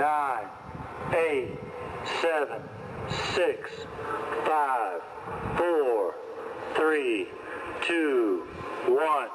9, 8, 7, 6, 5, 4, 3, 2, 1.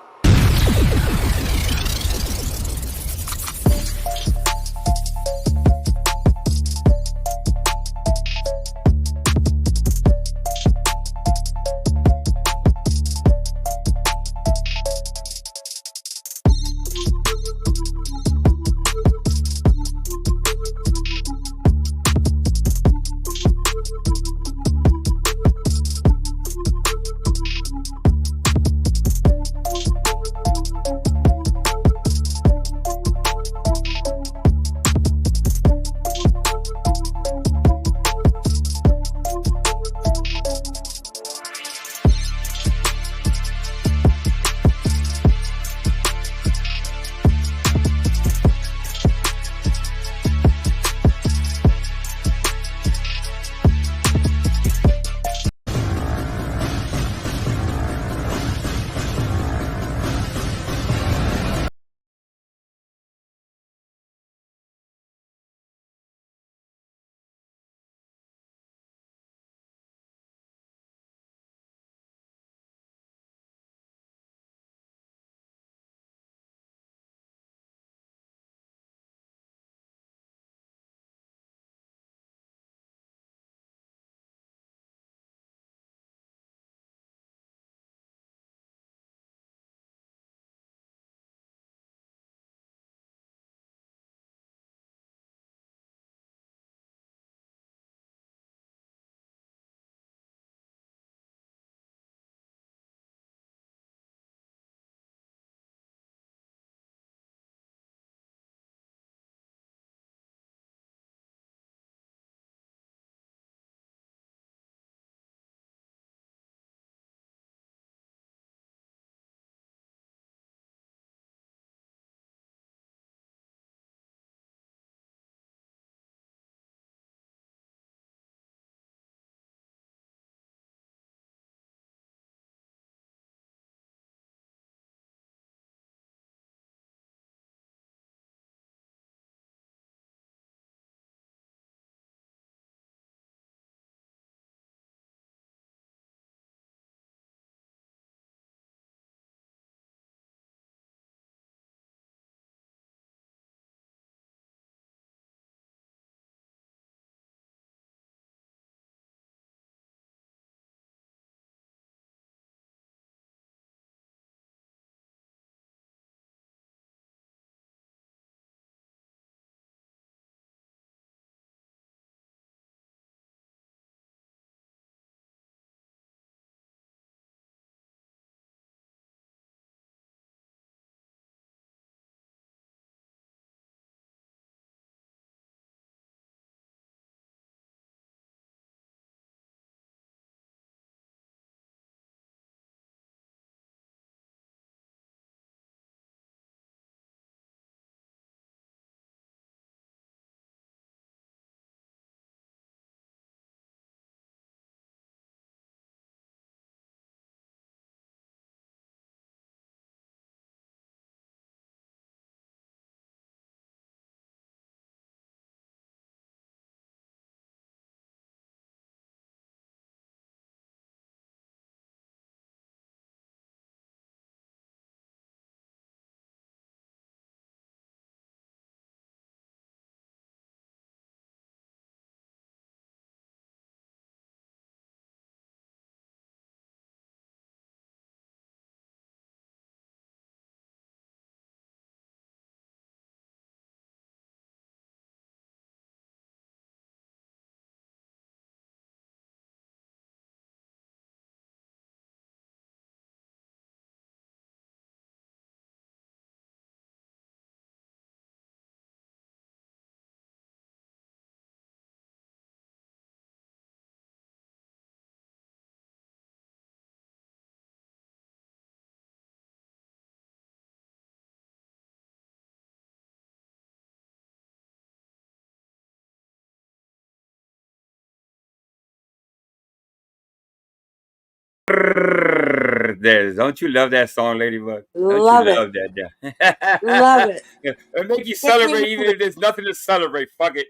There, don't you love that song, Ladybug? Don't you Love it. love that? Love Yeah. it. It make you Gets me celebrate even moving. if there's nothing to celebrate. Fuck it.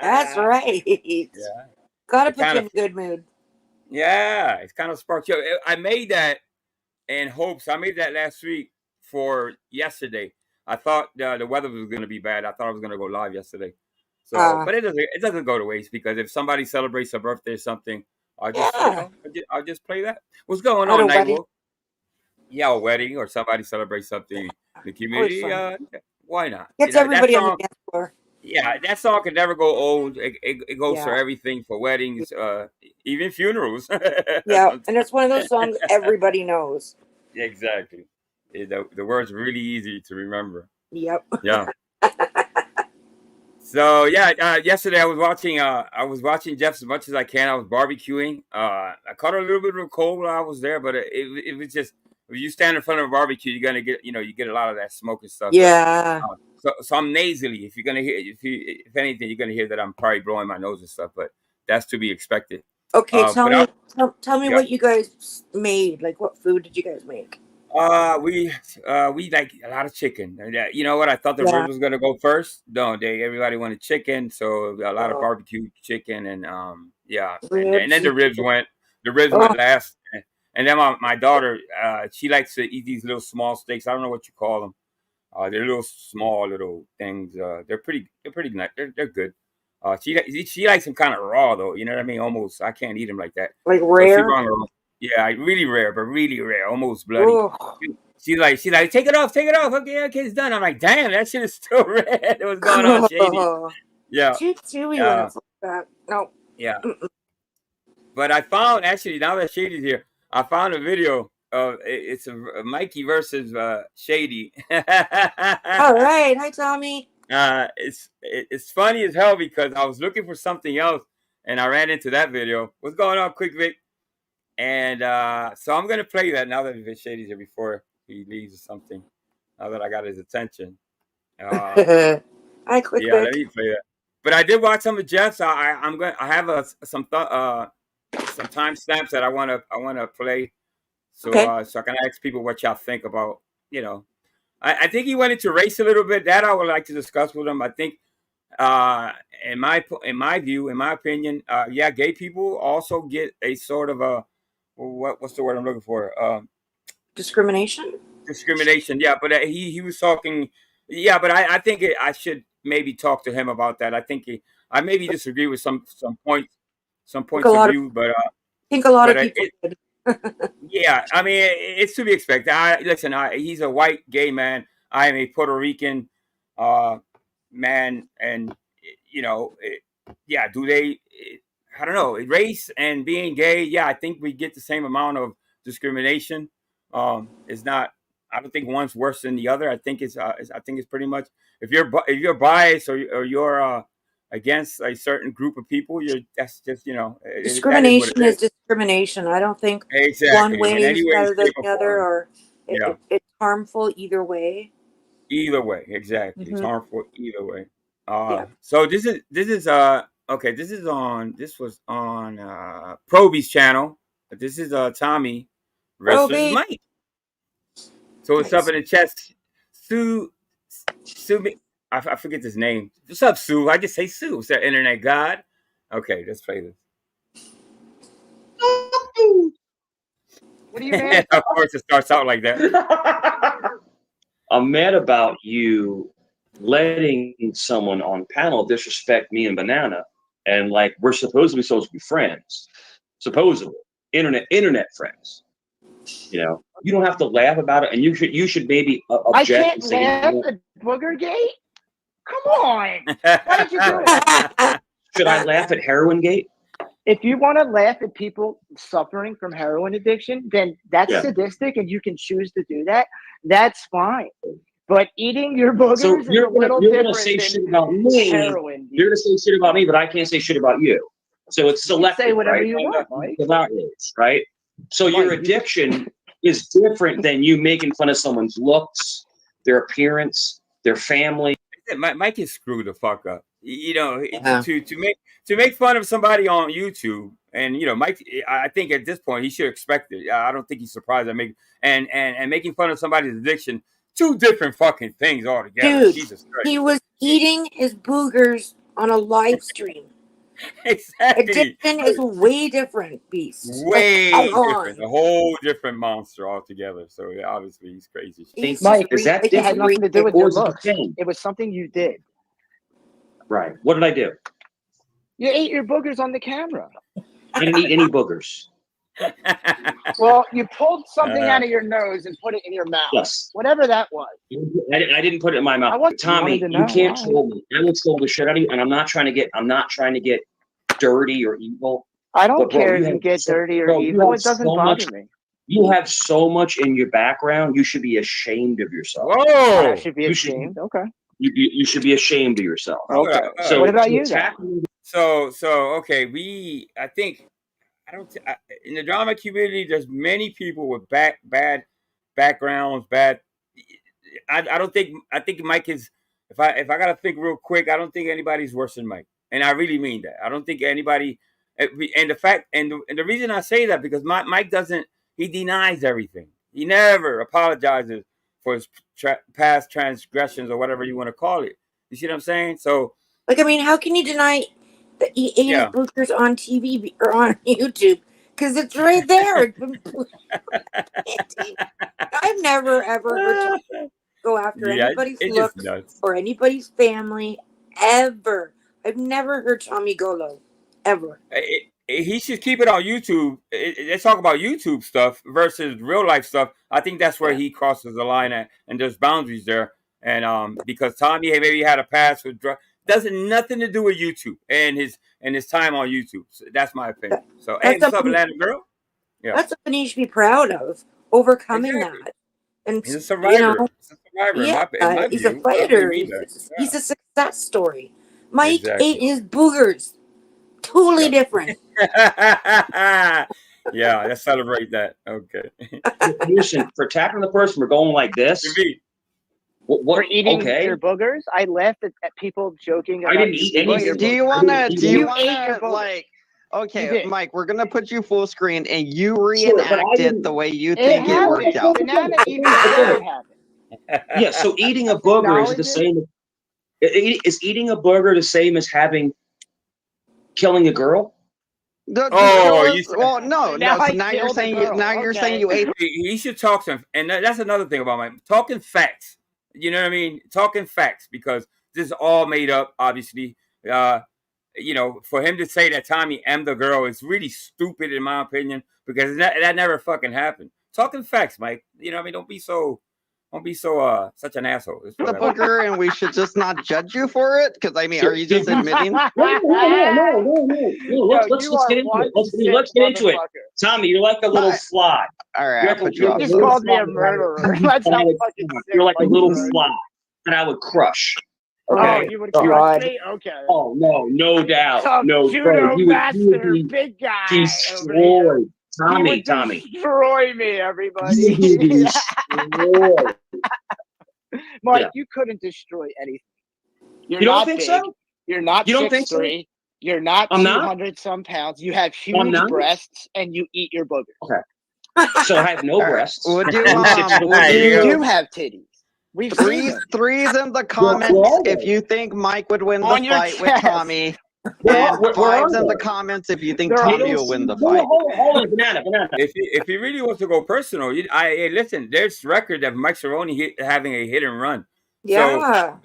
That's right. Yeah. Gotta It put kind you in of a good mood. yeah. It's kind of sparked you. I made that in hopes. I made that last week for yesterday. I thought the weather was going to be bad. I thought I was going to go live yesterday. So, Uh, but it doesn't go to waste because if somebody celebrates a birthday or something, I'll just yeah. I'll just play that. What's going At on, a wedding. Nightwolf? Yeah, a wedding or somebody celebrates something Yeah. in the Always community. fun. Why not? Gets That everybody on the song. dance floor. Yeah, that song can never go old. It goes for Yeah. everything for weddings, even funerals. Yeah. Sometimes. And it's one of those songs everybody knows. Exactly. The words really easy to remember. Yep. Yeah. So yeah, yesterday I was watching Jeff as much as I can. I was barbecuing. I caught a little bit of a cold while I was there, but it was just if you stand in front of a barbecue, you're gonna get you get a lot of that smoke and stuff. But Yeah. so I'm nasally. If you're gonna hear if anything, you're gonna hear that I'm probably blowing my nose and stuff. But that's to be expected. Okay, tell But I me tell me yeah. what you guys made. Like what food did you guys make? We like a lot of chicken. And you know what? I thought the Yeah. ribs was gonna go first. No, everybody wanted chicken, so a lot of Oh, barbecue chicken and yeah, and then ribs the and ribs chicken. went Oh, last. And then my daughter, she likes to eat these little small steaks. I don't know what you call them. They're little small little things. They're pretty nice. They're good. She likes them kind of raw though. You know what I mean? Almost I can't eat them like that. like So she rare. brought her own. Yeah, really rare, but really rare, almost bloody. Oh. She's like, take it off. Okay, okay, it's done. I'm like, damn, that shit is still red. What's going on, Shady? Yeah, Too chewy when uh, it's like that. No. yeah. Mm-mm. But I found actually now that Shady's here, I found a video of it's a Mikey versus Shady. All right. Hi, Tommy. It's funny as hell because I was looking for something else and I ran into that video. What's going on, Quick Vic? And so I'm gonna play that now that Vic Shady's here before he leaves or something. Now that I got his attention. Uh, Hi, Quick yeah, let Vic. me play that. But I did watch some of Jeff's. I have some timestamps that I wanna play so Okay. so I can ask people what y'all think about you know. I think he went into race a little bit. That I would like to discuss with him. I think uh, in my view, in my opinion, yeah, gay people also get a sort of a what's the word I'm looking for? Discrimination. Discrimination. Yeah, but he was talking. Yeah, but I think I should maybe talk to him about that. I maybe disagree with some I think a points of lot of view, but think a lot of people it did. yeah, I mean, it's to be expected. Listen, he's a white gay man. I am a Puerto Rican uh, man, and you know, yeah. Do they? I don't know. Race and being gay. Yeah, I think we get the same amount of discrimination. It's not. I don't think one's worse than the other. I think it's pretty much if you're biased or you're against a certain group of people, that's just that is what it Discrimination is is. discrimination. I don't think one Exactly. In way any is way, better than shape, or the other, form. or Yeah. it's harmful either way. Either way, exactly. It's Hmm. harmful either way. Yeah. So this is okay. This was on Proby's channel. This is Tommy versus Roby. Mike. So what's up Nice. in the chat? Sue Sue. I forget his name. What's up, Sue? I just say Sue. It's that internet god. Okay, let's play this. What are you mad Of course, it starts out like that. about? I'm mad about you letting someone on panel disrespect me and Banana, and like we're supposed to be friends, supposedly internet friends. You don't have to laugh about it, and you should maybe I object and can't say, laugh at Booger Gate. Come on. Why did you do it? should I laugh at Heroin Gate? If you want to laugh at people suffering from heroin addiction, then that's Yeah. sadistic and you can choose to do that. That's fine. But eating your So boogers is a you're little gonna different say than shit about me. heroin. You're gonna say shit about me, but I can't say shit about you. So it's You can say selective, whatever right? you want, Mike. Without rules, right? So your Mike, addiction is different than you making fun of someone's looks, their appearance, their family. Mike is screwed the fuck up. You know, Yeah. to make fun of somebody on YouTube, and you know, Mike. I think at this point he should expect it. I don't think he's surprised at making and making fun of somebody's addiction. Two different fucking things altogether. Dude, Jesus Christ. he was eating his boogers on a live stream. Exactly. Addiction is way different beast. Way Like, come different. on. A whole different monster altogether. So yeah, obviously he's crazy. He's Mike, is that like, it had nothing to do with Or your is it the looks. thing? It was something you did. Right. What did I do? You ate your boogers on the camera. I didn't eat any boogers. Well, you pulled something out of your nose and put it in your mouth. Yes. Whatever that was. I didn't put it in my I mouth. wanted Tommy, to you know can't why. troll me. I will troll the shit out of you, and I'm not trying to get dirty or evil. I don't But, bro, care you if you have get so- dirty or bro, you evil. have It doesn't so bother much- me. You have so much in your background. You should be ashamed of yourself. Whoa. I should be You should- ashamed. Okay. You should be ashamed of yourself. Okay. So What about to you? attack Then? me- So okay, I think in the drama community, there's many people with bad backgrounds, bad. I think Mike is. If I gotta think real quick, I don't think anybody's worse than Mike, and I really mean that. I don't think anybody. And the fact and the reason I say that because Mike doesn't. He denies everything. He never apologizes for his past transgressions or whatever you want to call it. You see what I'm saying? So. I mean, how can you deny that he ate his boogers on TV or on YouTube? Because it's right there. It's been put on TV. I've never ever heard Tommy go after anybody's looks or anybody's family ever. I've never heard Tommy go low ever. He should keep it on YouTube. Let's talk about YouTube stuff versus real life stuff. I think that's where he crosses the line at, and there's boundaries there. And because Tommy maybe had a past with drugs, doesn't nothing to do with YouTube and his time on YouTube. So that's my opinion. So hey, what's up, Atlanta girl? Yeah, that's something he should be proud of, overcoming that. And he's a survivor. You know, he's a survivor. Yeah, in my he's view. a fighter. He's a success story. Mike ate his boogers. Totally different. Yeah, let's celebrate that. Okay. Listen, for attacking the person, we're going like this. For eating your boogers? I laughed at people joking about I didn't eat any. Do you want to like? Okay, Mike, we're gonna put you full screen, and you reenact it the way you think it worked out. Yeah. So eating a booger is the same. Is eating a booger the same as killing a girl? No. So now you're saying you ate. He should talk to him, and that's another thing about Mike. Talking facts. You know what I mean? Talking facts, because this is all made up, obviously. You know, for him to say that Tommy M the girl is really stupid in my opinion, because that never fucking happened. Talking facts, Mike. You know what I mean? Don't be so such an asshole. The booger, and we should just not judge you for it? Because I mean, are you just admitting? No. Let's get into it. Let's get into it. Tommy, you're like a little fly. All right, you just called me a murderer. You're like a little fly that I would crush. Okay. Oh, you would crush me? Okay. Oh no doubt. Some No, judo you master, be big guy. destroyed. Tommy. Destroy me, everybody. You would be destroyed. Mike, you couldn't destroy anything. You don't think big. so? You're not. You don't think so? You're not 200 some pounds. You have huge breasts, and you eat your booger. Okay. So I have no breasts. Would you? You do have titties. We've threes in the comments if you think Mike would win the fight with Tommy. And fives in the comments if you think Tommy will win the fight. Hold on, banana. If he really wants to go personal, listen. There's record of Mike Cerrone having a hit and run. Yeah. So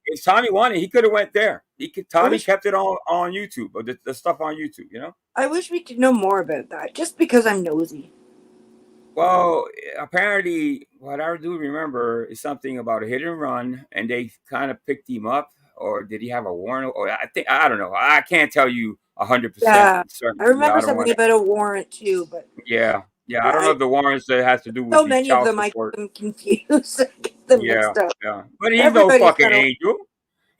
if Tommy wanted, he could have went there. Tommy kept it on YouTube, or the stuff on YouTube. You know. I wish we could know more about that, just because I'm nosy. Well, apparently, what I do remember is something about a hit and run, and they kind of picked him up, or did he have a warrant? Or I don't know. I can't tell you 100%. Yeah, certain. I remember something about a warrant too, but yeah. I don't know if the warrants that has to do with so many of them support. I get them confused. Get them mixed up. Yeah. But he's no fucking angel.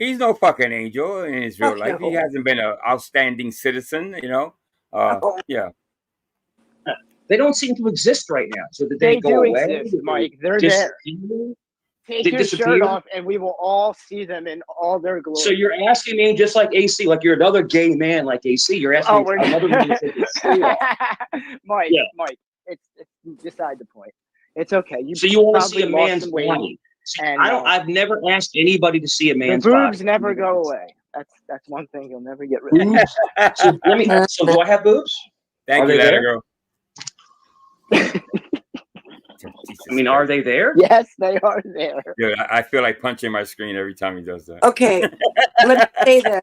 He's no fucking angel in his real life. He hasn't been an outstanding citizen, you know. Yeah. They don't seem to exist right now. So did they go do away? exist, Mike. They're there. Take They your shirt disappear? off, and we will all see them in all their glory. So you're asking me just like AC, like you're another gay man like AC. You're asking me another man to take his shirt off. Mike, it's beside the point. It's okay. So you want to see a probably lost man's some weight, body? and I've never asked anybody to see a man's the body. boobs never go away. That's one thing you'll never get rid of. So do I have boobs? Thank Are you, they Ladder there? Girl. I mean, are they there? Yes, they are there. Dude, I feel like punching my screen every time he does that. Okay, let me say this,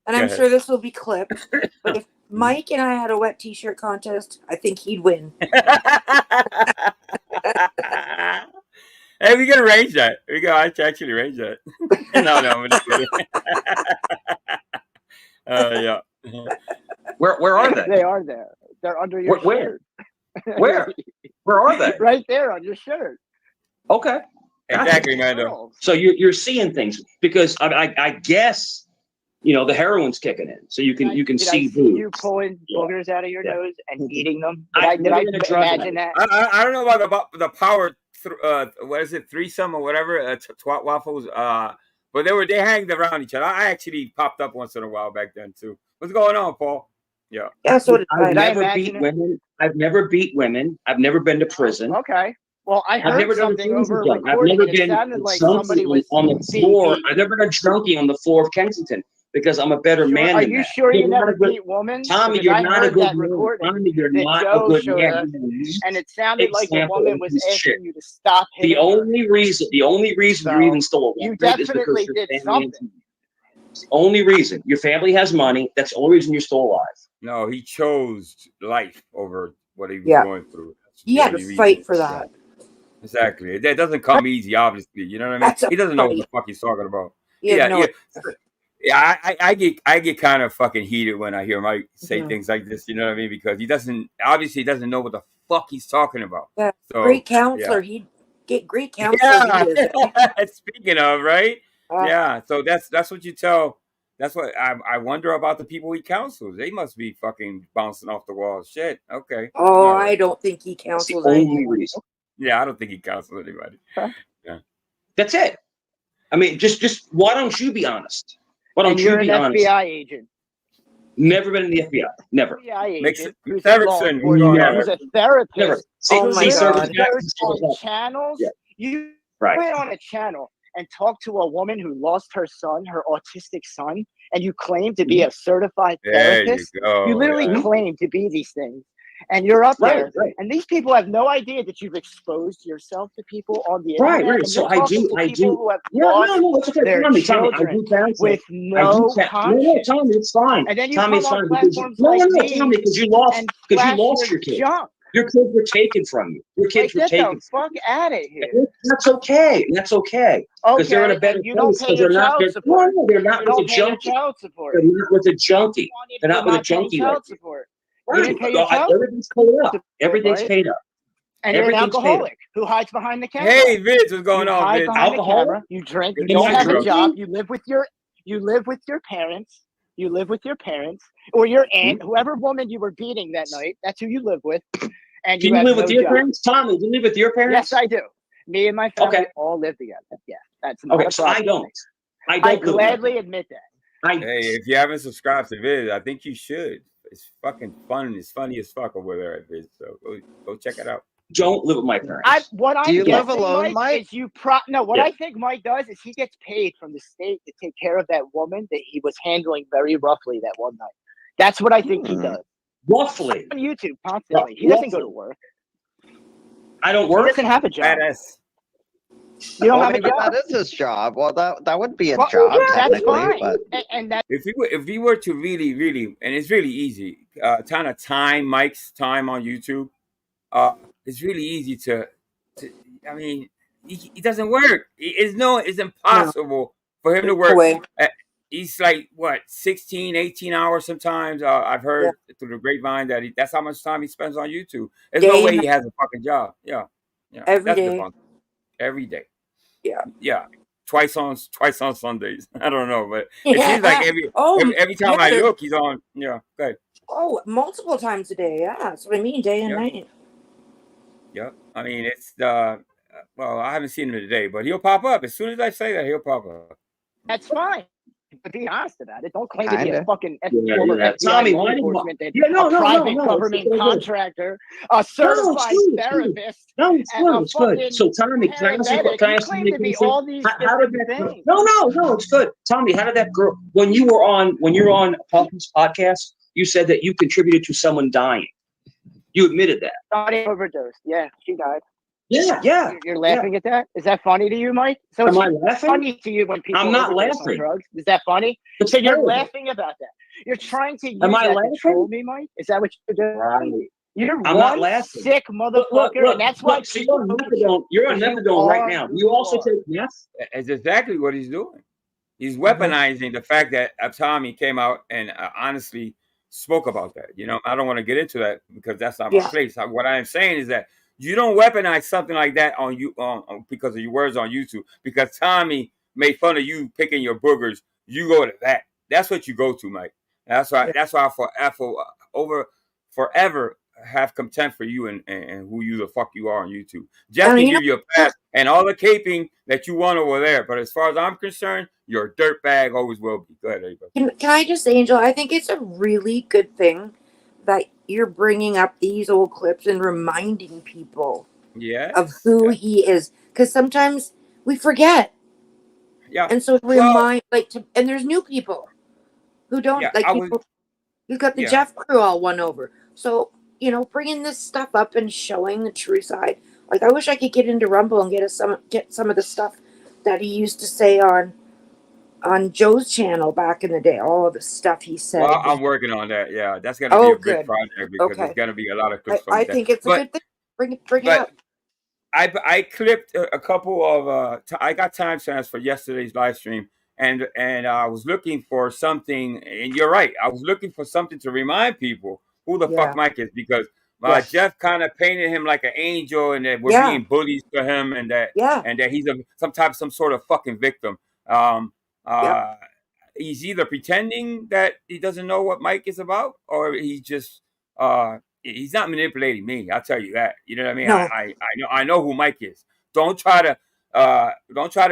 and Go I'm ahead. sure this will be clipped. But if Mike and I had a wet T-shirt contest, I think he'd win. Hey, we can arrange that. We can actually arrange that. No, I'm just kidding. Yeah. Where are they? They are there. They're under your Where? shirt. Where are they? Right there on your shirt. Okay. Exactly, Mando. So you're seeing things because I guess the heroin's kicking in, so you can see boobs. You pulling boogers out of your nose and eating them. I've Did I never been a drug imagine that? I don't know about the power. What is it? Threesome or whatever? Twat waffles. But they hanged around each other. I actually popped up once in a while back then too. What's going on, Paul? Yeah. Yeah. So I've never beat women. I've never beat women. I've never been to prison. Okay. Well, I I've heard never done something over I've recording. never It been sounded like somebody was on the floor. I've never been drunky on the floor of Kensington because I'm a better man Are than you that. sure you never beat women? Tommy, Because you're I not a heard good that man. recording Tommy, you're that not Joe a good showed man. us, and it sounded like the woman was asking you to stop hitting The her. only reason you're even still alive is because definitely your did family has something. money. It's the only reason. Your family has money. That's the only reason you're still alive. No, he chose life over what he was going through. He had to fight for that. Exactly. That doesn't come easy, obviously. You know what I mean? He doesn't know what the fuck he's talking about. Yeah. I get kind of fucking heated when I hear Mike say things like this. You know what I mean? Because he doesn't know what the fuck he's talking about. Yeah. So, great counselor. He'd get great counselor. Yeah. Speaking of, right? Yeah. So that's what you tell. That's what I wonder about the people he counsels. They must be fucking bouncing off the walls. Shit. Okay. Oh, right. I don't think he counsels. That's the only reason. Yeah, I don't think he counsels anybody. Huh? Yeah. That's it. I mean, just why don't you be honest? Why don't you be honest? FBI agent. Never been in the FBI. Never. FBI agent. Who's a therapist. Never. Oh my God. On channels. Yeah. You went on a channel and talk to a woman who lost her son, her autistic son, and you claim to be a certified therapist. You literally claim to be these things. And you're up there, and these people have no idea that you've exposed yourself to people on the internet. Right. So I do. Who have it's okay. Their Tommy, children I do counsel. with no conscience. No, Tommy, it's fine. And then you Tommy, come on because platforms like me, Tommy, because you lost your kids. Junk. Your kids were taken from you. Your kids were taken. Get the fuck out of here. That's okay. That's okay. Because they're in a better place. Because they're not. They're not with a junkie. They're not with a junkie. They're not with a junkie. Right. Everything's paid up. Everything's paid up. And you're an alcoholic who hides behind the camera. Hey, Vince, what's going on, Vince? Alcohol. You drink. You don't have a job. You live with your parents. You live with your parents or your aunt, whoever woman you were beating that night. That's who you live with. And do you live with your parents, Tommy? Do you live with your parents? Yes, I do. Me and my family all live together. Yeah, that's not okay. So I don't. I gladly admit that. Hey, if you haven't subscribed to Viz, I think you should. It's fucking fun. It's funny as fuck over there at Viz. So go check it out. Don't live with my parents. Do you live alone, Mike? I think Mike does is he gets paid from the state to take care of that woman that he was handling very roughly that one night. That's what I think he does. Roughly. On YouTube constantly. He doesn't go to work. I don't work. He doesn't have a job. You don't have a job. That is his job. Well, that would be a job. That's fine. But... And that if we were to really, and it's really easy, kind of time Mike's time on YouTube, it's really easy to I mean, he doesn't work. It's impossible for him to work. He's like, what, 16, 18 hours sometimes. I've heard through the grapevine that that's how much time he spends on YouTube. There's no way he has a fucking job. Yeah. Every day. Every day. Yeah. Twice on Sundays. I don't know, but it seems like every time I look, he's on. Yeah, go ahead. Oh, multiple times a day. Yeah, that's what I mean, day and night. Yep. I mean, it's well, I haven't seen him today, but he'll pop up as soon as I say that. He'll pop up. That's fine. But be honest about it. Don't claim to be a fucking former FBI Tommy, law why enforcement, did you, a private government contractor, a certified therapist, no, it's good. It's good. So, Tommy, can I ask you? Can I ask you to be all these how did that things? No, it's good. Tommy, how did that girl? When you were on Puffy's podcast, you said that you contributed to someone dying. You admitted that. Body overdosed. Yeah, she died. Yeah. You're laughing at that? Is that funny to you, Mike? So am I laughing? Funny to you when people I'm not overdose laughing. on drugs? Is that funny? It's so terrible. you're laughing about that. You're trying to use am I that laughing? to control me, Mike? Is that what you're doing? Right. You're I'm not laughing. Sick motherfucker, and that's why so you're on methadone right now. You also take meth? It's exactly what he's doing. He's weaponizing the fact that Tommy came out and honestly spoke about that. You know, I don't want to get into that because that's not my place. What I am saying is that you don't weaponize something like that on you because of your words on YouTube. Because Tommy made fun of you picking your boogers, you go to that. That's what you go to, Mike. That's why. That's why forever have contempt for you and who you the fuck you are on YouTube. Jeff can give you a pass and all the caping that you want over there. But as far as I'm concerned, you're a dirtbag, always will be. Go ahead, everybody. Can I just say, Angel, I think it's a really good thing that you're bringing up these old clips and reminding people of who he is. Because sometimes we forget. Yeah. And so and there's new people who don't you've got the Jeff crew all won over. So, bringing this stuff up and showing the true side. Like, I wish I could get into Rumble and get some of the stuff that he used to say on Joe's channel back in the day. All of the stuff he said. Well, I'm working on that. Yeah, that's going to be a big project because there's going to be a lot of clips. I think it's a good thing. Bring it up. I clipped a couple of. I got timestamps for yesterday's live stream, and I was looking for something. And you're right. I was looking for something to remind people who the fuck Mike is because Jeff kind of painted him like an angel, and that we're being bullies to him, and that he's some sort of fucking victim. He's either pretending that he doesn't know what Mike is about, or he just he's not manipulating me. I'll tell you that. You know what I mean? No. I know who Mike is. Don't try to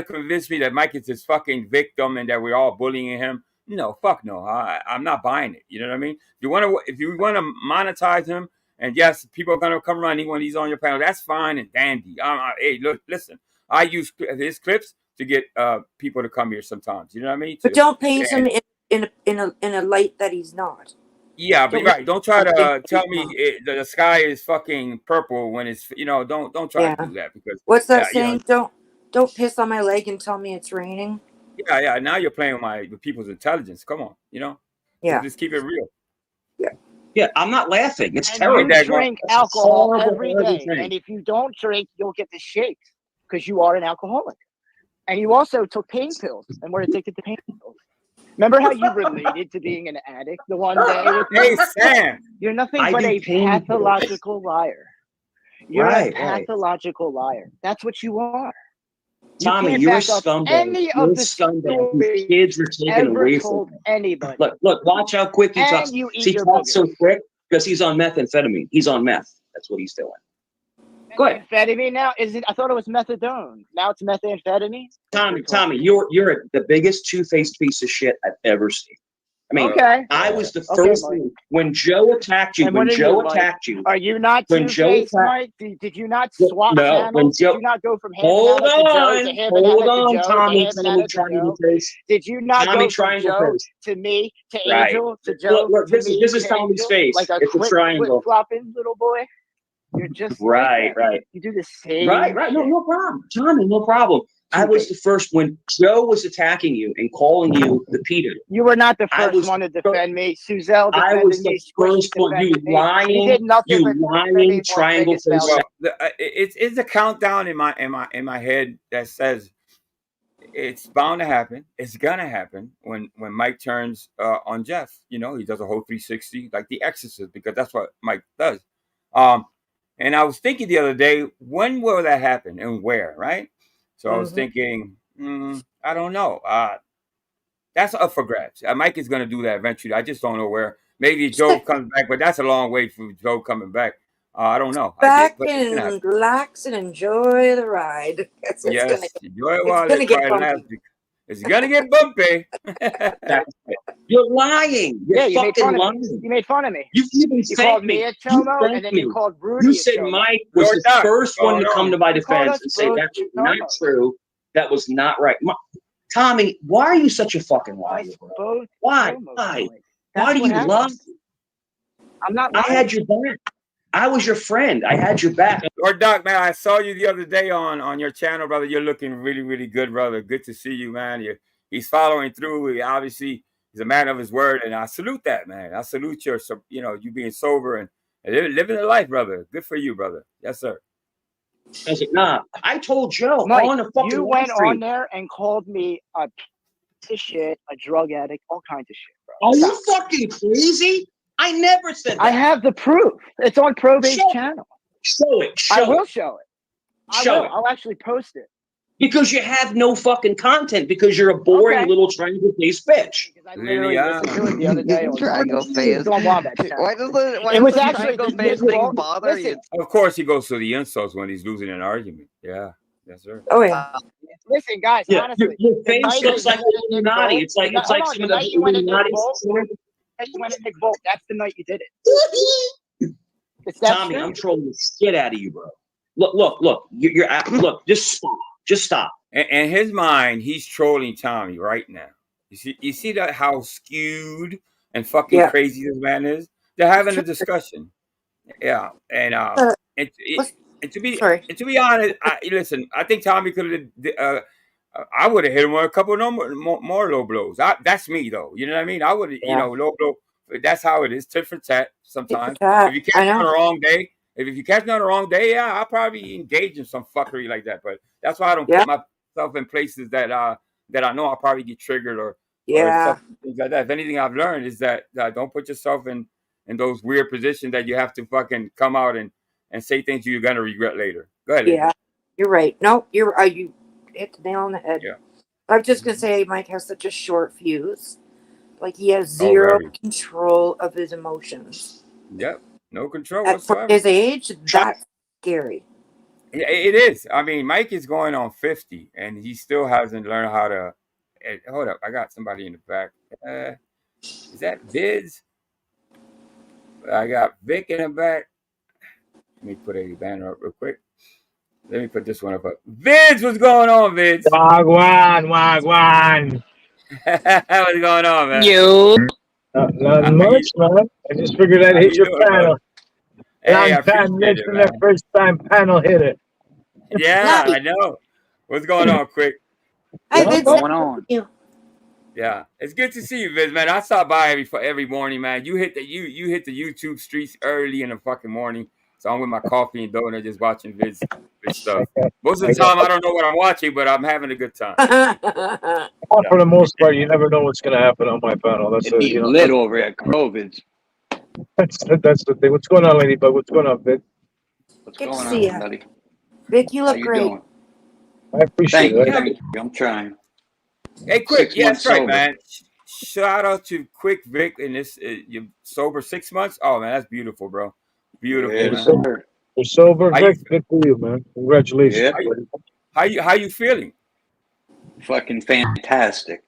convince me that Mike is this fucking victim and that we're all bullying him. No, fuck no. I'm not buying it. You know what I mean? If you want to monetize him, and yes, people are gonna come around when he's on your panel. That's fine and dandy. Hey, look, listen. I use his clips to get people to come here sometimes. You know what I mean? But don't paint him in a light that he's not. Yeah, but right. Don't try to tell me the sky is fucking purple when it's Don't try to do that because what's that saying? Don't piss on my leg and tell me it's raining. Yeah. Now you're playing with people's intelligence. Come on, just keep it real. Yeah, I'm not laughing. It's and terrible. You drink alcohol every day, and if you don't drink, you'll get the shakes because you are an alcoholic. And you also took pain pills and were addicted to pain pills. Remember how you related to being an addict the one day? Hey, Sam. You're nothing but a pathological liar. You're a pathological liar. That's what you are. Tommy, you're a scumbag. You're a scumbag. Kids are taken away from anybody. Look, watch how quick he talks. He talks so quick because he's on methamphetamine. He's on meth. That's what he's doing. Go ahead. Methamphetamine now? I thought it was methadone. Now it's methamphetamine. Tommy, you're the biggest two-faced piece of shit I've ever seen. I mean, I was the first one when Joe attacked you. Are you not two-faced, Mike? Did you not swap channels? Did you not go from hold on, Tommy, Did you not go from Joe to me to Angel to Joe? Look, this is Tommy's face. Like it's a triangle. Flip-flopping little boy. You're just right. You do the same. Right. No problem, Tommy. No problem. I was the first when Joe was attacking you and calling you the Peter. You were not the first one to defend me. Suzelle defended me. I was the first one. You lying triangle face. It's a countdown in my head that says it's bound to happen. It's gonna happen when Mike turns on Jeff. He does a whole 360 like The Exorcist because that's what Mike does. And I was thinking the other day, when will that happen and where, right? So I was thinking, I don't know. That's up for grabs. Mike is going to do that eventually. I just don't know where. Maybe Joe comes back, but that's a long way for Joe coming back. I don't know. Back But it's gonna and happen. relax and enjoy the ride. Yes, enjoy it it's while gonna it get lasts. bumpy. It's gonna get bumpy. That's it. You're lying. You're you made fucking fun of lying. me. You made fun of me. You even You thanked called me me. a You chomo, and thanked then me. you called Rudy You a said chomo. Mike was Lord the Doc, first one to going come on? to my You called defense us and say both that's not chomos. true. That was not right. Tommy, why are you such a fucking liar, bro? Both Why? chomos, Why? Mike. Why do what you happened. love me? I'm not I lying. had your back. I was your friend. I had your back. Lord Doc, man, I saw you the other day on your channel, brother. You're looking really, really good, brother. Good to see you, man. He's following through. He obviously he's a man of his word, and I salute that, man. I salute your, you being sober and living a life, brother. Good for you, brother. Yes, sir. I was like, nah. I told Joe Mike, on the fucking you live went stream. on there and called me a piece of shit, a drug addict, all kinds of shit, bro. Are you fucking crazy? I never said that. I have the proof. It's on Probate's channel. Show it. I will show it. Show it. I'll actually post it. Because you have no fucking content because you're a boring little triangle-faced bitch. I literally listened to it the other day. Triangle face. Why does the triangle face thing bother you? Of course, he goes to the insults when he's losing an argument. Yeah, yes, sir. Oh yeah. Listen, guys. Honestly, your face looks like Illuminati. It's like some of the Illuminati. You went at Nick Bolt. That's the night you did it. Tommy, I'm trolling the shit out of you, bro. Look. You're look. Just stop. Just stop. In his mind, he's trolling Tommy right now. You see that how skewed and fucking crazy this man is. They're having a discussion. Yeah, and to be honest, listen. I think Tommy could have. I would have hit him with a couple more low blows. That's me though. You know what I mean? I would, low blow. That's how it is. Tit for tat. Sometimes if you catch me on the wrong day, if you catch me on the wrong day, yeah, I'll probably engage in some fuckery like that. But that's why I don't put myself in places that I know I'll probably get triggered or things like that. If anything I've learned is that don't put yourself in those weird positions that you have to fucking come out and say things you're gonna regret later. Go ahead. Yeah, you're right. No, you hit the nail on the head. Yeah. I was just gonna say Mike has such a short fuse. Like he has zero control of his emotions. Yep. No control For his age, that's scary. It is. I mean, Mike is going on 50 and he still hasn't learned how to hold up. I got somebody in the back. Is that Vids? I got Vic in the back. Let me put a banner up real quick. Let me put this one up. Vids, what's going on, Vids? Wagwan. What's going on, man? Not much, man. I just figured I'd hit your panel. Hey, Long time listener, first time panel hitter. Yeah, I know. What's going on, Quick? What's going on? Yeah, it's good to see you, Viz, man. I stop by every morning, man. You hit the YouTube streets early in the fucking morning, so I'm with my coffee and donut, just watching Viz stuff. Most of the time, I don't know what I'm watching, but I'm having a good time. For the most part, you never know what's going to happen on my panel. That's lit over at COVID. That's the thing. What's going on, Ladybug? What's going on, Vic? What's going on, buddy? Vic, you look great. Doing? I appreciate it. Thank you. I'm trying. Hey, Quick, that's right, man. Shout out to Quick Vic in this. You're sober 6 months. Oh man, that's beautiful, bro. Beautiful, man. You're sober, Vic. Good for you, man. Congratulations. Yeah. How you feeling? Fucking fantastic.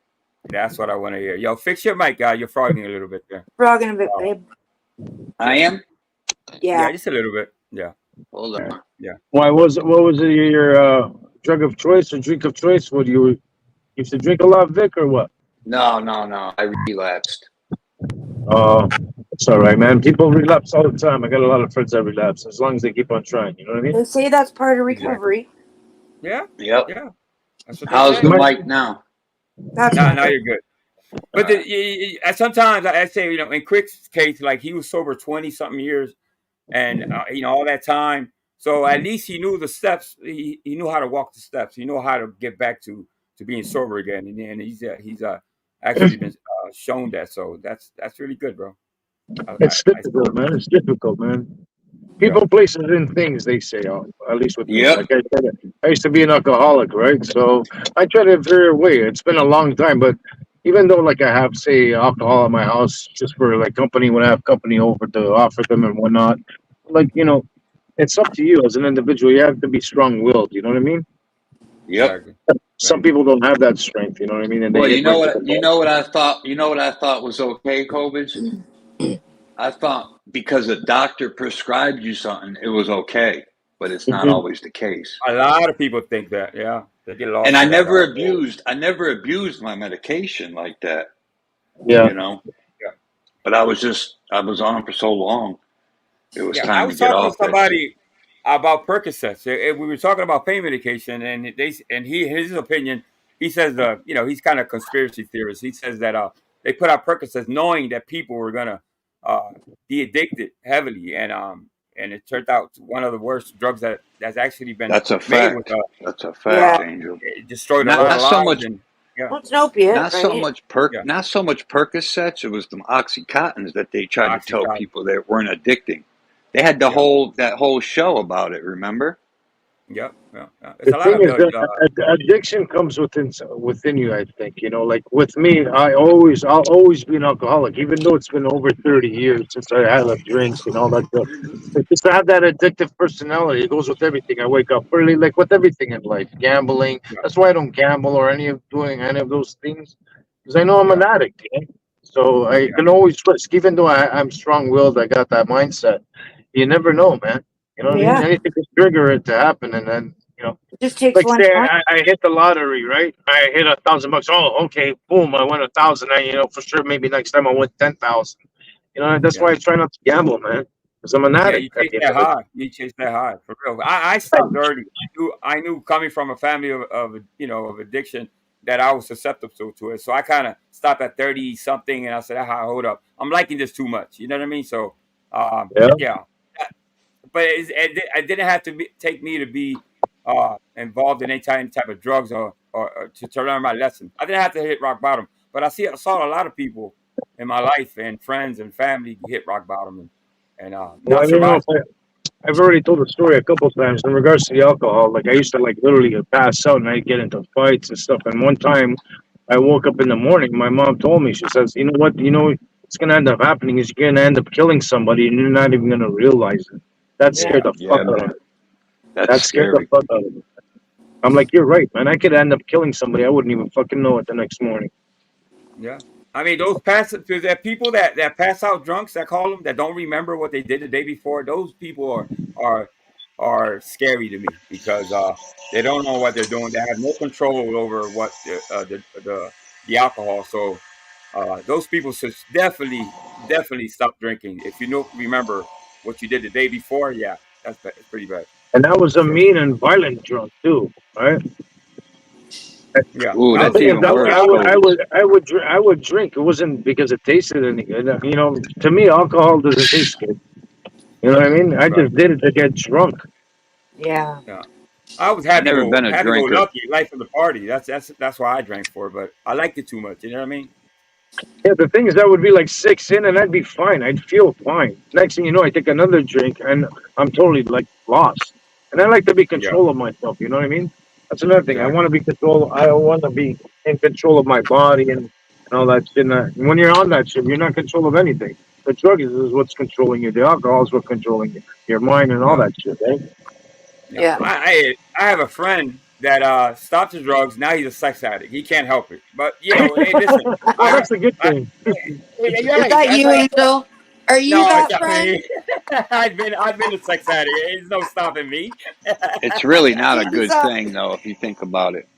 That's what I want to hear. Yo, fix your mic, guy. You're frogging a little bit there. Frogging a bit, babe. I am. Yeah, just a little bit. Yeah. Hold on. Yeah. What was your drug of choice or drink of choice? What you used to drink a lot, Vic, or what? No. I relapsed. Oh, it's all right, man. People relapse all the time. I got a lot of friends that relapse as long as they keep on trying. You know what I mean? They say that's part of recovery. Yeah. Yep. Yeah. How's the mic now? Now you're good. But sometimes I say, in Quick's case, like he was sober 20 something years, and all that time. So at least he knew the steps. He knew how to walk the steps. He knew how to get back to being sober again. And he's actually been shown that. So that's really good, bro. It's difficult, man. It's difficult, man. People, places, and things, they say, at least with me. Like I used to be an alcoholic, right? So I try to veer away. It's been a long time, but even though, like, I have, say, alcohol at my house just for, like, company, when I have company over to offer them and whatnot, like, it's up to you as an individual. You have to be strong-willed. You know what I mean? Yep. Exactly. Some people don't have that strength. You know what I mean? And they Well, hit right to the you ball. know what I thought. You know what I thought was okay, Kovic. I thought because a doctor prescribed you something, it was okay, but it's not Mhm. always the case. A lot of people think that. Yeah, they get And lost in that. Whole, I never abused my medication like that, Yeah. you know. yeah. But I was on them for so long. It was Yeah, I time to was get talking to off that shit. somebody about Percocets. We were talking about pain medication, and his opinion, he says, he's kind of conspiracy theorist. He says that they put out Percocets knowing that people were gonna uh, be addicted heavily, and it turned out one of the worst drugs that's actually been That's a made with fact. That's a Yeah. fact, Angel. it destroyed a lot of Not so lives, much and yeah, Well, it's an opiate, right? yeah, not so much Percocets. It was the Oxycontins that they tried to tell Oxycontin, people that weren't addicting. They had yeah, that whole show about it. Remember? yeah, yeah, yeah. It's The a lot thing of is that addiction comes within you. I think like with me, I'll always be an alcoholic, even though it's been over 30 years since I had a drink and all that stuff. It's just I have that addictive personality. It goes with everything. I wake up early, like with everything in life, gambling. yeah, That's why I don't gamble or doing any of those things, because I know I'm an yeah, addict. So I yeah, can always risk, even though I'm strong-willed. I got that mindset. You never know, man. You know what I mean? Yeah. Anything could trigger it to happen, and then It just takes like one say time. I hit the lottery, right? I hit $1,000. Oh, okay, boom, I won 1,000. I for sure maybe next time I win 10,000. That's yeah. why I try not to gamble, man, because I'm an Yeah, you addict at chase the end that of it. high. You chase that high for real. I stopped early. I knew coming from a family of addiction that I was susceptible to it. So I kind of stopped at 30 something, and I said, "Ah, hold up, I'm liking this too much." You know what I mean? So, Yeah, yeah. But it didn't have to take me to be involved in any type of drugs or to learn my lesson. I didn't have to hit rock bottom, but I saw a lot of people in my life and friends and family hit rock bottom and well, I not don't know survive. if I've already told the story a couple times in regards to the alcohol. Like I used to like literally pass out and I'd get into fights and stuff. And one time I woke up in the morning, my mom told me, she says, "You know what? What's gonna end up happening is you're gonna end up killing somebody and you're not even gonna realize it." That Yeah. scared the fuck Yeah, out of me. man. That's That scared the scary. fuck out of me. I'm like, you're right, man. I could end up killing somebody. I wouldn't even fucking know it the next morning. Yeah. I mean, there's that people that pass out drunks, that call them, that don't remember what they did the day before. Those people are are scary to me because they don't know what they're doing. They have no control over what the alcohol. So those people should definitely stop drinking. If you don't remember what you did the day before, yeah, that's bad. It's pretty bad And that was for a sure. mean and violent drunk too, right? Yeah, Ooh, And the I was that's thing is, getting even I, would- worse, I wasted. would, I Kovic. would, I would, I would drink. It wasn't because it tasted any good. To me, alcohol doesn't taste good. You know what I mean? I Right. just did it to get drunk. Yeah. Yeah. I was I never been a happy go drinker. lucky, life of the party. That's why I drank for, but I liked it too much. You know what I mean? Yeah, the thing is, I would be like 6 in, and I'd be fine. I'd feel fine. Next thing you know, I take another drink, and I'm totally like lost. And I like to be Yeah, control of myself. You know what I mean? That's another thing. I want exactly. to be control. I want to be in control of my body and all that shit. And when you're on that shit, you're not in control of anything. The drug is what's controlling you. The alcohol is what's controlling you. Your mind and all Yeah, that shit. Right? yeah. Yeah. I have a friend that stopped his drugs. Now he's a sex addict. He can't help it. But hey, listen, Well, I, that's a good I, thing. you're Is right. that you, Angel? Are you No, it's that not friend? me. I've been a sex addict. There's no stopping me. It's really not a Hands good up. thing, though, if you think about it.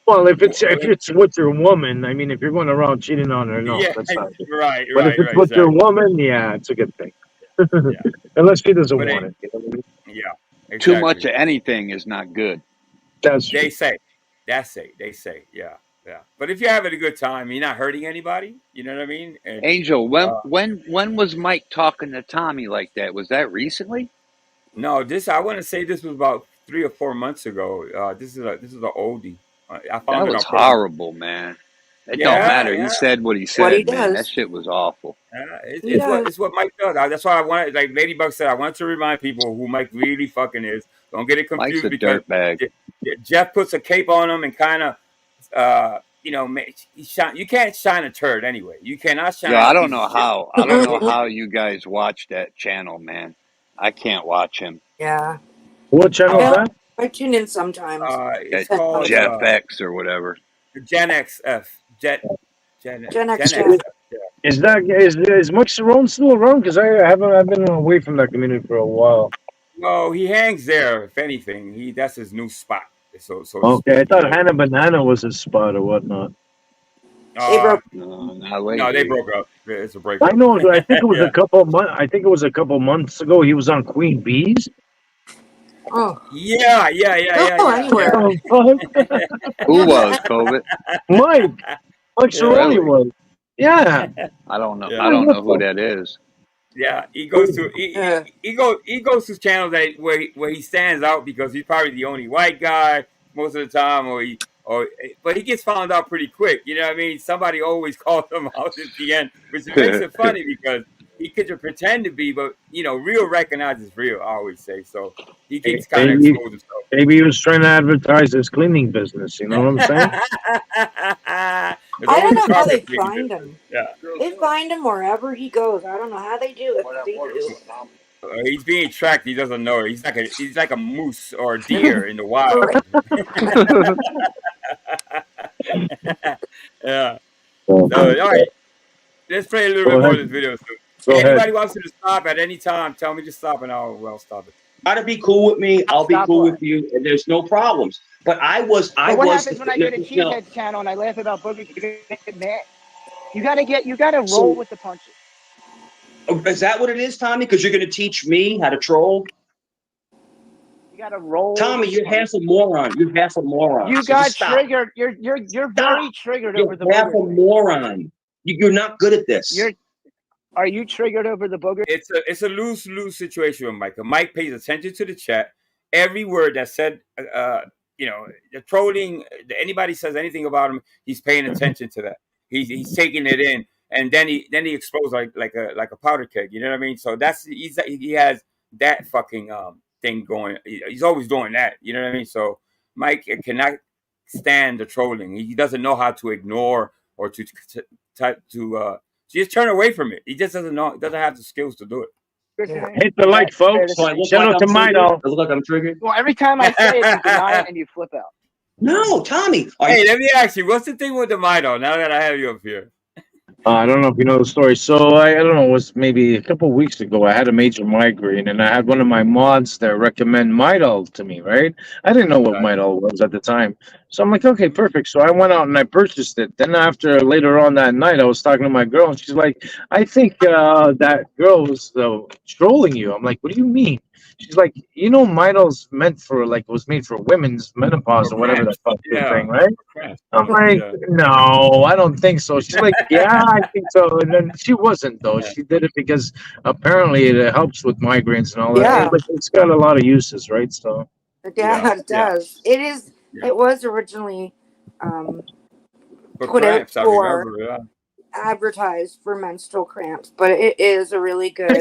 Well, if it's with your woman, I mean, if you're going around cheating on her, no, Yeah, that's not good. right, But if right, it's right. with your Exactly. woman, yeah, it's a good thing. Yeah, Unless she doesn't but want it. You know what I mean? yeah, Too much exactly. of anything is not good. That's They true. say. They say. Yeah. Yeah. But if you're having a good time, you're not hurting anybody. You know what I mean? And Angel, uh, when was Mike talking to Tommy like that? Was that recently? no, I want to say this was about 3 or 4 months ago. This is an oldie. I That found it was on Facebook. horrible, man. It don't Yeah, matter. He yeah. said what he What he said, man. That does. shit was awful. He does. It's what Mike does. That's why I wanted, like Ladybug said, I wanted to remind people who Mike really fucking is. Don't get it Mike's confused a because dirtbag. Jeff puts a cape on him and kind of, you can't shine a turd anyway. You cannot Yo, shine a piece of shit. I don't know how you guys watch that channel, man. I can't watch him. Yeah. What channel is that? I tune in sometimes. It's called JetFX or whatever. Gen XF. Gen Gen X. XF. Is Mike Cerrone still around? Because I've been away from that community for a while. No, he hangs there. If anything, that's his new spot. So to Okay, I speak. thought Hannah Banana was his spot or whatnot. They broke. No, not lately. No, they broke up. It's a breakup. I know. I think it was Yeah. a couple months. I think it was a couple months ago. He was on Queen Bees. Oh. Yeah. Anywhere. Oh, fuck. Who was COVID? Mike Cerrone Really? was. Yeah. I don't know. Yeah. I don't know who that is. Yeah, he goes to he goes to channels where he stands out because he's probably the only white guy most of the time, but he gets found out pretty quick. You know what I mean? Somebody always calls him out at the end, which makes it funny because he could just pretend to be, but real recognizes real. I always say so. He gets kind of exposed himself. Maybe he was trying to advertise his cleaning business. You know what I'm saying? I don't know how they find him. Yeah. They find him wherever he goes. I don't know how they do it, but they do. He's being tracked. He doesn't know it. He's like a moose or a deer in the wild. Yeah. So, all right. Let's play a little bit more of this video. So, anybody wants to stop at any time, tell me to stop and I'll stop it. Gotta be cool with me. I'll be cool with you, and there's no problems. But what happens when I get a Cheeseheads channel and I laugh about boogers? You get mad. You gotta roll with the punches. Is that what it is, Tommy? Because you're gonna teach me how to troll? You gotta roll. Tommy, you're half a moron. You're half a moron. You got triggered. You're very triggered over the booger. You're half a moron. You're not good at this. Are you triggered over the booger? It's a lose situation with Mike. Mike pays attention to the chat. Every word that's said, the trolling. Anybody says anything about him, he's paying attention to that. He's taking it in, and then he explodes like a powder keg. You know what I mean? So he has that fucking thing going. He's always doing that. You know what I mean? So Mike cannot stand the trolling. He doesn't know how to ignore or to just turn away from it. He just doesn't have the skills to do it. Yeah. Hit the like, folks. Shout out to Mido. I look like I'm triggered. Well, every time I say it, you deny it and you flip out. No, Tommy. Hey, let me ask you, what's the thing with the Mido? Now that I have you up here. I don't know if you know the story. So I don't know. It was maybe a couple of weeks ago. I had a major migraine, and I had one of my mods there recommend Midol to me. Right? I didn't know what Midol was at the time, so I'm like, okay, perfect. So I went out and I purchased it. Then later on that night, I was talking to my girl, and she's like, I think that girl was trolling you. I'm like, what do you mean? She's like, Midol's was made for women's menopause or whatever the fuck thing, right? I'm like, no, I don't think so. She's like, yeah, I think so. And then she wasn't though. She did it because apparently it helps with migraines and all that. Yeah. But it's got a lot of uses, right? So it does. It is. It was originally put out for advertised for menstrual cramps, but it is a really good.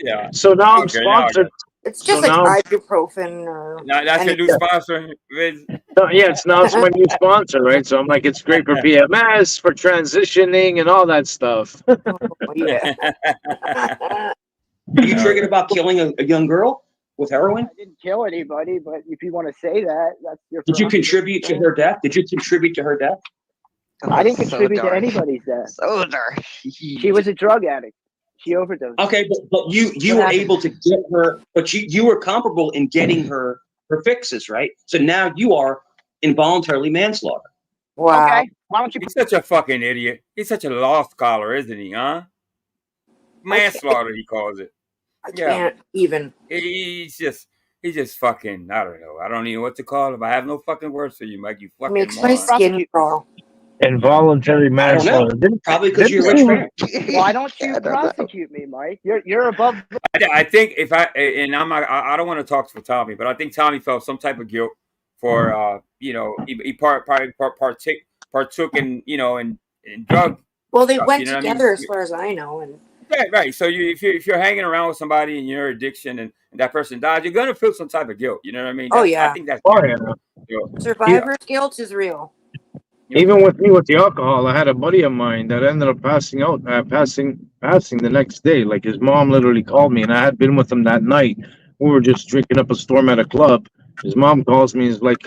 Yeah. So now I'm sponsored. It's just ibuprofen or. That's your new sponsor. It's my new sponsor, right? So I'm like, it's great for PMS, for transitioning, and all that stuff. Yeah. Are you triggered about killing a young girl with heroin? I didn't kill anybody, but if you want to say that, that's your. Did you contribute to her death? I didn't contribute to anybody's death. So dark. She was a drug addict. She overdosed. Okay, but you were able to get her, but you were comparable in getting her fixes, right? So now you are involuntarily manslaughter. Wow. Okay. Why don't you? He's such a fucking idiot. He's such a lost caller, isn't he? Huh? Manslaughter, he calls it. I can't even. He's just fucking. I don't know. I don't even know what to call him. I have no fucking words for you, Mike. You fucking. Makes my skin crawl. Involuntary manslaughter. Probably because you're rich man. Why don't you prosecute me, Mike? You're above. I think I don't want to talk for Tommy, but I think Tommy felt some type of guilt for he partook in in drug. Well, they went together as far as I know, and right. So if you're hanging around with somebody and you're addiction and that person dies, you're gonna feel some type of guilt. You know what I mean? I think that's survivor's guilt is real. Even with me with the alcohol, I had a buddy of mine that ended up passing the next day. Like his mom literally called me, and I had been with him that night We were just drinking up a storm at a club. His mom calls me. He's like,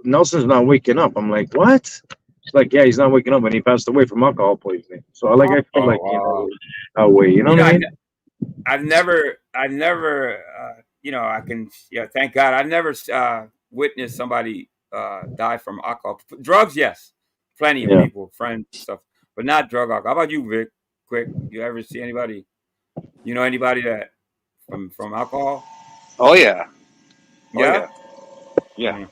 Nelson's not waking up. I'm like, what? She's like, yeah, he's not waking up, and he passed away from alcohol poisoning. So I feel like that way. You know what I mean? I've never, I can, thank God, I've never witnessed somebody die from alcohol. Drugs, yes, plenty of people, friends, stuff, but not drug alcohol. How about you, Vic? Quick, you ever see anybody? You know anybody that from alcohol? Oh yeah. Yeah. Yeah. Mm.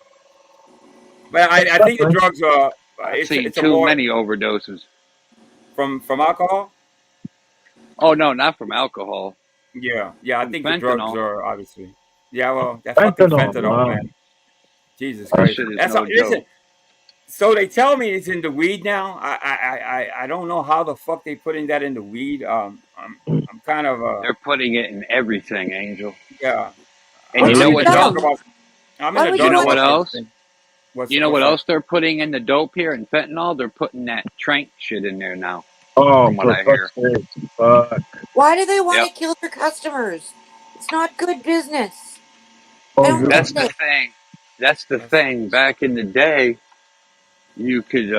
But I think the drugs are. I've seen It's a too more many overdoses. from alcohol. Oh no, not from alcohol. Yeah. I From think the drugs fentanyl. are obviously. Yeah, well, that fucking fentanyl, man. Jesus That Christ. shit is That's no listen. joke. So they tell me it's in the weed now. I don't know how the fuck they putting that in the weed. I'm kind of They're putting it in everything, Angel. yeah. And you What's know so what dark else? dumb? about. I'm in Why the would You you dark know want what about to? else? everything. You know What's what that? else they're putting in the dope here in fentanyl? They're putting that trank shit in there now, Oh, from what for I fuck's hear. sake! Fuck. Why do they want Yep. to kill their customers? It's not good business. I Oh, don't good. That's get the it. thing. That's the That's thing. Back in the day, you could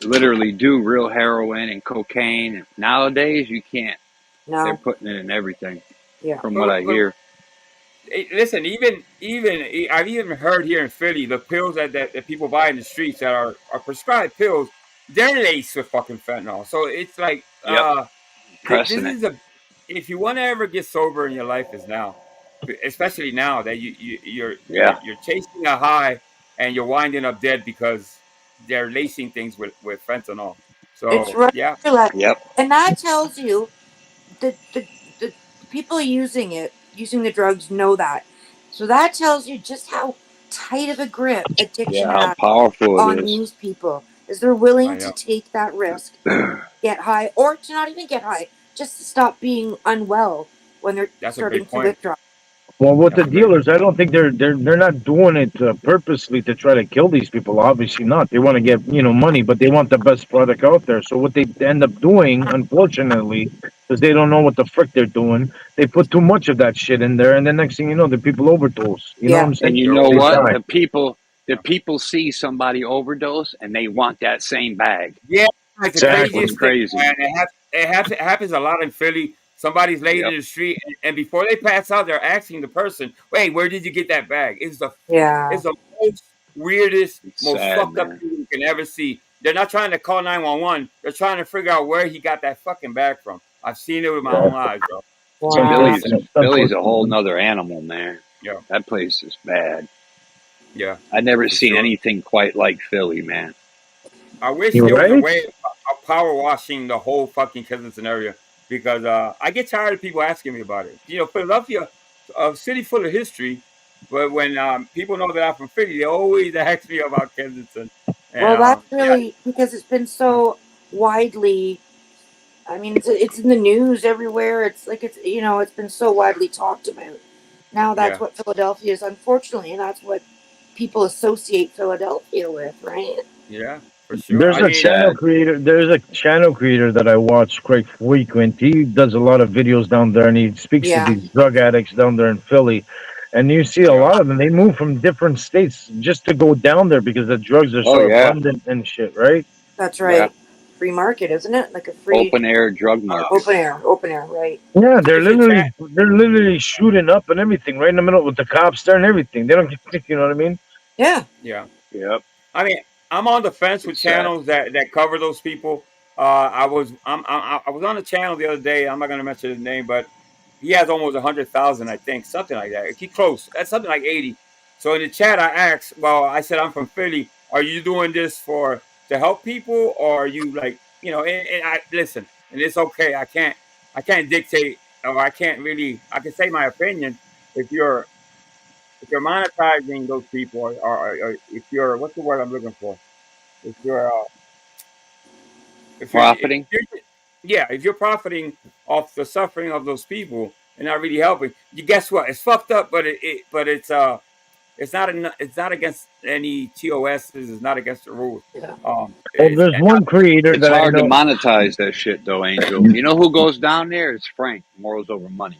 literally do real heroin and cocaine. And nowadays, you can't. They're No. putting it in everything, Yeah. from what I but hear. listen, even I've even heard here in Philly the pills that people buy in the streets that are prescribed pills, they're laced with fucking fentanyl. So it's like Yep. this Pressing it. is a if you want to ever get sober in your life is now, especially now that Yeah. you're chasing a high and you're winding up dead because they're lacing things with fentanyl. It's So right. yeah, Yep. And that tells you that the people using the drugs know that. So that tells you just how tight of a grip Yeah. addiction How has powerful it on is. these people. Is they're willing I to know take that risk, get high, or to not even get high, just to stop being unwell when they're that's a starting great to point. withdraw. Well, with the That's a great dealers, point. I don't think they're not doing it purposely to try to kill these people. Obviously not. They want to get money, but they want the best product out there. So what they end up doing, unfortunately, because they don't know what the frick they're doing, they put too much of that shit in there, and then next thing you know, the people overdose. You know what Yeah. I'm And saying? you They're know They what? overdosing. die. The Yeah. people see somebody overdose and they want that same bag. Yeah, it's the That's what's Exactly. craziest thing, crazy. man. It happens a lot in Philly. Somebody's laying Yep. in the street, and before they pass out, they're asking the person, "Wait, where did you get that bag?" Yeah. It's the most weirdest, It's most sad, fucked up man. thing you can ever see. They're not trying to call 911. They're trying to figure out where he got that fucking bag from. I've seen it with my own eyes, bro. It's Wow. Philly's unfortunate. It's Philly's a unfortunate, whole man. nother animal, man. Yeah, That place is bad. yeah, I never for seen sure. anything quite like Philly, man. I wish You there was a right? way of power washing the whole fucking Kensington area because I get tired of people asking me about it. Philadelphia, a city full of history, but when people know that I'm from Philly, they always ask me about Kensington. And Well, that's yeah, really because it's been so widely. I mean, it's in the news everywhere. It's like it's been so widely talked about. Now that's yeah, what Philadelphia is, unfortunately, and that's what people associate Philadelphia with, right? yeah, for sure. There's I a It's mean, channel sad. creator. There's a channel creator that I watch quite frequent. He does a lot of videos down there, and he speaks to Yeah, these drug addicts down there in Philly. And you see a yeah, lot of them. They move from different states just to go down there because the drugs are Oh so yeah. abundant and shit, right? that's Yeah. right. Free market, isn't it? Like a free Open air drug uh, market. open air, right? Yeah, it's a chat. they're literally shooting up and everything right in the middle with the cops there and everything. They don't get, you know what I mean? Yeah. Yeah. Yep. I mean, I'm on the fence with It's sad. channels that cover those people. I was on a channel the other day. I'm not gonna mention his name, but he has almost 100,000, I think, something like that. He close. That's something like 80. So in the chat, I asked, well, I said I'm from Philly. Are you doing this to help people, or are you like, And I listen, and it's okay. I can't dictate, or I can't really. I can say my opinion if you're monetizing those people, or if you're what's the word I'm looking for? If you're if Profiting. you're yeah, if you're profiting off the suffering of those people and not really helping, you guess what? It's fucked up, but it's not against any TOSs. It's not against the rules. Yeah. Well, there's And one creator It's that I hard to know. monetize that shit though, Angel. You know who goes down there? It's Frank. Morals over money.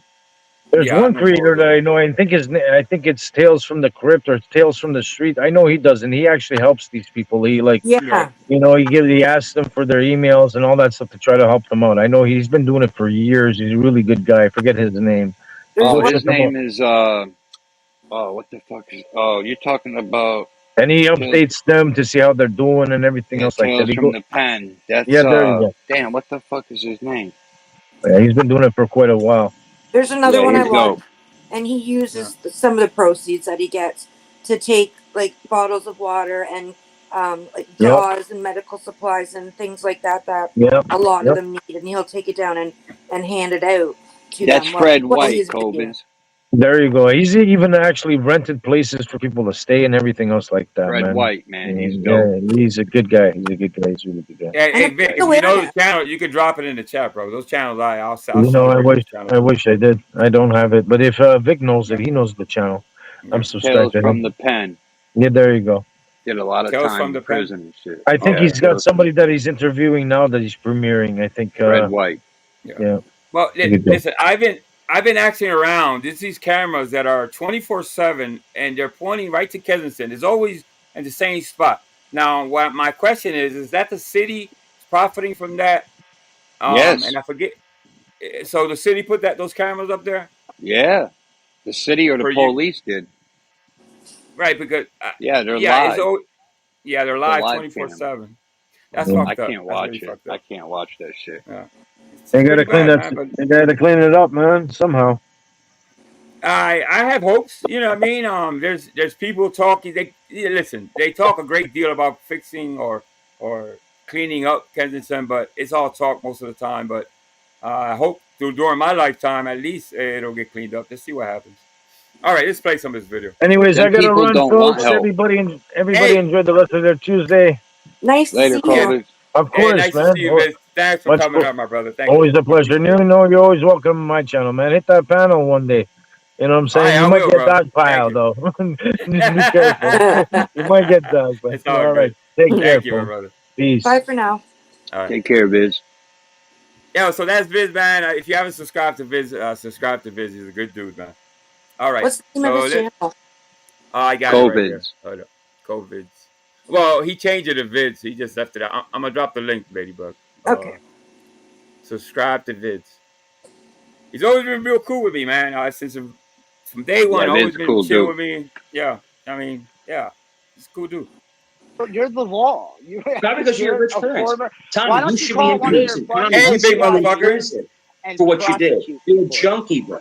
There's Yeah, one no more creator that though. I know. I think it's Tales from the Crypt or Tales from the Street. I know he doesn't. He actually helps these people. He like Right. Yeah. he asks them for their emails and all that stuff to try to help them out. I know he's been doing it for years. He's a really good guy. I forget his name. There's Oh, We'll one. check his him out. name is oh, what the fuck is? Oh, you're talking about And he Tales, updates them to see how they're doing and everything yeah, else like that. Tales He from go, the Pen. That's yeah, there you go. damn, what the fuck is his name? Yeah, he's been doing it for quite a while. There's another Yeah, one I he's like, dope. and he Yeah. uses some of the proceeds that he gets to take like bottles of water and like Yep, gauze and medical supplies and things like that that yep, a lot of yep. them need, and he'll take it down and hand it out to That's them Fred while White, his video. Cobins. There you go. He's even actually rented places for people to stay and everything else like that, Fred man. White, man, he's dope. Yeah, he's a good guy. He's a good guy. He's a really good guy. Hey, And hey if Vic, there's if you know the awareness, channel, you can drop it in the chat, bro. Those channels, I'll You know, I celebrate wish, those channels. I wish I did. I don't have it, but if Vic knows Yeah. it, he knows the channel. I'm Yeah. subscribed Tales to from him. the Pen. Yeah, there you go. Did a lot of Tales time from in the Pen. prison and shit. I think Okay. Yeah, he's got Tales from the somebody that Pen. he's interviewing now that he's premiering. I think. Fred White. Yeah. Yeah, Well, there you go. listen, I've been asking around. There's these cameras that are 24/7, and they're pointing right to Kensington. It's always in the same spot. Now, what my question is that the city profiting from that? And Yes. I forget. So the city put those cameras up there Yeah. The city or the for you, police did. right? Because Yeah, they're yeah, live. they're The live live cam. 24/7. That's Yeah. I fucked up. can't That's really watch it. fucked I up. can't watch that shit. Yeah, it's They pretty gotta clean bad, that. man. But They gotta clean it up, man. Somehow. I have hopes. You know what I mean? There's people talking. Listen. They talk a great deal about fixing or cleaning up Kensington, but it's all talk most of the time. But I hope during my lifetime, at least it'll get cleaned up. Let's see what happens. All right, let's play some of this video. Anyways, I Them gotta people run, don't want folks. help. Everybody Hey, enjoy the rest of their Tuesday. nice to Later, see you. Kobe. Of hey, course, nice to man. see you, Vince. Thanks for Let's coming go. up, my brother. Thank you. Always a pleasure. And you know, you're always welcome on my channel, man. Hit that panel one day. You know what I'm All right, saying? You I might will, get bro. Thank dogpiled, you. though. Just be careful. You might get dog, but It's all all right. good. Take care, Thank you, my folks. brother. Peace. Bye for now. All right. Take care, Biz. Yeah, so that's Viz, man. If you haven't subscribed to Viz, subscribe to Viz. He's a good dude, man. All right. What's the name of So his let channel? I got it right here. COVIDs. Hold up. COVIDs. Well, he changed it to Vids. He just left it out. I'm gonna drop the link, Ladybug. Okay. Subscribe to Vids. He's always been real cool with me, man. Since from day one, Yeah, always Vin's a been cool chill dude. with me. Yeah, I mean, yeah, he's a cool dude. You're the law. Not because you're a rich a parent. former. Why Tommy, don't you you should be call in one of your prison. buddies Tommy, Hey, you big should be in FBI motherfucker. prison and for what you did. prosecute You're a for it? junkie, bro.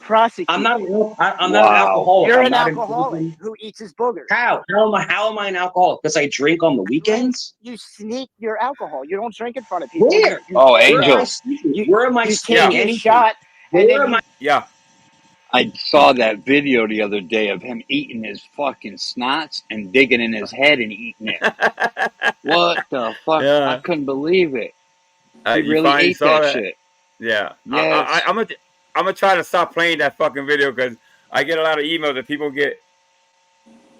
Prosecute. I'm not. you. I'm not an Wow. alcoholic. You're I'm an not in alcoholic prison. who eats his boogers. How? How am I an alcoholic? Because I drink on the weekends? You sneak your alcohol. You don't drink in front of people. Where? Oh, Where am Angel. I sneaking? Where am I You sneaking take your anything? shot and Where then am I? Yeah. I saw that video the other day of him eating his fucking snots and digging in his head and eating it. What the fuck? Yeah. I couldn't believe it. He You really finally ate saw that that. shit. Yeah. Yes. I'm gonna try to stop playing that fucking video because I get a lot of emails that people get.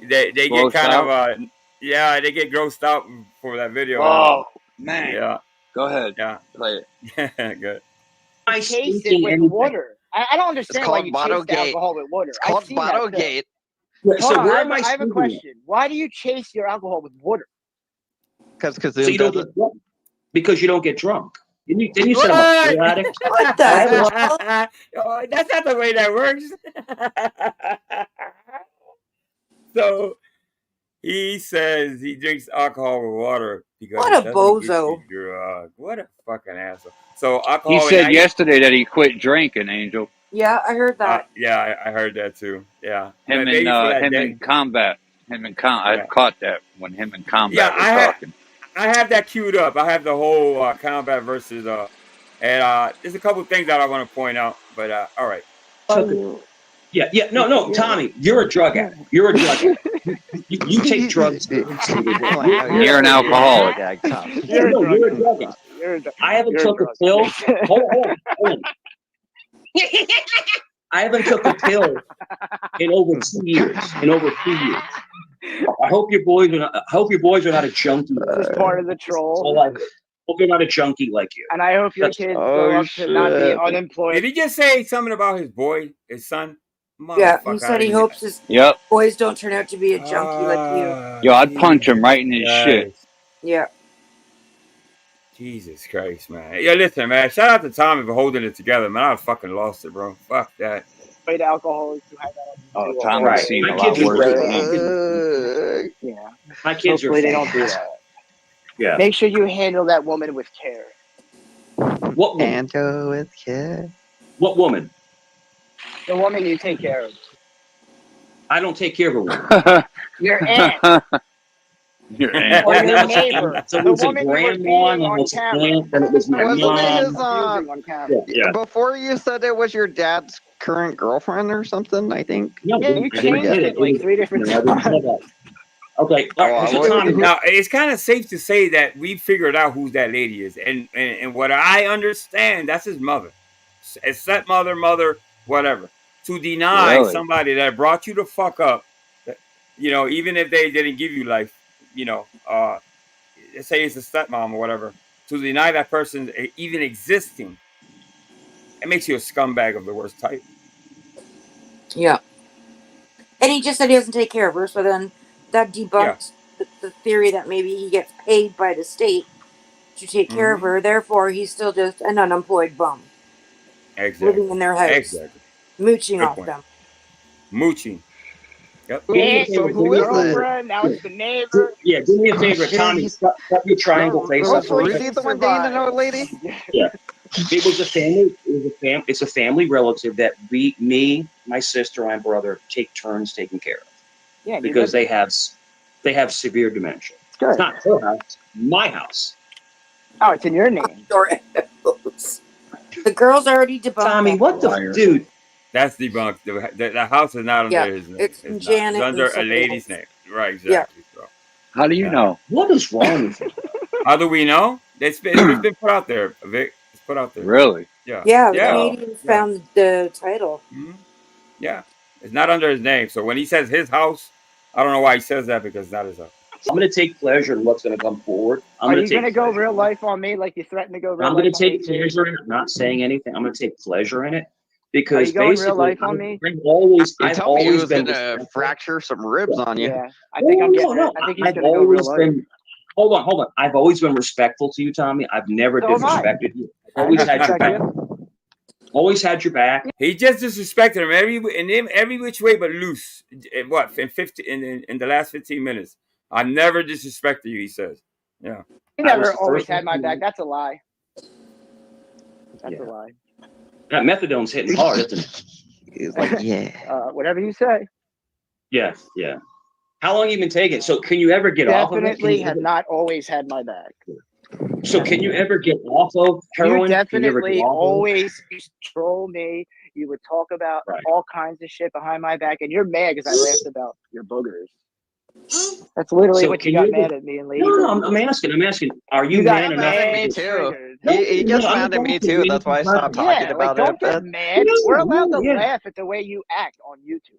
They get Grossed kind out? of they get grossed out for that video. Oh, man. Yeah. Go ahead. Yeah. Play it. Good. I chase it sneaking with anything? water. I don't It's understand why called you chase the Bottle-gate. alcohol with water. It's called I've seen that too. Bottle-gate. Right, Hold so on, where am I I have a sneaking it? question. Why do you chase your alcohol with water? Because So you don't get drunk. Because you don't get drunk. Then you said I'm a What? drug addict. What the I have a- hell? Oh, that's not the way that works. So he says he drinks alcohol with water because What it a doesn't get bozo. you drunk. What a fucking asshole. So He alcohol and said ice. yesterday that he quit drinking, Angel. Yeah, I heard that. Yeah, I heard that too. Yeah, Him maybe for that him day. in combat. I Yeah. caught that when him in combat Yeah, were talking. I have that queued up. I have the whole combat versus and there's a couple things that I want to point out, but all right. No, Tommy, you're a drug addict. You're a drug addict. You take drugs. You're an alcoholic. You're You're a a drug addict. I haven't You're a took a drug pill. addict. Hold on. I haven't took a pill in over 2 years. I hope your boys are not. I hope your boys are not a junkie. This is part of the troll. So like, hope you're not a junkie like you. And I hope your kids grow up to not be unemployed. Did he just say something about his boy, his son? Yeah, he said he hopes his boys don't turn out to be a junkie like you. Yo, I'd punch him right in his shit. Yeah. Jesus Christ, man. Yeah, listen, man. Shout out to Tommy for holding it together, man. I fucking lost it, bro. Fuck that. White alcoholics who hang out on Oh, Tommy's seen a lot worse. Yeah. My kids Hopefully are they don't do that. Yeah. Make sure you handle that woman with care. What woman? Handle with care. What woman? The woman you take care of. I don't take care of a woman. Your aunt. Your aunt. Or your neighbor. So The it's a woman you were grandma, being and on it's a camera. aunt, and it was my Wasn't it mom. his, On camera. Yeah. Before you said it was your dad's current girlfriend or something, I think. No, Yeah, you I didn't changed say it like 3 different I didn't say times. that. Okay. All right. So Tommy, Now it's kind of safe to say that we figured out who that lady is, and what I understand, that's his mother, a stepmother, mother, whatever. To deny somebody that brought you the fuck up, you know, even if they didn't give you life, you know, say it's a stepmom or whatever, to deny that person even existing, it makes you a scumbag of the worst type. Yeah. And he just said he doesn't take care of her, so then that debunks the theory that maybe he gets paid by the state to take care of her. Therefore, he's still just an unemployed bum. Exactly. Living in their house. Exactly. Mooching Good off point. them. Mooching. Yep. Yeah, so who is girlfriend? Now it's the neighbor. Yeah, do me a favor, Tommy. Cut your triangle face up. Was he the one dating the old lady? Yeah. It was a family. It's a family relative that me, my sister, and my brother take turns taking care of. Yeah, because they have severe dementia. It's not her house, my house. Oh, it's in your name. The girl's already debunked. Tommy, what the dude? That's debunked. The house is not under his name. It's Janet. It's under a lady's name. Right, exactly. Yeah. So. How do you know? What is wrong with you? How do we know? It's been put out there, Vic. It's put out there. Really? Yeah. Yeah, the Canadians found the title. Mm-hmm. Yeah. It's not under his name. So when he says his house, I don't know why he says that, because it's not his house. I'm going to take pleasure in what's going to come forward. Are you going to go real life on me like you threatened to go real life on me? I'm going to take pleasure in it. I'm not saying anything. I'm going to take pleasure in it. Because are you going basically, real life on me? I've always been going to fracture some ribs on you. Yeah, I think I'm getting. I think he's going to go real life. Hold on. I've always been respectful to you, Tommy. I've never disrespected you. I've always had your back. Always had your back. He just disrespected him every which way but loose. What in the last 15 minutes? I never disrespected you. He says, "Yeah." He never always had my back. That's a lie. That's a lie. That methadone's hitting hard, isn't it? He's like, yeah. Whatever you say. Yeah. How long you been taking? So can you ever get off of it? Definitely have not always had my back. So can you ever get off of heroin? You definitely always used to troll me. You would talk about all kinds of shit behind my back, and you're mad because I laughed about your boogers. That's literally what you got mad at me and Lady. No, I'm asking. Are you man enough? Mad at me too. He gets mad at me too. That's why I stopped talking about don't it. Get mad. We're allowed to laugh at the way you act on YouTube.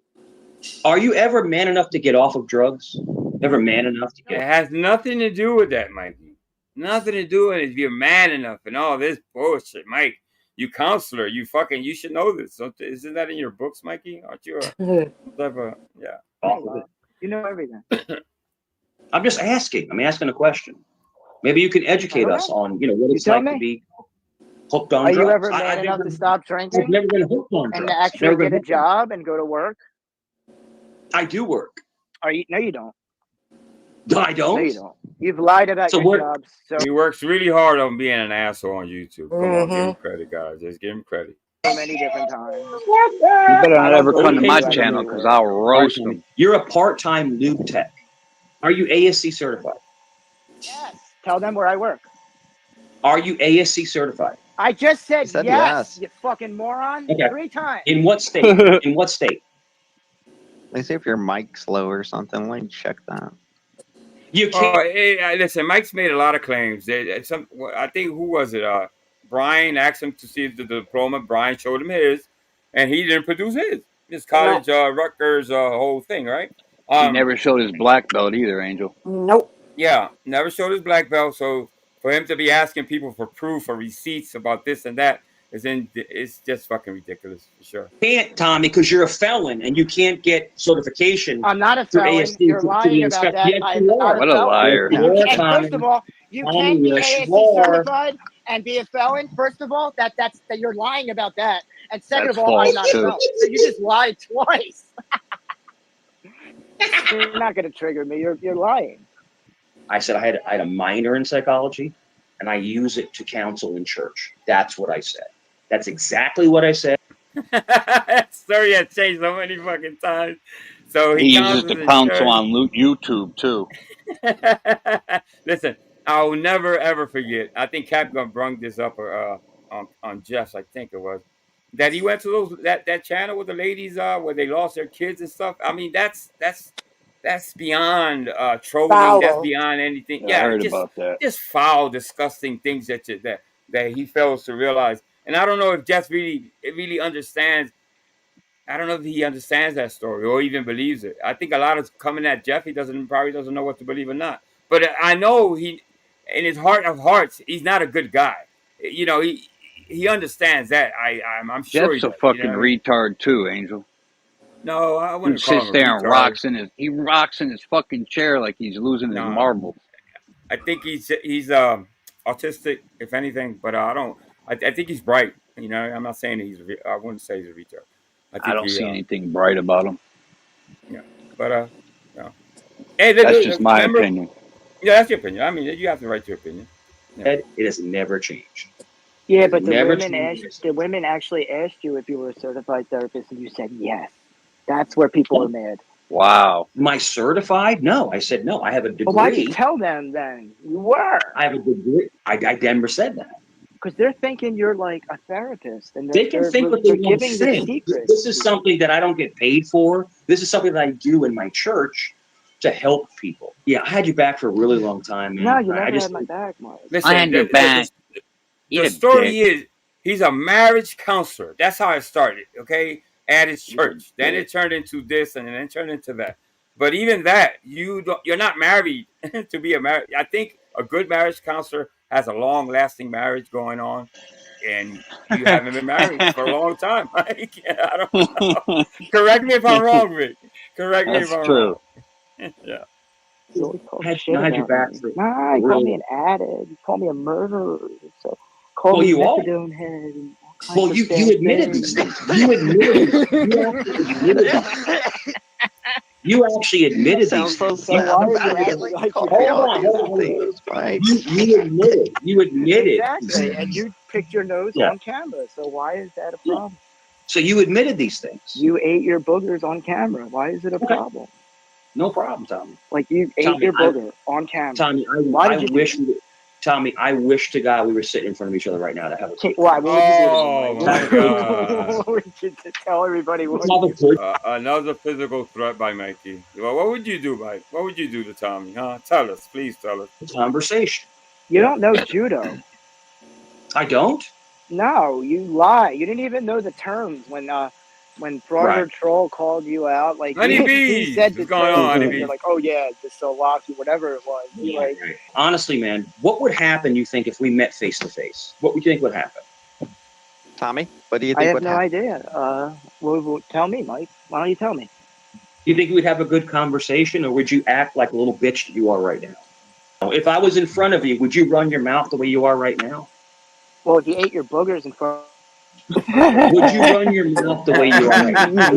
Are you ever man enough to get off of drugs? Ever man enough to get? It has nothing to do with that, Mikey. Nothing to do with it. If you're man enough and all this bullshit, Mike. You counselor. You should know this. Isn't that in your books, Mikey? Aren't you? You know everything. I'm just asking. I'm asking a question. Maybe you can educate us on, what it's like to be hooked on drugs. Are you ever man enough to stop drinking? I've never been hooked on drugs. And to actually get a job and go to work? I do work. Are you? No, you don't. I don't? No, you don't. You've lied about your job. So he works really hard on being an asshole on YouTube. Come on, give him credit, guys. Just give him credit. So many different times. You better not ever come to my channel because I'll roast him. You're a part-time lube tech. Are you ASC certified? Yes. Tell them where I work. Are you ASC certified? I just said yes, you fucking moron. Okay. 3 times. In what state? In what state? Let's see if your mic's low or something. Let me check that. You can't. Listen, Mike's made a lot of claims. I think, who was it? Brian asked him to see the diploma. Brian showed him his, and he didn't produce his college, Rutgers, whole thing, right? He never showed his black belt either, Angel. Nope. Yeah, never showed his black belt. So For him to be asking people for proof or receipts about this and that it's just fucking ridiculous for sure. Can't, Tommy, because you're a felon and you can't get certification. I'm not a through felon. ASD You're to lying about inspect. that. Yes, I'm you not are. a What a felon. liar. Yes, you are, And Tommy. first of all, you Tommy, can be yes, ASD you are. certified and be a felon. First of all, that you're lying about that. And second That's of all, I'm false, not a too. felon. So you just lied twice. You're not going to trigger me. You're lying. I said I had a minor in psychology, and I use it to counsel in church. That's what I said. That's exactly what I said. That story has changed so many fucking times. So He he uses counsels the in counsel church. on YouTube, too. Listen, I will never ever forget. I think Capcom brung this up on Jeff's, I think it was, that he went to that channel with the ladies where they lost their kids and stuff. I mean, that's beyond trolling. That's Foul. beyond anything. Yeah, I Yeah, heard about that. just foul, disgusting things that he fails to realize. And I don't know if Jeff really understands. I don't know if he understands that story or even believes it. I think a lot of coming at Jeff, he probably doesn't know what to believe or not. But I know he, in his heart of hearts, he's not a good guy. You know, he understands that. I'm sure he Jeff's a does. You know fucking what I mean? retard, too, Angel. No, I Dude wouldn't call sits him a there and retard. he rocks in his fucking chair like he's losing his No, marbles. I think he's autistic, if anything. But I don't. I think he's bright. You know, I'm not saying I wouldn't say he's a retard. I I think don't he. see anything bright about him. Yeah. But no. Hey, That's just my remember? opinion. Yeah, that's your opinion. I mean, you have the right to your opinion. Yeah. It has never changed. Yeah, It but the never women changed. the women actually asked you if you were a certified therapist, and you said yes. That's where people are mad. Wow. Am I certified? No. I said no. I have a degree. Well, why'd you tell them then? You were. I have a degree. I never said that. Because they're thinking you're like a therapist, and They can think what they want to giving the think. secrets. This is something that I don't get paid for. This is something that I do in my church to help people. Yeah, I had you back for a really long time, man. No, you never had my back, Mike. Listen, I had your back. The story is he's a marriage counselor. That's how it started, okay? At his church. Then it turned into this and then it turned into that. But even that, you're not married to be a marriage. I think a good marriage counselor has a long-lasting marriage going on, and you haven't been married for a long time. Like, I don't know. Correct me if I'm wrong, Rick. Correct me if I'm wrong. Yeah. You I had your back for Nah, you called me an addict. You called me a murderer. So called me methadone head. Well, you admitted these things. You admitted You actually admitted these things. Hold on. You admitted. Exactly, and you picked your nose on camera. So why is that a problem? So you admitted these things. You ate your boogers on camera. Why is it a problem? No problem, Tommy. Like you ate your booger on camera. Tommy, Tommy, I wish to God we were sitting in front of each other right now to have a Why? What would you do? My God. What would you tell everybody? Another physical threat by Mikey. Well, what would you do, Mike? What would you do to Tommy? Huh? Tell us, please tell us. Conversation. You don't know judo. I don't? No, you lie. You didn't even know the terms when Frogger Troll called you out. Like he said the terms, and you're like, oh yeah, the Solaki, whatever it was. Right. Honestly, man, what would happen, you think, if we met face to face? What would you think would happen? Tommy, what do you think would happen? I have no idea. Well, tell me, Mike. Why don't you tell me? Do you think we'd have a good conversation, or would you act like a little bitch that you are right now? If I was in front of you, would you run your mouth the way you are right now? Well, if you ate your boogers in front, would you run your mouth the way you are right now?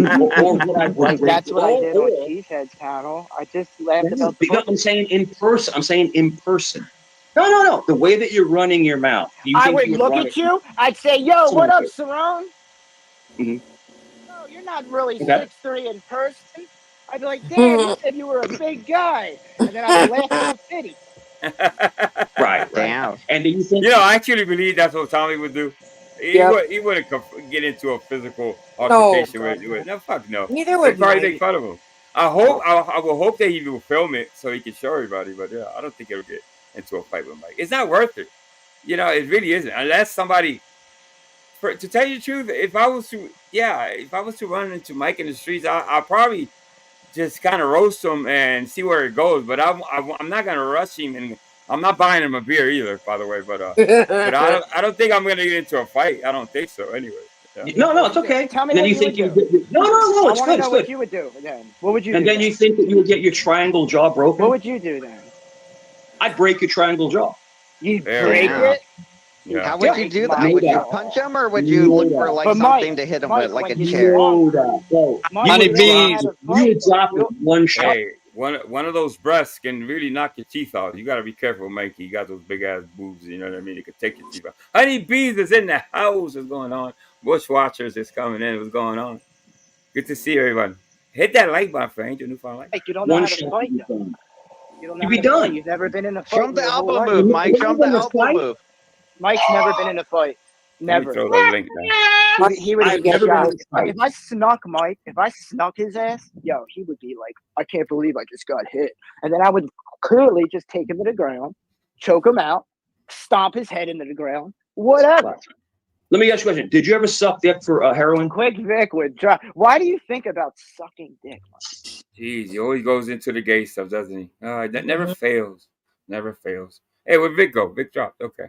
That's what I did on Cheesehead's panel. I just laughed about the boogers. I'm saying in person. I'm saying in person. No. The way that you're running your mouth. I would look at you. I'd say, "Yo, what up, Cerrone?" No, you're not really 6'3" in person. I'd be like, "Damn, you said you were a big guy," and then I would laugh at the titty. Right. Damn. And do you think? I actually believe that's what Tommy would do. He wouldn't get into a physical altercation with. No, fuck no. Neither would They'd probably Mike. make fun of him. I will hope that he will film it so he can show everybody. But yeah, I don't think it'll get into a fight with Mike. It's not worth it. It really isn't. Unless somebody. To tell you the truth, if I was to run into Mike in the streets, I'll probably just kind of roast him and see where it goes. But I'm not gonna rush him, and I'm not buying him a beer either, by the way. But I don't think I'm gonna get into a fight. I don't think so. Anyway. Yeah. No, it's okay. Tell me Then what you you think would do. no, I it's want good. to know what you would do then. What would you do? And then you think that you would get your triangle jaw broken? What would you do then? I'd break your triangle jaw. You'd There break we go. it? Yeah. How would you do that? Would you punch him, or would you look for like But something to hit him with, like a when chair? you Honeybees. You would drop it one shot. Hey, one of those breasts can really knock your teeth out. You got to be careful, Mikey. You got those big ass boobs. You know what I mean? It could take your teeth out. Honeybees is in the house. What's going on? Bushwatchers is coming in. What's going on? Good to see everyone. Hit that like button for Angel Newfound Life. You don't know how to fight, though. You don't know You'd be done. You've never been in a fight. Show him the elbow move, Mike. Show him the elbow move. Mike's never been in a fight. Never. Throw the link down. He would I've get never shot. been in a fight. If I snuck Mike, if I snuck his ass, yo, he would be like, I can't believe I just got hit. And then I would clearly just take him to the ground, choke him out, stomp his head into the ground, whatever. Let me ask you a question. Did you ever suck dick for heroin? Quick Vic would drop. Why do you think about sucking dick? Jeez, he always goes into the gay stuff, doesn't he? That never fails. Never fails. Hey, where'd Vic go? Vic dropped. Okay.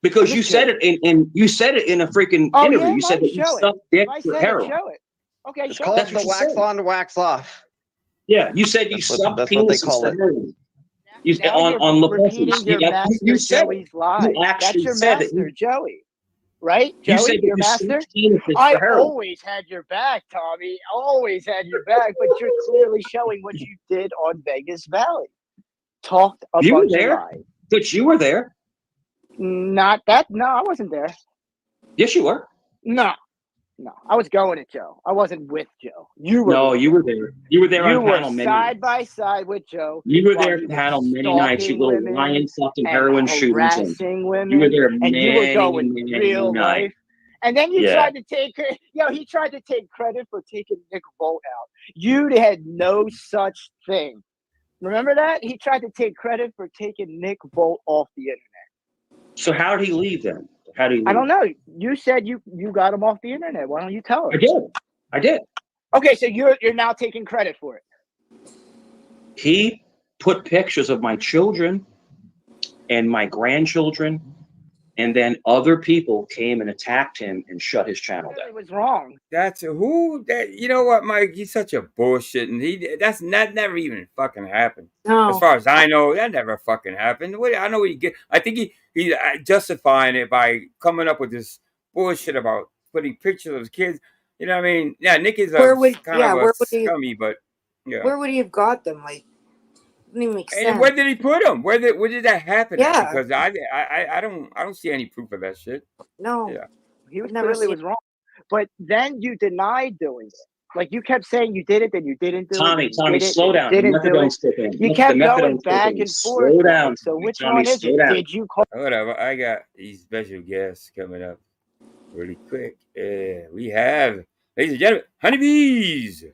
Because you said it in a freaking interview. Yeah, you said that you sucked dick for heroin. Show it. Okay, it's called the wax on, wax off. Yeah, you said you sucked penis for heroin. You said on repeating your master you said Joey's lies. You actually That's your said master, it. Joey. Right, Joey, you said your master. I always had your back, Tommy. Always had your back, but you're clearly showing what you did on Vegas Valley. Talked a you bunch were there, of lies. but you were there. Not that. No, I wasn't there. Yes, you were. No, I was going to Joe. I wasn't with Joe. You were. No, you were there. You were there you on were panel many side by side with Joe. You were there at panel many nights. You little lion fucking heroin shooting. Women. You were there and many, you were going many real nights. life. And then you tried to take, he tried to take credit for taking Nick Volt out. You had no such thing. Remember that? He tried to take credit for taking Nick Volt off the internet. So how did he leave then? How did he leave? I don't know. You said you got him off the internet. Why don't you tell us? I did. Okay, so you're now taking credit for it. He put pictures of my children and my grandchildren. And then other people came and attacked him and shut his channel down. It was wrong. That's who that. You know what, Mike? He's such a bullshit, and that never even fucking happened. No. As far as I know, that never fucking happened. I know what he get. I think he's justifying it by coming up with this bullshit about putting pictures of his kids. You know what I mean? Yeah, Nick is kind of a scummy, but yeah. Where would he have got them? Like, doesn't even make sense. And where did he put them? Where did that happen? Yeah. At? Because I don't see any proof of that shit. No. Yeah. He was was wrong. But then you denied doing it. Like you kept saying you did it, then you didn't do it. Tommy, slow down. You kept going back and forth. Slow down. So which one is it? Did you call? Whatever. I got these special guests coming up really quick. We have, ladies and gentlemen, honeybees.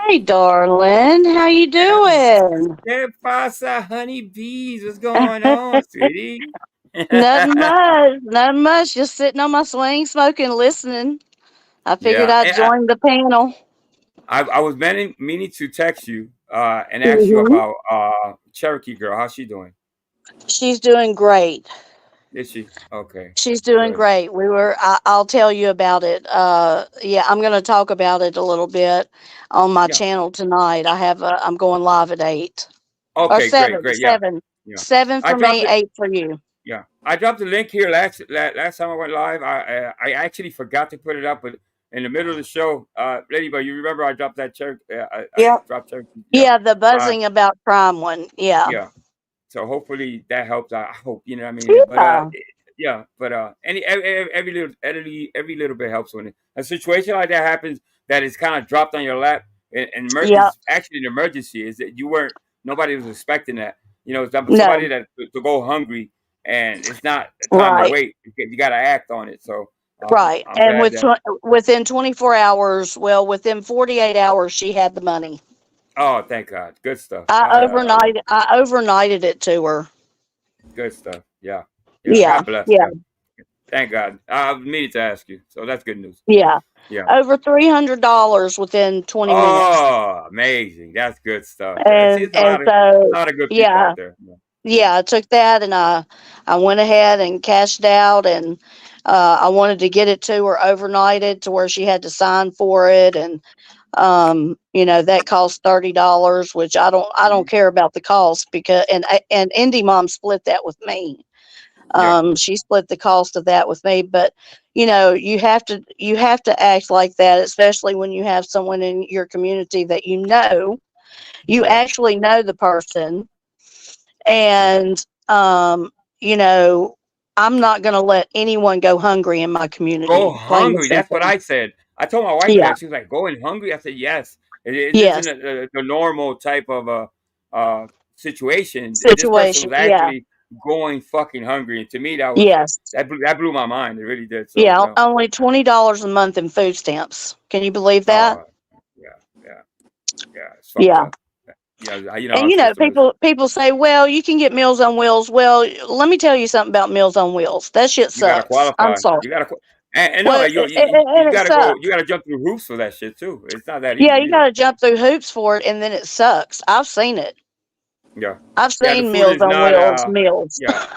Hey, darling. How you doing? ¿Qué pasa, honeybees? What's going on, sweetie? Nothing much. Just sitting on my swing, smoking, listening. I figured I'd join the panel. I was meaning to text you and ask you about Cherokee girl. How's she doing? She's doing great. Is she? Okay. She's doing great. I'll tell you about it. I'm going to talk about it a little bit on my channel tonight. I'm going live at 8. Okay, or 7, great. 7. Yeah. 7 for me, 8 for you. Yeah. I dropped the link here last time I went live. I actually forgot to put it up, but in the middle of the show, Ladybug, you remember I dropped that Cherokee? I dropped Cherokee. Yeah, the buzzing about crime one. Yeah. Yeah. So hopefully that helps. I hope, you know what I mean? Yeah. But every little bit helps when a situation like that happens that is kind of dropped on your lap. And actually, an emergency is that nobody was expecting that. You know, somebody that to go hungry, and it's not time to wait. You got to act on it. So right, and within 24 hours, within 48 hours, she had the money. Oh, thank God! Good stuff. I overnighted it to her. Good stuff. Yeah. God bless. Yeah. Thank God. I needed to ask you, so that's good news. Yeah. Over $300 within 20 minutes. Oh, amazing! That's good stuff. And a lot of good people out there. I took that and I went ahead and cashed out, and I wanted to get it to her overnighted to where she had to sign for it, and that cost $30, which I don't care about the cost, because and Indie Mom split that with me. She split the cost of that with me, but you have to act like that, especially when you have someone in your community that you actually know the person, and I'm not going to let anyone go hungry in my Go community, plain and hungry. That's what simple. I said. I told my wife Yeah. that. She was like, going hungry? I said, yes. It isn't Yes. the normal type of situation. This person Situation. was Yeah. actually going fucking hungry. And to me, Yes. that blew my mind. It really did. So, Yeah. Only $20 a month in food stamps. Can you believe that? Oh, yeah. It's fucked Yeah. up. Yeah, And our system is. people say, well, you can get Meals on Wheels. Well, let me tell you something about Meals on Wheels. That shit You gotta sucks. I'm qualify. sorry. You gotta, and no, Well, like you and it gotta go. sucks. You gotta jump through hoops for that shit too. It's not that Yeah, easy you either. got to jump through hoops for it, and then it sucks. I've seen it. Yeah, I've the seen food Meals is on not. Wheels meals. Yeah,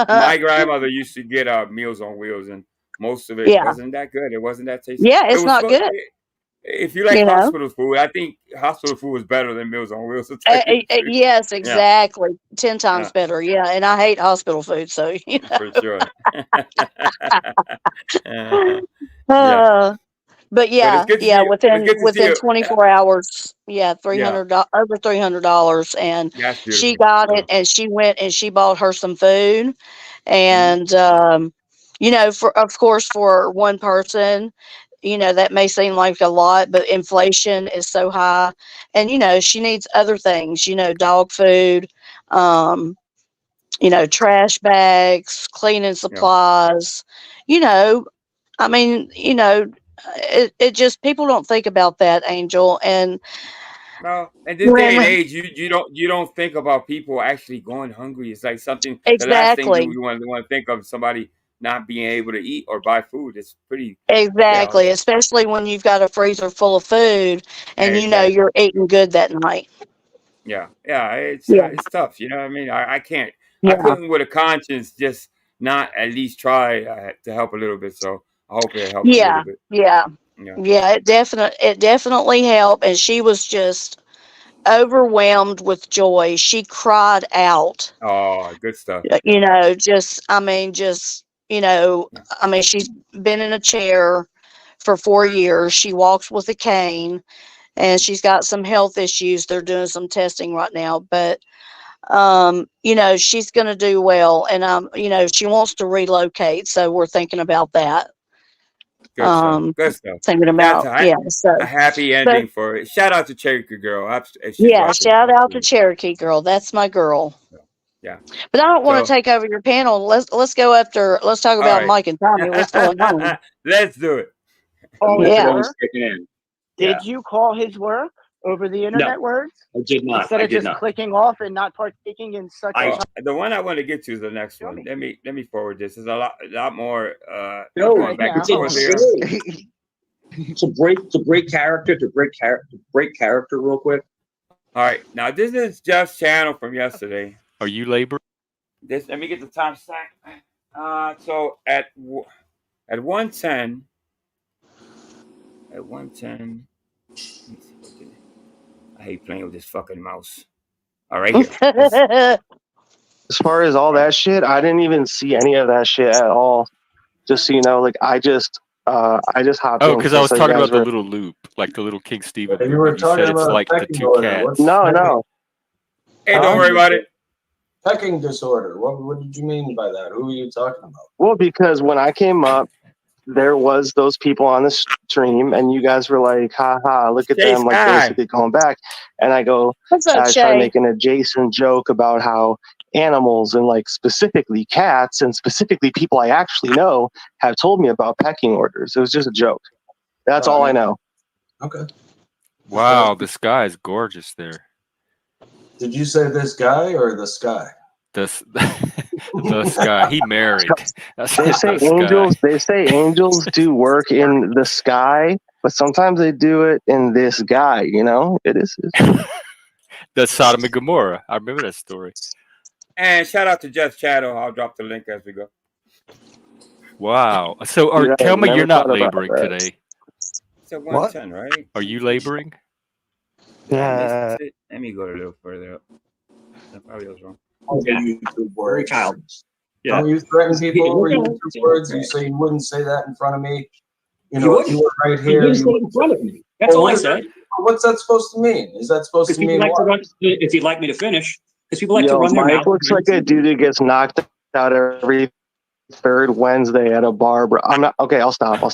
my grandmother used to get Meals on Wheels, and most of it Yeah. wasn't that good. It wasn't that tasty. Yeah, It it's was not good. if you like You know. hospital food, I think hospital food is better than Meals on Wheels. To tell you the truth. Yes, Yeah, exactly. 10 times yeah, better. Yeah, and I hate hospital food, so for sure. Yeah, Uh, but but it's yeah, good to see yeah, you. It's good to see within you. 24 hours, yeah, Yeah, over $300, and that's she beautiful. got it, Yeah. and she went and she bought her some food, Mm-hmm. and of course, for one person, that may seem like a lot, but inflation is so high, and she needs other things, dog food, um, trash bags, cleaning Yeah. supplies, you know, I mean, it just, people don't think about that, Angel. And No, in this day and when, age, you don't think about people actually going hungry. It's like something. The last thing exactly, you want to think of somebody not being able to eat or buy food. It's pretty. Yeah, exactly, especially when you've got a freezer full of food and exactly. you're eating good that night. Yeah. Yeah. It's tough. You know what I mean? I can't. I Yeah. couldn't with a conscience just not at least try to help a little bit. So I hope it helps a little Yeah. bit. Yeah. Yeah. Yeah. It definitely helped. And she was just overwhelmed with joy. She cried out. Oh, good stuff. Yeah. Just, Yeah. she's been in a chair for 4 years. She walks with a cane, and she's got some health issues. They're doing some testing right now, but she's going to do well. And she wants to relocate, so we're thinking about that. Good stuff. Um, Good stuff. Thinking That's about, yeah. a happy So ending for it. Shout out to Cherokee Girl. If she's yeah, watching. shout out to Absolutely. Cherokee Girl. That's my girl. Yeah. But I don't want to So, take over your panel. Let's go after. Let's talk all about right. Mike and Tommy. What's going on? Let's do it. Call his Yeah. Microphone's work? kicking in. Did Yeah. you call his work over the No, internet words? I did not. Instead I of did just not. clicking off and not partaking in such a Well, the one I want to get to is the next Tell one. me. Let me forward this. There's a lot more No, going right back and it's a now. forth here. joke. To break character real quick. All right. Now this is Jeff's channel from yesterday. Are you labor? Let me get the time stamp. So at 1:10. At 1:10. I hate playing with this fucking mouse. All right, here. As far as all that shit, I didn't even see any of that shit at all. Just so you know, like I just hopped in. Because I was so talking about the little loop, like the little King Stephen loop. You were You talking said it's about like the pecking two order. cats. No. Hey, don't worry about it. Pecking disorder. What did you mean by that? Who are you talking about? Well, because when I came up, there was those people on the stream, and you guys were like, "Ha ha, look at them!" Like basically going back, and I go, What's up, I try to Shay? make an adjacent joke about how animals and like specifically cats and specifically people I actually know have told me about pecking orders. It was just a joke. That's all I know. Okay. Wow, the sky is gorgeous there. Did you say this guy or the sky? The sky. He married. They say angels. They say angels do work in the sky, but sometimes they do it in this guy. You know, it is. That's Sodom and Gomorrah. I remember that story. And shout out to Jeff Chatto. I'll drop the link as we go. Wow. So, tell me you're not laboring today. It's at 110, right? Are you laboring? Yeah. Let me go a little further up. I probably was wrong. Very childish. Yeah. Don't you threaten people over YouTube words? You say you wouldn't say that in front of me. You know, if you were right here. You say it in front of me. That's all I said. What's that supposed to mean? Is that supposed to mean what? If you'd like me to finish, because people like to Yo, run their Mike mouth. looks like a dude who gets knocked out every third Wednesday at a bar. Bro. I'm not okay. I'll stop. I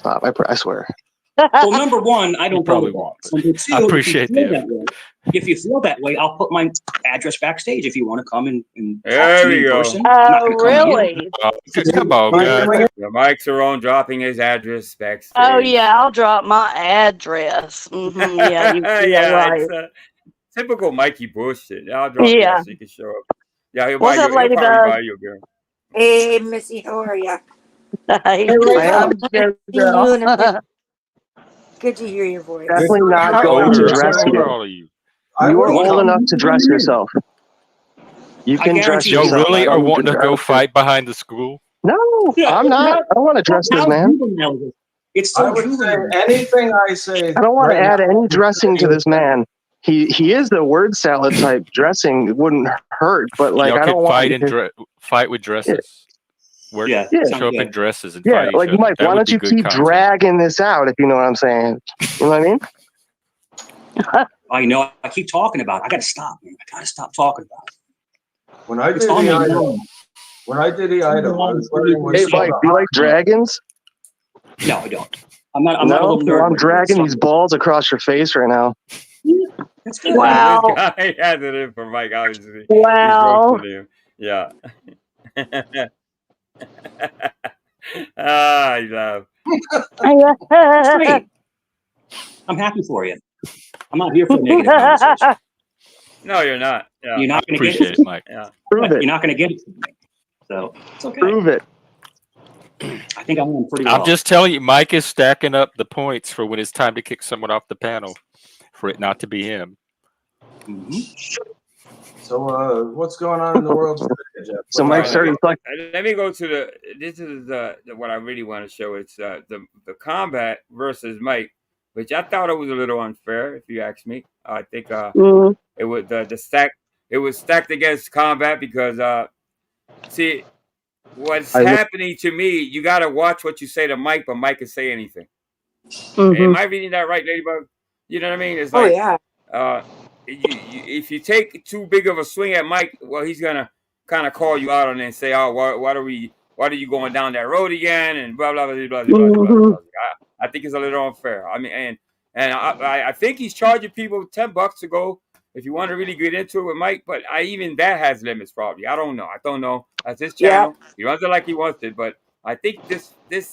swear. Well, number one, I don't go to bars. Number two, I appreciate that. If you feel that way, I'll put my address backstage if you want to come and there talk to me in go. person. Oh, really? Come on, guys. The Mike Cerrone dropping his address backstage. Oh, yeah, I'll drop my address. Yeah, yeah, right. It's typical Mikey bullshit. I'll drop that so you can show up. Yeah, he'll What's buy up, you. He'll probably Ladybug? buy you a girl. Hey, Missy, how are ya? Hey, I'm good, good to hear your voice. Definitely not going to dress you. You are old enough to dress yourself. You can dress you yourself. really are wanting to go fight behind the school? No, I'm not. I don't want to dress this man. It's so I would say anything I say. I don't want to add any dressing to this man. He is the word salad type dressing. It wouldn't hurt, but like Y'all I don't want fight with dresses. Yeah. Show up in dresses and yeah, fight like each other. Mike, That why would don't be you good keep content. dragging this out if you know what I'm saying? You know what I mean? I know. I keep talking about it. I got to stop, man. I got to stop talking about it. When I did the item, I was wearing. Hey, Mike, do you like dragons? No, I don't. I'm not a little nerd. Well, I'm dragging these balls across your face right now. That's good. Wow. This guy has it in for Mike, obviously. Wow. He's roasting him. Yeah. I love. Great. I'm happy for you. I'm not here for a negative conversation. No, you're not. Yeah. You're not going to get Appreciate it, Mike. Yeah. Prove it. You're not going to get it from me. So it's okay. Prove it. I think I'm doing pretty well. I'm just telling you, Mike is stacking up the points for when it's time to kick someone off the panel, for it not to be him. So, what's going on in the world today, Jeff? So Mike started like. Let me go to this is what I really want to show. It's the combat versus Mike, which I thought it was a little unfair, if you ask me. I think it was the stack. It was stacked against combat because see what's happening to me. You got to watch what you say to Mike, but Mike can say anything. Am I reading that right, Ladybug? You know what I mean? It's like, if you take too big of a swing at Mike, well, he's gonna kind of call you out on it and say, "Oh, why are you going down that road again?" And blah blah blah blah blah blah. Blah. I think it's a little unfair. I mean, and I think he's charging people $10 to go if you want to really get into it with Mike. But even that has limits, probably. I don't know. That's his channel. Yeah. He runs it like he wants it, but I think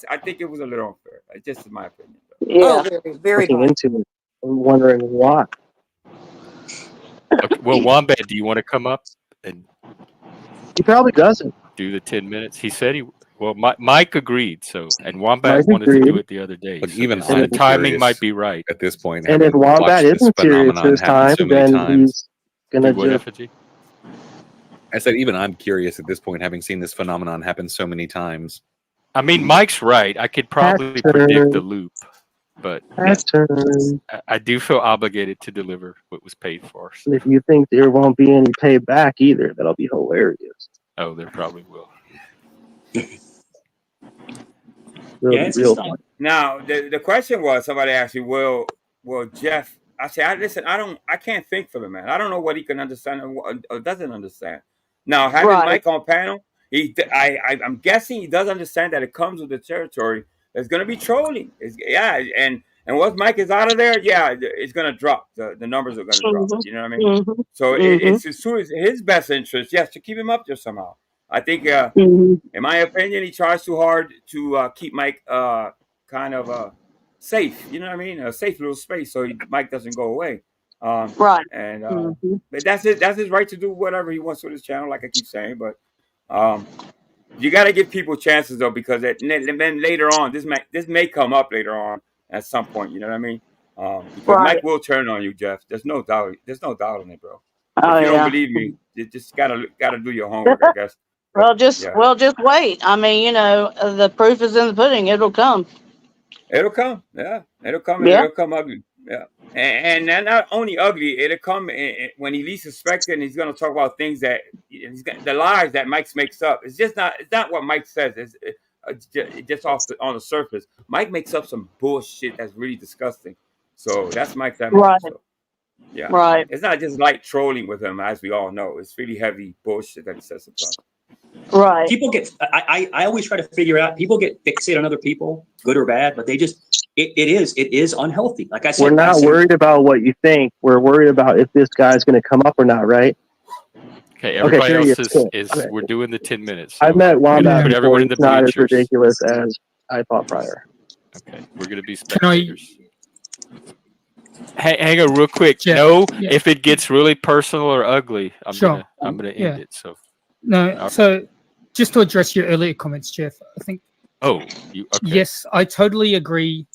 I think it was a little unfair. Just in my opinion. Yeah, very, very into it. I'm wondering why. Okay, well, Wombat, do you want to come up and? He probably doesn't do the 10 minutes. He said he. Well, Mike agreed. So, and Wombat wanted to do it the other day. But so even the timing might be right at this point. And if Wombat isn't serious this time, then he's gonna just. I said, even I'm curious at this point, having seen this phenomenon happen so many times. I mean, Mike's right. I could probably predict the loop, but I do feel obligated to deliver what was paid for. So. If you think there won't be any payback either, that'll be hilarious. Oh, there probably will. Real fun. Now, the question was, somebody asked me, will Jeff? I said, listen, I can't think for the man. I don't know what he can understand or doesn't understand. Now, having Mike on panel, I'm guessing he does understand that it comes with the territory. There's going to be trolling. And once Mike is out of there, it's going to drop. The numbers are going to drop. You know what I mean? So it's his best interest, yes, to keep him up there somehow. I think, in my opinion, he tries too hard to keep Mike kind of safe. You know what I mean? A safe little space so Mike doesn't go away. And but that's it. That's his right to do whatever he wants with his channel, like I keep saying. But you got to give people chances though, because then later on, this may come up later on at some point. You know what I mean? Because Mike will turn on you, Jeff. There's no doubt. There's no doubt in it, bro. Oh, If you don't yeah. believe me, you just gotta do your homework, I guess. Well, just Yeah. wait. I mean, the proof is in the pudding. It'll come. It'll come. Yeah. It'll come, and Yeah. it'll come ugly. Yeah. And not only ugly, it'll come when he least suspects it, and he's going to talk about things that the lies that Mike makes up. It's just not. It's not what Mike says. It's just on the surface. Mike makes up some bullshit that's really disgusting. So that's Mike's MO. Right. So yeah. Right. It's not just light trolling with him, as we all know. It's really heavy bullshit that he says sometimes. Right. People get. I always try to figure out. People get fixated on other people, good or bad, but they just. It is unhealthy. Like I said, we're not worried about what you think. We're worried about if this guy's going to come up or not, right? Okay, everybody else is okay. We're doing the 10 minutes. So I've met Wombat. Put everyone in the It's not as bleachers. ridiculous as I thought prior. Okay, we're going to be spectators. Hang on real quick. Yeah. If it gets really personal or ugly, I'm gonna end it. So no. So just to address your earlier comments, Jeff, I think. Oh, you okay. Yes, I totally agree.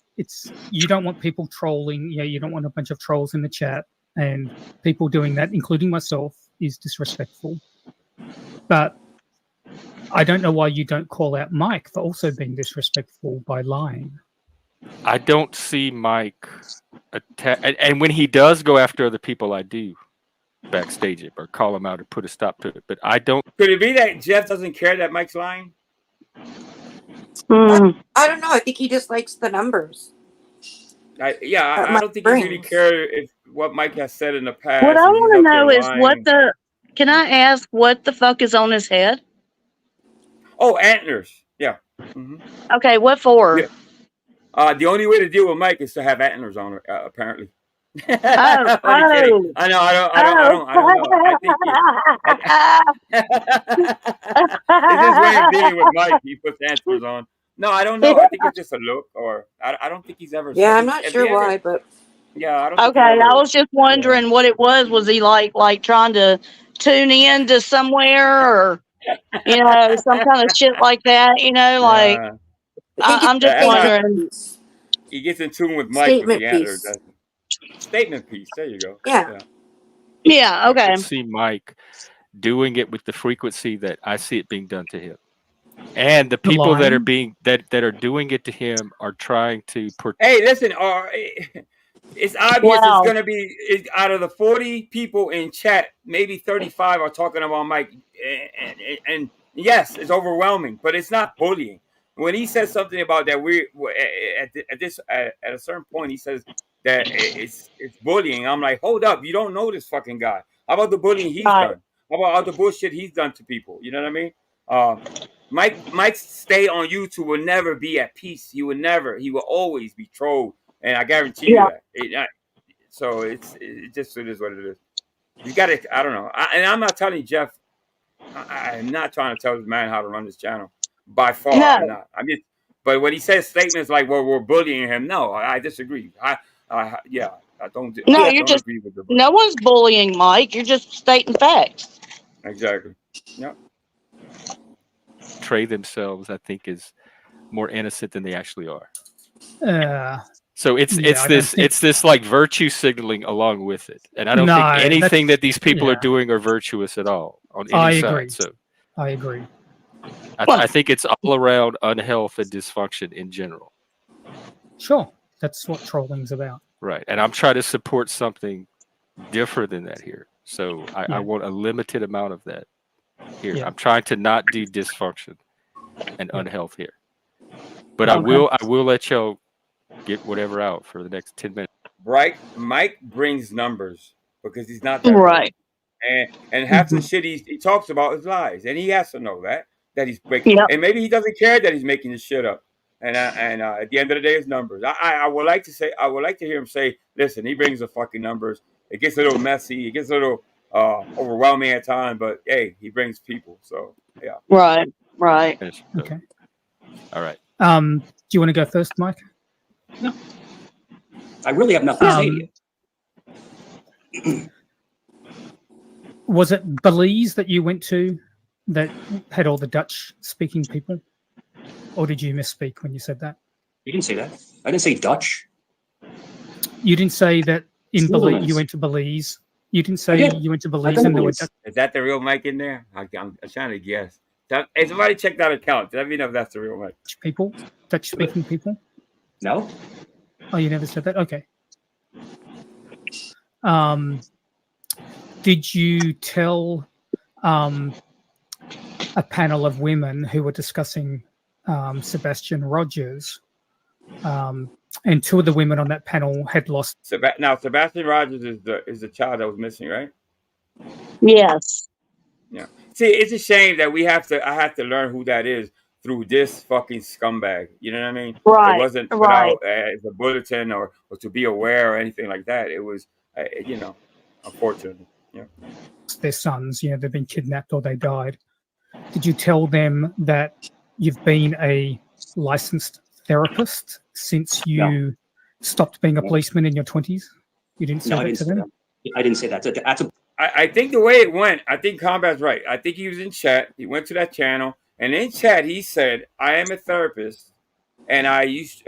You don't want people trolling. Yeah, you don't want a bunch of trolls in the chat, and people doing that, including myself, is disrespectful. But I don't know why you don't call out Mike for also being disrespectful by lying. I don't see Mike attack, and when he does go after other people, I do backstage it or call him out or put a stop to it. But I don't. Could it be that Jeff doesn't care that Mike's lying? I don't know. I think he just likes the numbers. I don't think he really cares if what Mike has said in the past. What I want to know is can I ask what the fuck is on his head? Oh, antlers. Yeah. Mm-hmm. Okay, what for? Yeah. The only way to deal with Mike is to have antlers on, apparently. Oh, I know. I don't know. It's his way of dealing with Mike. He puts antlers on. No, I don't know. I think it's just a look, or I don't think he's ever. Yeah, I'm not sure why, but yeah, I don't. Okay, I was just wondering what it was. Was he like trying to tune in to somewhere, or some kind of shit like that? I'm just wondering. He gets in tune with Mike with the antlers. Statement piece. There you go. Yeah. Yeah. Okay. I can see Mike doing it with the frequency that I see it being done to him. And the people that are that are doing it to him are trying to. Hey, listen. It's obvious it's going to be out of the 40 people in chat, maybe 35 are talking about Mike, and yes, it's overwhelming, but it's not bullying. When he says something about that, at a certain point, he says that it's bullying. I'm like, hold up, you don't know this fucking guy. How about the bullying he's done? How about all the bullshit he's done to people? You know what I mean? Mike's stay on YouTube will never be at peace. He will always be trolled, and I guarantee you that. So it just is what it is. You got to, I don't know. And I'm not telling Jeff. I'm not trying to tell this man how to run this channel. By far, I'm not. But when he says statements like, "Well, we're bullying him," no, I disagree. I don't. No, you're just. Agree with no one's bullying Mike. You're just stating facts. Exactly. Yep. Portray themselves, I think, is more innocent than they actually are. So it's this like virtue signaling along with it, and I don't think anything that these people are doing are virtuous at all on any side. Agree. So I agree. I think it's all around unhealth and dysfunction in general. Sure, that's what trolling's about. Right, and I'm trying to support something different than that here. So I want a limited amount of that here. I'm trying to not do dysfunction and unhealth here, but I will let y'all get whatever out for the next 10 minutes. Right, Mike brings numbers because he's not that right, and half the shit he talks about is lies, and he has to know that he's breaking. And maybe he doesn't care that he's making this shit up. And at the end of the day, it's numbers. I would like to hear him say, "Listen, he brings the fucking numbers. It gets a little messy. It gets a little overwhelming at times, but hey, he brings people." So yeah. Right. Okay. All right. Do you want to go first, Mike? No. I really have nothing to say to you. Was it Belize that you went to that had all the Dutch-speaking people? Or did you misspeak when you said that? You didn't say that. I didn't say Dutch. You didn't say that in Belize, you went to Belize You didn't say you went to Belize and there were Dutch. Is that the real mic in there? I'm trying to guess. Hey, somebody check that account. Let me know if that's the real mic. People, Dutch-speaking people. No. Oh, you never said that. Okay. Did you tell a panel of women who were discussing Sebastian Rogers, and two of the women on that panel had lost. Now, Sebastian Rogers is the child that was missing, right? Yes. Yeah. See, it's a shame that I have to learn who that is through this fucking scumbag. You know what I mean? Right. It wasn't put out as a bulletin or to be aware or anything like that. It was, unfortunately. Yeah. Their sons, they've been kidnapped or they died. Did you tell them that you've been a licensed therapist since you stopped being a policeman in your 20s? You didn't say that to them? I didn't say that. I think the way it went, I think Combat's right. I think he was in chat. He went to that channel, and in chat he said, "I am a therapist, and I used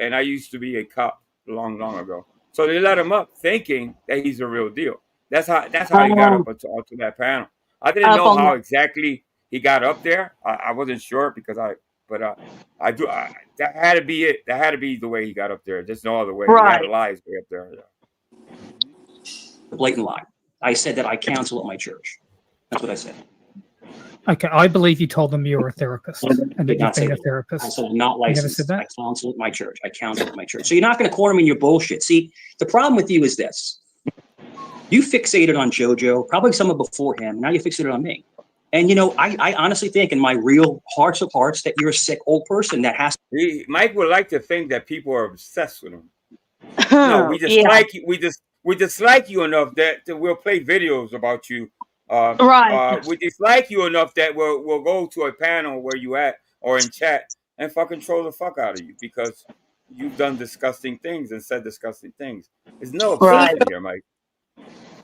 to be a cop long ago." So they let him up, thinking that he's a real deal. That's how he got up onto that panel. I didn't know how exactly he got up there. I wasn't sure because that had to be it. That had to be the way he got up there. There's no other way. He had to lie his way up there. The blatant lie. I said that I counsel at my church. That's what I said. Okay, I believe you told them you were a therapist and that you've been a therapist. I said I'm not licensed. I counsel at my church. I counsel at my church. So you're not going to corner me in your bullshit. See, the problem with you is this. You fixated on JoJo, probably someone before him. Now you fixated on me. And, I honestly think in my real hearts of hearts that you're a sick old person that has to. Mike would like to think that people are obsessed with him. No, we just like you. We dislike you enough that we'll play videos about you. We dislike you enough that we'll go to a panel where you at or in chat and fucking troll the fuck out of you because you've done disgusting things and said disgusting things. There's no obsession here, Mike.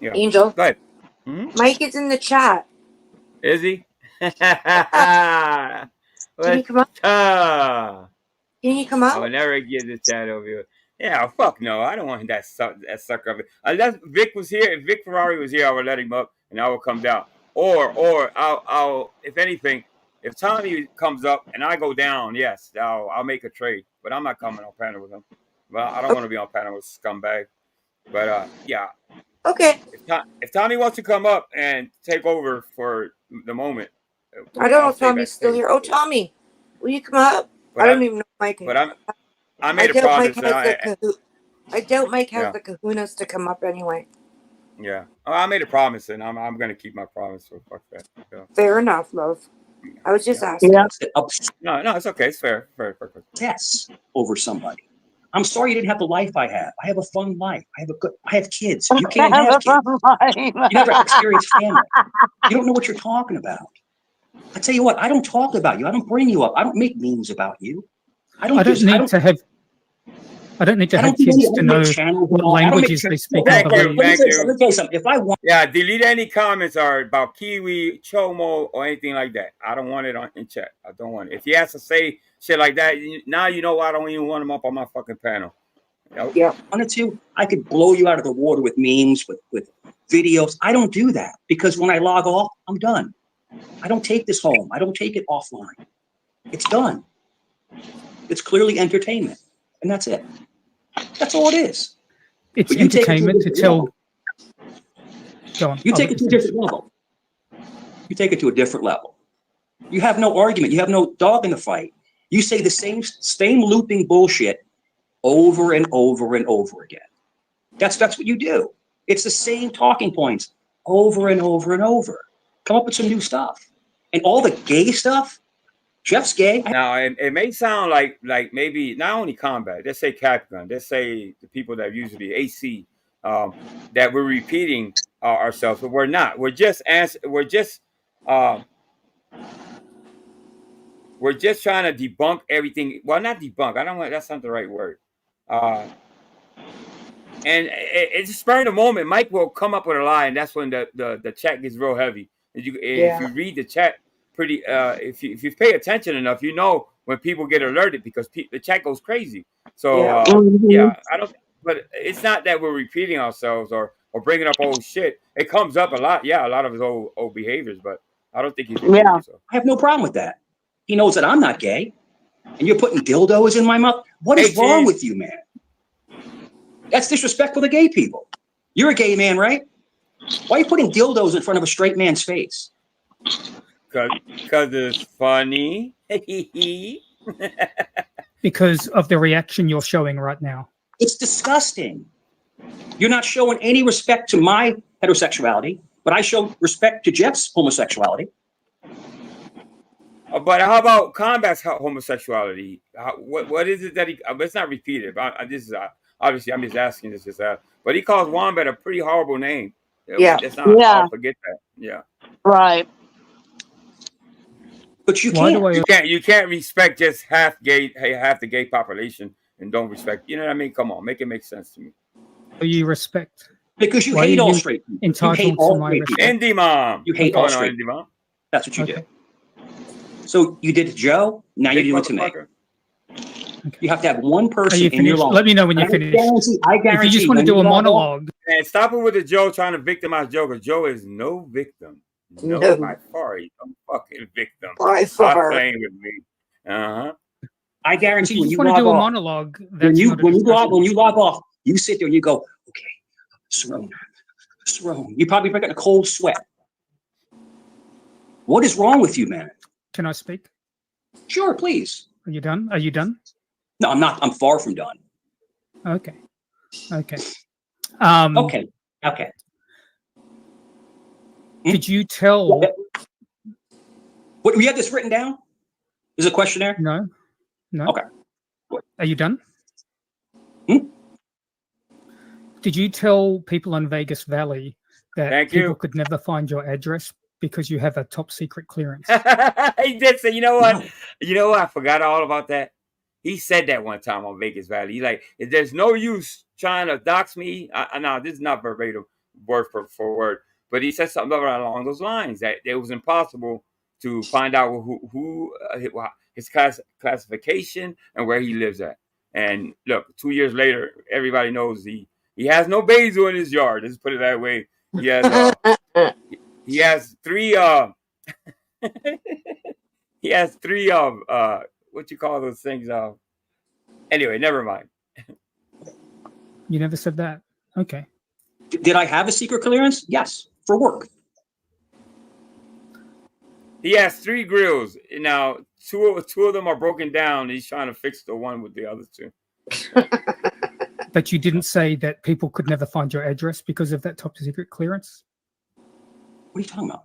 Yeah. Angel. Go ahead. Mike is in the chat. Is he? Can you come up? Can you come up? I would never get the chat over here. Yeah, fuck no. I don't want that sucker of it. Unless Vic was here, if Vic Ferrari was here, I would let him up and I will come down. Or I'll if anything, if Tommy comes up and I go down, yes, I'll make a trade. But I'm not coming on panel with him. Well, I don't want to be on panel with scumbag. But yeah. Okay. If Tommy wants to come up and take over for the moment. I don't know if Tommy's still here. Oh, Tommy, will you come up? I don't even know if Mike. But I made a promise. I doubt Mike has the kahunas to come up anyway. Yeah. I made a promise, and I'm going to keep my promise. So fuck that. Yeah. Fair enough, love. I was just asking. No, it's okay. It's fair. Yes, over somebody. I'm sorry you didn't have the life I have. I have a fun life. I have kids. You can't have kids. You never experienced family. You don't know what you're talking about. I tell you what, I don't talk about you. I don't bring you up. I don't make memes about you. I don't need to have kids to know what languages they speak. Thank you. Let me tell you something. If I want, delete any comments are about Kiwi, Chomo, or anything like that. I don't want it in chat. I don't want it. If he has to say shit like that, now you know I don't even want him up on my fucking panel. Yeah, wanted to, I could blow you out of the water with memes, with videos. I don't do that because when I log off, I'm done. I don't take this home. I don't take it offline. It's done. It's clearly entertainment. And that's it. That's all it is. It's entertainment to tell. Go on. You take it to a different level. You take it to a different level. You have no argument. You have no dog in the fight. You say the same looping bullshit over and over and over again. That's what you do. It's the same talking points over and over and over. Come up with some new stuff. And all the gay stuff, Jeff's gay. Now, it may sound like maybe not only Combat, let's say Capgun, let's say the people that usually AC, that we're repeating ourselves, but we're not. We're just trying to debunk everything. Well, not debunk. I don't want, that's not the right word. And it's a spur of the moment. Mike will come up with a lie, and that's when the chat gets real heavy. If you read the chat pretty, if you pay attention enough, you know when people get alerted because the chat goes crazy. So I don't. But it's not that we're repeating ourselves or or bringing up old shit. It comes up a lot. Yeah, a lot of his old behaviors, but I don't think he's a Yeah. so. I have no problem with that. He knows that I'm not gay, and you're putting dildos in my mouth. What is wrong with you, man? That's disrespectful to gay people. You're a gay man, right? Why are you putting dildos in front of a straight man's face? Because it's funny. Because of the reaction you're showing right now. It's disgusting. You're not showing any respect to my heterosexuality, but I show respect to Jeff's homosexuality. But how about combats homosexuality? What is it that he? Let's not repeat it. This is obviously I'm just asking this. But he calls Wombat a pretty horrible name. Yeah. Let's not Yeah. forget that. Yeah. Right. But you can't. You can't respect just half the gay population and don't respect. You know what I mean? Come on, make it make sense to me. You respect. Because you hate all straight people. Entitled you hate all to my straight people. Indie mom. You hate all straight Indie mom. That's what you do. So you did to Joe. Now you do it to me. Okay. You have to have one person in your life. Let me know when you're finished. I guarantee. If you just want to do a monologue. And stop it with the Joe trying to victimize Joe, because Joe is no victim. No, by far, he's a fucking victim. By far. Stop playing with me. I guarantee when you want to do a monologue, when you log off, you sit there and you go, okay, Cerrone. You probably break out a cold sweat. What is wrong with you, man? Can I speak? Sure, please. Are you done? Are you done? No, I'm not. I'm far from done. Okay. Okay. Okay. Did you tell? What? We have this written down? Is it a questionnaire? No. Okay. Are you done? Did you tell people in Vegas Valley that people could never find your address because you have a top secret clearance? He did say, you know what? No. You know what? I forgot all about that. He said that one time on Vegas Valley. He's like, there's no use trying to dox me. No, this is not verbatim, word for word. But he said something along those lines, that it was impossible to find out who his classification and where he lives at. And look, 2 years later, everybody knows he has no basil in his yard. Let's put it that way. He has three he has three what you call those things? Anyway, never mind. You never said that. Okay. Did I have a secret clearance? Yes, for work. He has 3 grills. Now, two of them are broken down. He's trying to fix the one with the other 2. But you didn't say that people could never find your address because of that top secret clearance? What are you talking about?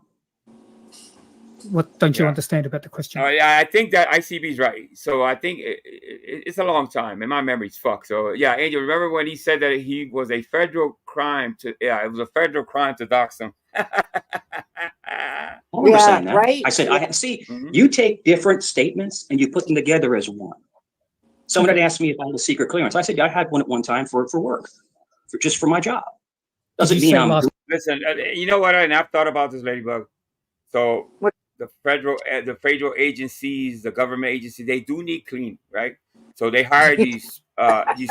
What don't you understand about the question? Yeah, I think that ICB's right. So I think it's a long time, and my memory's fucked. So yeah, Angel, remember when he said that he was a federal crime to? Yeah, it was a federal crime to dox him. I remember saying that. Right? I said, see, you take different statements and you put them together as one. Someone had asked me if I had a secret clearance. I said, yeah, I had one at one time for work, just for my job. Doesn't mean I'm. Listen, you know what? And I've thought about this, Ladybug. So the federal agencies, the government agencies, they do need clean, right? So they hire these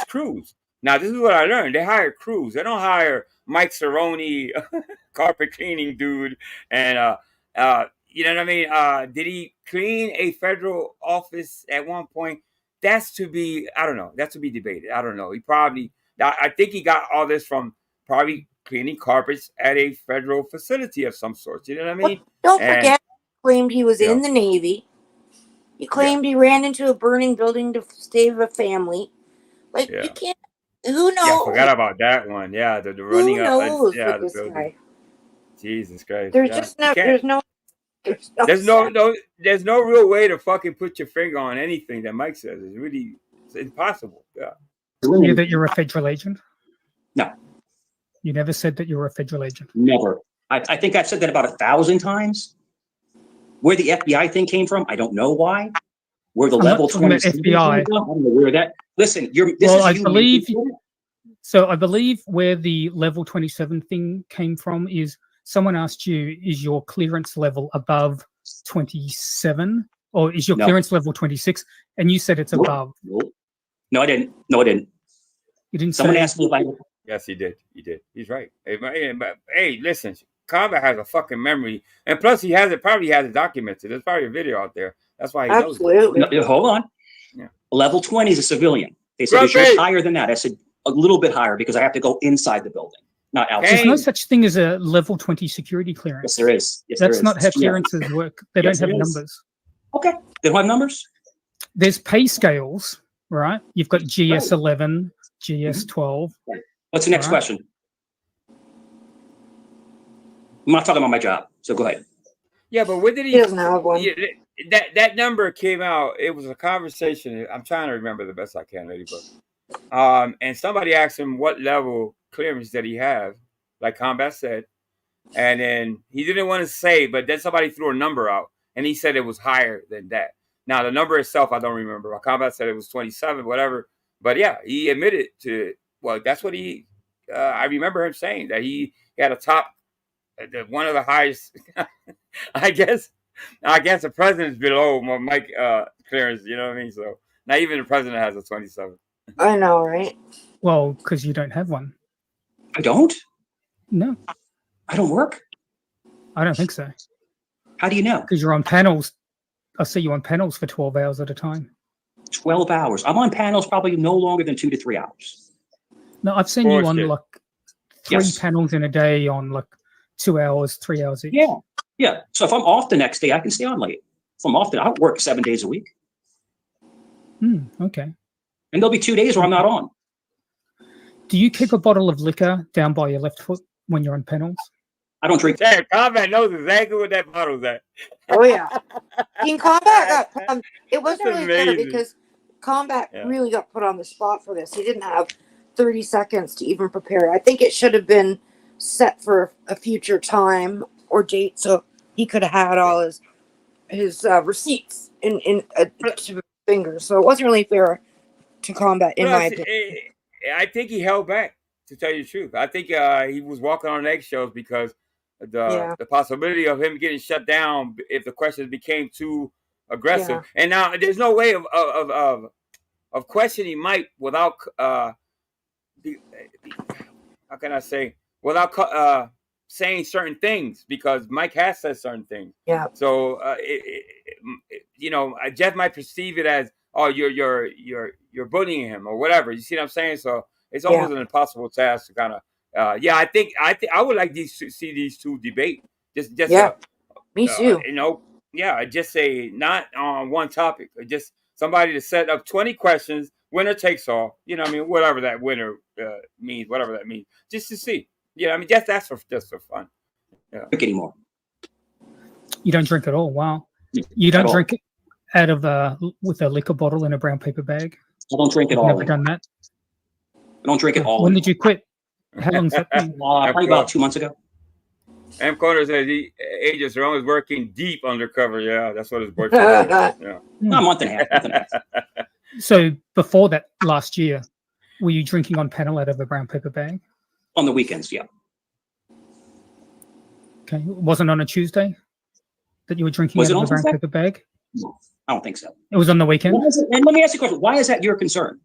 crews. Now, this is what I learned. They hire crews. They don't hire Mike Cerrone, carpet cleaning dude, and you know what I mean? Did he clean a federal office at one point? That's to be, I don't know. That's to be debated. I don't know. I think he got all this from probably cleaning carpets at a federal facility of some sort. You know what I mean? Don't forget, he claimed he was in the Navy. He claimed he ran into a burning building to save a family. Like, you can't, who knows? Yeah, I forgot about that one. Yeah, the running up. Who knows with this guy? Jesus Christ. There's just no, there's no real way to fucking put your finger on anything that Mike says. It's impossible. Yeah. You that you're a federal agent? No. You never said that you were a federal agent? Never. I think I've said that about 1,000 times. Where the FBI thing came from, I don't know why. Where the level 27 FBI. I don't know where that. Listen, I believe where the level 27 thing came from is someone asked you, is your clearance level above 27 or is your clearance level 26? And you said it's above. No, I didn't. You didn't. Someone asked me if Yes, he did. He did. He's right. Hey, listen, Combat has a fucking memory, and plus he probably has it documented. There's probably a video out there. That's why he knows. No, hold on. Yeah. Level 20 is a civilian. They said, is yours higher than that? I said, a little bit higher because I have to go inside the building, not outside. There's no such thing as a level 20 security clearance. Yes, there is. Yes, That's there is. not how clearances work. They Yes, don't have it is. numbers. Okay. They don't have numbers? There's pay scales, right? You've got GS11, GS12. What's the next question? I'm not talking about my job, so go ahead. Yeah, but when did he? He doesn't have one. That number came out. It was a conversation. I'm trying to remember the best I can, Ladybug. And somebody asked him what level clearance did he have, like Combat said, and then he didn't want to say, but then somebody threw a number out, and he said it was higher than that. Now the number itself, I don't remember. Combat said it was 27, whatever. But yeah, he admitted to it. Well, that's what he. I remember him saying that he had a top. One of the highest, I guess the president's below Mike clearance. You know what I mean? So not even the president has a 27. I know, right? Well, because you don't have one. I don't? No. I don't work? I don't think so. How do you know? Because you're on panels. I see you on panels for 12 hours at a time. 12 hours. I'm on panels probably no longer than 2 to 3 hours. No, I've seen you on like 3 panels in a day on like 2 hours, 3 hours each. Yeah. Yeah. So if I'm off the next day, I can stay on late. If I'm off, I work 7 days a week. Okay. And there'll be 2 days where I'm not on. Do you keep a bottle of liquor down by your left foot when you're on panels? I don't drink. Combat knows exactly what that bottle's at. Oh yeah. In Combat got it wasn't That's really fair amazing. because Combat really got put on the spot for this. He didn't have 30 seconds to even prepare. I think it should have been set for a future time or date so he could have had all his receipts in a fingers. So it wasn't really fair to Combat in my opinion. I think he held back, to tell you the truth. I think he was walking on eggshells because the possibility of him getting shut down if the questions became too aggressive. Yeah. And now there's no way of questioning Mike without how can I say, without saying certain things, because Mike has said certain things. Yeah. So Jeff might perceive it as, oh, you're bullying him or whatever. You see what I'm saying? So it's almost an impossible task to kind of. I think I would like to see these two debate. Just me too. Just say not on one topic. Just somebody to set up 20 questions. Winner takes all. You know what I mean? Whatever that winner means, whatever that means. Just to see. Yeah, I mean, that's for fun. Yeah. Drink anymore. You don't drink at all. Wow. You don't drink it out of with a liquor bottle in a brown paper bag? I don't drink at all. Never done that. I don't drink at all. When did you quit? How long's that been? Probably about 2 months ago. M. Corner says Agent Jerome is working deep undercover. Yeah, that's what his boyfriend said. Yeah. No, a month and a half. So before that last year, were you drinking on panel out of a brown paper bag? On the weekends, yeah. Okay. It wasn't on a Tuesday that you were drinking out of a brown paper bag? No, I don't think so. It was on the weekend? And let me ask you a question. Why is that your concern?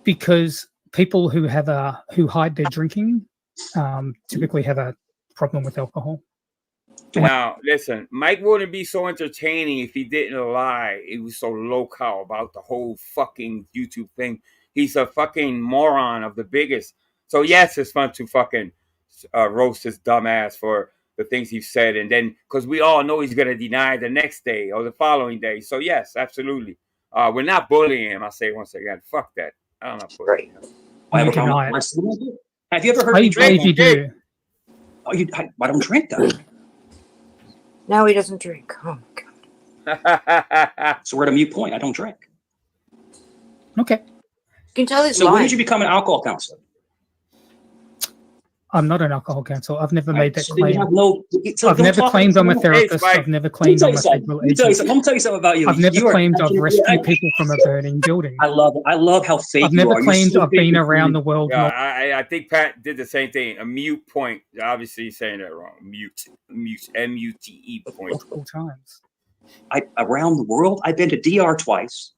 Because people who hide their drinking typically have a problem with alcohol. Now, listen, Mike wouldn't be so entertaining if he didn't lie. He was so low-cow about the whole fucking YouTube thing. He's a fucking moron of the biggest. So, yes, it's fun to fucking roast his dumb ass for the things he said. And then, because we all know he's going to deny the next day or the following day. So, yes, absolutely. We're not bullying him. I'll say once again, fuck that. I don't know. Bullying him. Have you ever heard me drink? You do. Oh, I don't drink, though. Now he doesn't drink. Oh, my God. So we're at a mute point. I don't drink. Okay. You can tell he's so lying. when did you become an alcohol counselor? I'm not an alcohol counselor. I've never made that so claim. I've never claimed I'm a therapist. I've never claimed I'm a federal agent. Let me tell you something about you. I've never claimed I've rescued people from a burning building. I love how fake I've never claimed I've been around the world. Yeah, I think Pat did the same thing. A mute point. Obviously, he's saying that wrong. Mute, M-U-T-E point. Multiple times. Around the world? I've been to DR twice,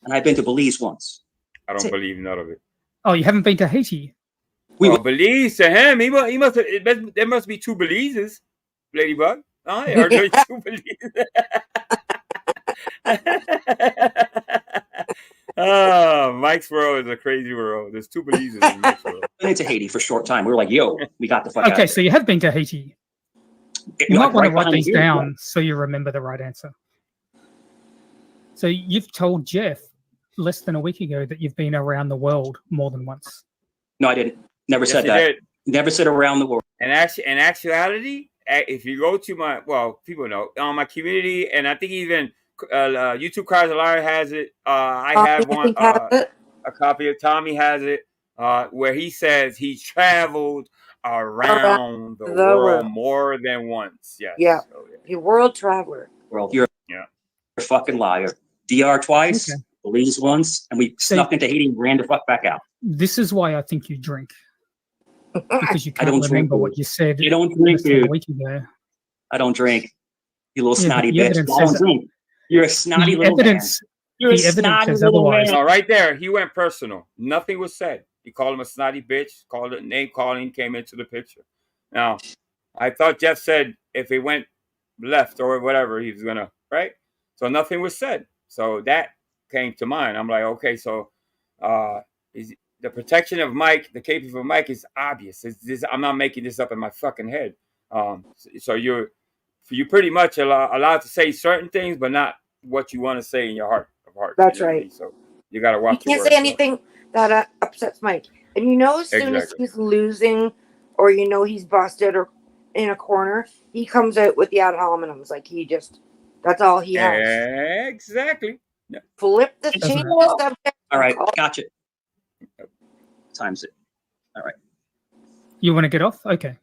and I've been to Belize once. I don't believe none of it. Oh, you haven't been to Haiti? Well, Belize to him, he must have, there must be two Belize's, Ladybug. I heard there's two Belize's. Oh, Mike's world is a crazy world. There's two Belize's in Mike's world. We went to Haiti for a short time. We were like, yo, we got the fuck out Okay, of so you have been to Haiti. You might want to write these down so you remember the right answer. So you've told Jeff less than a week ago that you've been around the world more than once. No, I didn't. Never said that. Did. Never said around the world. And actually, in actuality, if you go to my, well, people know, on my community, and I think even YouTube Cars a Liar has it. I have one, a copy of Tommy has it, where he says he traveled around the world more than once. Yes. Yeah. So, you're a world traveler. World, you're a fucking liar. DR twice, Belize once, and we snuck into Haiti and ran the fuck back out. This is why I think you drink. Because you can't remember what you said. You don't drink, dude. A week ago. I don't drink. You little snotty bitch. I don't drink. You're a snotty little man. You're a snotty little man. No, right there, he went personal. Nothing was said. He called him a snotty bitch, called it name calling, came into the picture. Now, I thought Jeff said if he went left or whatever, he was gonna, right? So nothing was said. So that came to mind. I'm like, okay, so the protection of Mike, the caping for Mike is obvious. I'm not making this up in my fucking head. So you're pretty much allowed to say certain things, but not what you want to say in your heart of hearts. That's right. So you got to watch. You can't say anything that upsets Mike. And you know, as soon as he's losing, or you know he's busted or in a corner, he comes out with the ad hominems. Like that's all he has. Exactly. Yeah. Flip the change the subject. All right, gotcha. Times it. All right. You want to get off? Okay.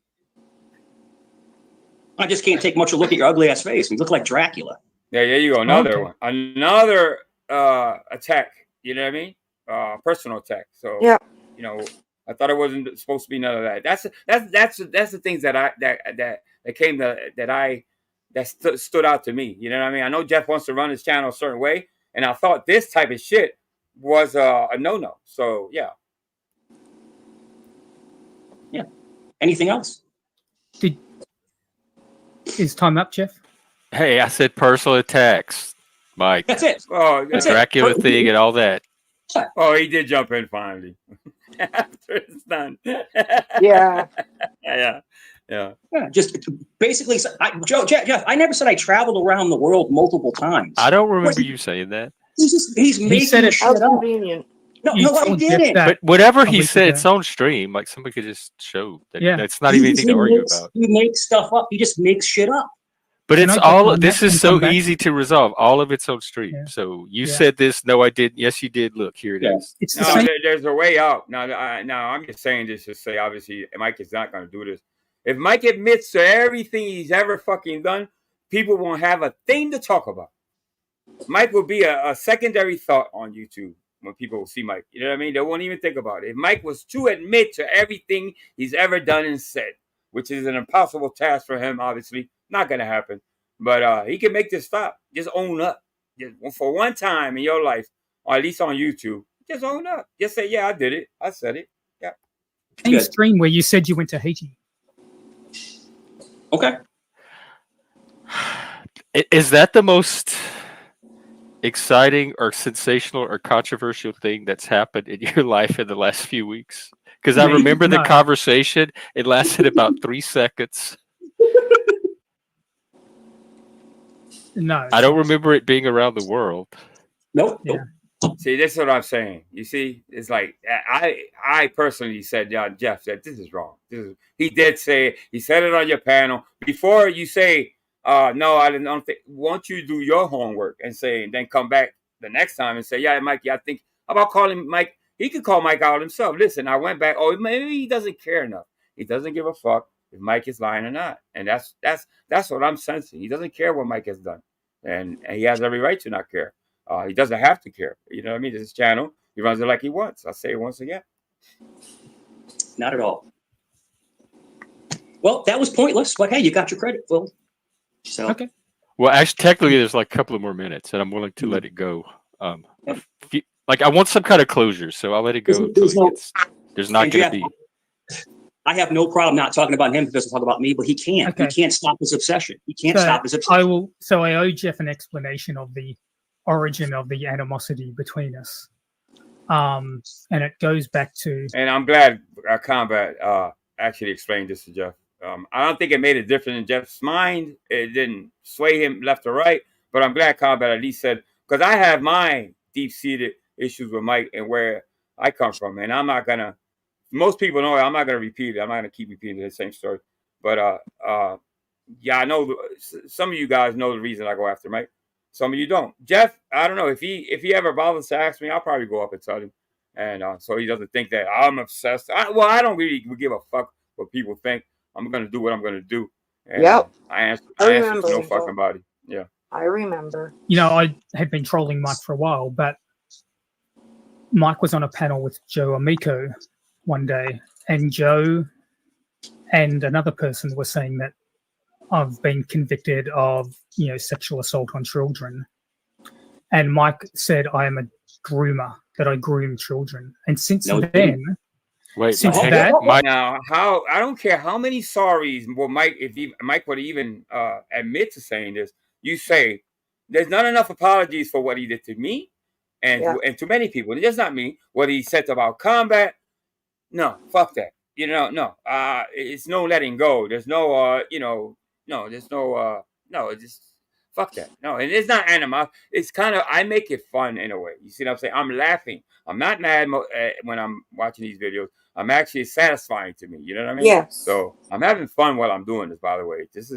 I just can't take much a look at your ugly ass face. You look like Dracula. Yeah, there you go. Another one. Another attack. You know what I mean? Personal attack. So yeah. You know, I thought it wasn't supposed to be none of that. That's the things that stood out to me. You know what I mean? I know Jeff wants to run his channel a certain way, and I thought this type of shit was a no-no. So yeah. Yeah. Anything else? Is time up, Jeff? Hey, I said personal attacks, Mike. That's it. Oh, the Dracula thing and all that. Oh, he did jump in finally. After it's done. Yeah. Yeah. Just basically, Jeff, I never said I traveled around the world multiple times. I don't remember you saying that. He's making shit up. Convenient. No, I didn't. But whatever he said, it's on stream. Like somebody could just show that. Yeah. That's not even anything to argue about. He makes stuff up. He just makes shit up. But it's all. This is so easy to resolve. All of it's on stream. Yeah. So you said this. No, I didn't. Yes, you did. Look, here it is. It's the same. There's a way out. Now, I'm just saying this to say, obviously, Mike is not going to do this. If Mike admits to everything he's ever fucking done, people won't have a thing to talk about. Mike will be a secondary thought on YouTube when people see Mike. You know what I mean? They won't even think about it. If Mike was to admit to everything he's ever done and said, which is an impossible task for him, obviously, not going to happen. But he can make this stop. Just own up. Just, for one time in your life, or at least on YouTube, just own up. Just say, yeah, I did it. I said it. Yeah. Same stream where you said you went to Haiti. Okay. Is that the most exciting or sensational or controversial thing that's happened in your life in the last few weeks? Because I remember the conversation. It lasted about 3 seconds. No. I don't remember it being around the world. Nope. Yeah. See, this is what I'm saying. You see, it's like I personally said, Jeff said this is wrong. He did say it. He said it on your panel before you say, no, I don't think. Won't you do your homework and say, and then come back the next time and say, yeah, Mike, I think about calling Mike. He could call Mike out himself. Listen, I went back. Oh, maybe he doesn't care enough. He doesn't give a fuck if Mike is lying or not, and that's what I'm sensing. He doesn't care what Mike has done, and he has every right to not care. He doesn't have to care. You know what I mean? This is his channel. He runs it like he wants. I'll say it once again. Not at all. Well, that was pointless, but hey, you got your credit, Phil. So okay. Well, actually, technically, there's like a couple of more minutes, and I'm willing to let it go. Like I want some kind of closure, so I'll let it go. There's not going to be. I have no problem not talking about him if he doesn't talk about me, but he can't. Okay. He can't stop his obsession. He can't stop his obsession. I will. So I owe Jeff an explanation of the origin of the animosity between us, and it goes back to. And I'm glad Combat actually explained this to Jeff. I don't think it made a difference in Jeff's mind. It didn't sway him left or right. But I'm glad Combat at least said, because I have my deep-seated issues with Mike and where I come from, and I'm not gonna. Most people know I'm not gonna repeat it. I'm not gonna keep repeating the same story. But yeah, I know some of you guys know the reason I go after Mike. Some of you don't. Jeff, I don't know if he ever bothers to ask me, I'll probably go up and tell him, and so he doesn't think that I'm obsessed. I don't really give a fuck what people think. I'm gonna do what I'm gonna do. And, yep. I answer remember to no fucking body. Yeah. I remember. You know, I had been trolling Mike for a while, but Mike was on a panel with Joe Amico one day, and Joe and another person were saying that I've been convicted of, sexual assault on children. And Mike said I am a groomer, that I groom children. And since then, Mike, now I don't care how many sorries Mike would even admit to saying this. You say there's not enough apologies for what he did to me and to many people. And just not me. What he said about Combat. No, fuck that. No. It's no letting go. There's no it's just fuck that. No, and it's not animal. It's kind of, I make it fun in a way. You see what I'm saying? I'm laughing. I'm not mad when I'm watching these videos. I'm actually satisfying to me. You know what I mean? Yes. So I'm having fun while I'm doing this, by the way. It's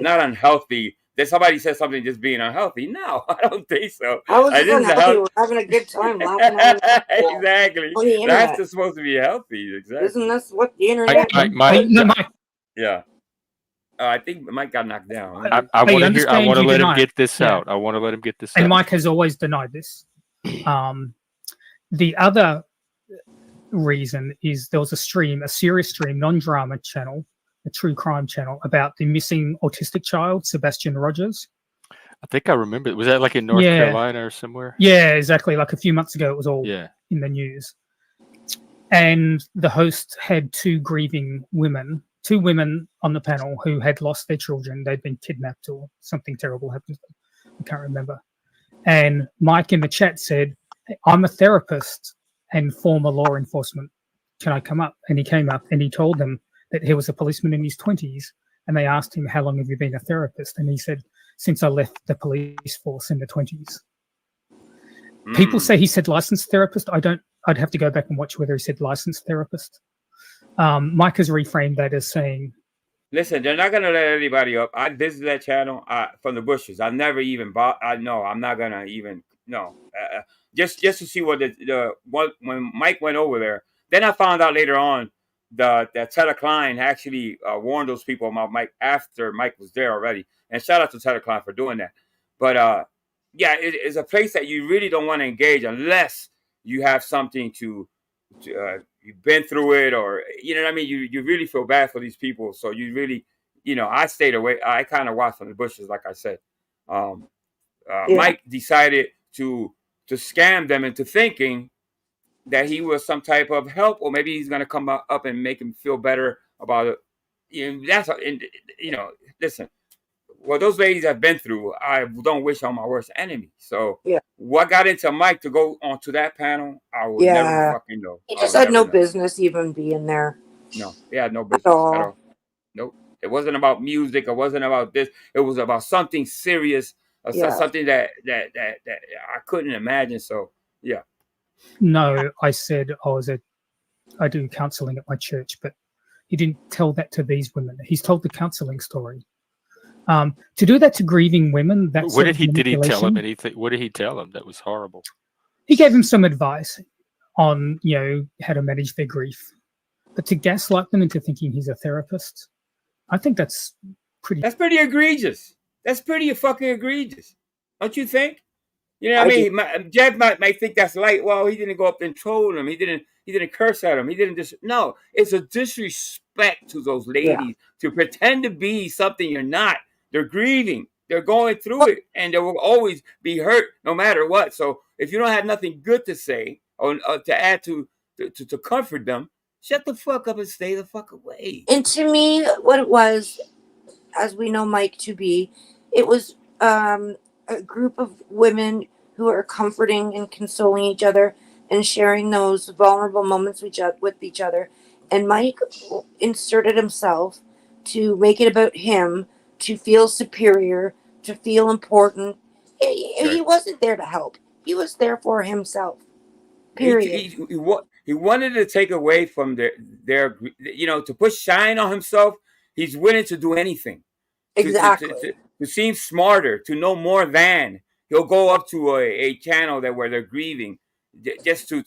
not unhealthy. That somebody said something just being unhealthy. No, I don't think so. I was unhealthy. We're having a good time laughing. Exactly. On the That's just supposed to be healthy. Exactly. Isn't this what the internet Mike. Yeah. I think Mike got knocked down. I want to let him get this out. I want to let him get this out. And Mike has always denied this. The other reason is there was a serious stream, non-drama channel, a true crime channel, about the missing autistic child, Sebastian Rogers. I think I remember. Was that like in North Carolina or somewhere? Yeah, exactly. Like a few months ago, it was all in the news. And the host had two women on the panel who had lost their children. They'd been kidnapped or something terrible happened to them. I can't remember. And Mike in the chat said, I'm a therapist and former law enforcement. Can I come up? And he came up and he told them that he was a policeman in his 20s. And they asked him, how long have you been a therapist? And he said, since I left the police force in the 20s. People say he said licensed therapist. I'd have to go back and watch whether he said licensed therapist. Mike has reframed that as saying, listen, they're not going to let anybody up. I visited that channel from the bushes. I've never even bought. I'm not going to even, just to see what when Mike went over there. Then I found out later on that Tedder Klein actually warned those people about Mike after Mike was there already. And shout out to Tedder Klein for doing that. But it's a place that you really don't want to engage unless you have something to you've been through it, or you know what I mean. You really feel bad for these people, so you really, I stayed away. I kind of watched from the bushes, like I said. Mike decided to scam them into thinking that he was some type of help, or maybe he's going to come up and make him feel better about it. Listen. What those ladies have been through, I don't wish on my worst enemy. So what got into Mike to go onto that panel, I would never fucking know. He just had no business even being there. No, he had no business at all. Nope. It wasn't about music. It wasn't about this. It was about something serious, something that I couldn't imagine. So, yeah. No, I said I do counseling at my church, but he didn't tell that to these women. He's told the counseling story. To do that to grieving women, that's did he tell him anything? What did he tell him that was horrible? He gave him some advice on how to manage their grief, but to gaslight them into thinking he's a therapist, I think that's pretty egregious. That's pretty fucking egregious, don't you think? You know what I mean? Jeff might think that's light. Well, he didn't go up and troll him. He didn't curse at him. He didn't no. It's a disrespect to those ladies to pretend to be something you're not. They're grieving. They're going through it, and they will always be hurt no matter what. So if you don't have nothing good to say or to add to comfort them, shut the fuck up and stay the fuck away. And to me, what it was, as we know Mike to be, it was a group of women who are comforting and consoling each other and sharing those vulnerable moments with each other. And Mike inserted himself to make it about him, to feel superior, to feel important. He wasn't there to help. He was there for himself. Period. He wanted to take away from their to put shine on himself. He's willing to do anything. Exactly. To seem smarter, to know more than. He'll go up to a channel where they're grieving, just for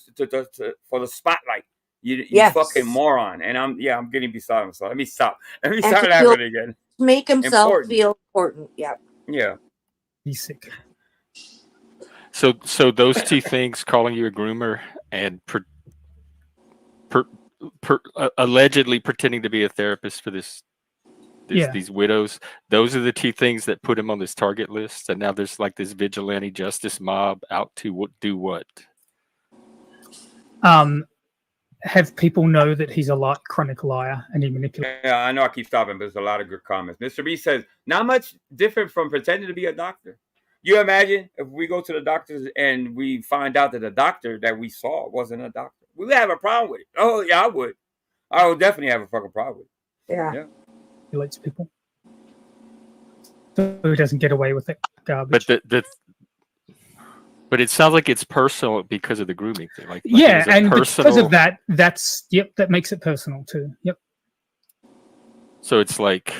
the spotlight. You fucking moron. And I'm getting beside myself. Let me stop laughing again. Make himself feel important. Yeah. Yeah. He's sick. So those two things, calling you a groomer and allegedly pretending to be a therapist for these widows, those are the two things that put him on this target list. And now there's like this vigilante justice mob out to do what? Have people know that he's a chronic liar and he manipulates. Yeah, I know I keep stopping, but there's a lot of good comments. Mr. B says, not much different from pretending to be a doctor. You imagine if we go to the doctors and we find out that the doctor that we saw wasn't a doctor? We would have a problem with it. Oh, yeah, I would. I would definitely have a fucking problem with it. Yeah. Manipulates people. So he doesn't get away with it. Garbage. But it sounds like it's personal because of the grooming thing. Like and because of that, that makes it personal too. Yep. So it's like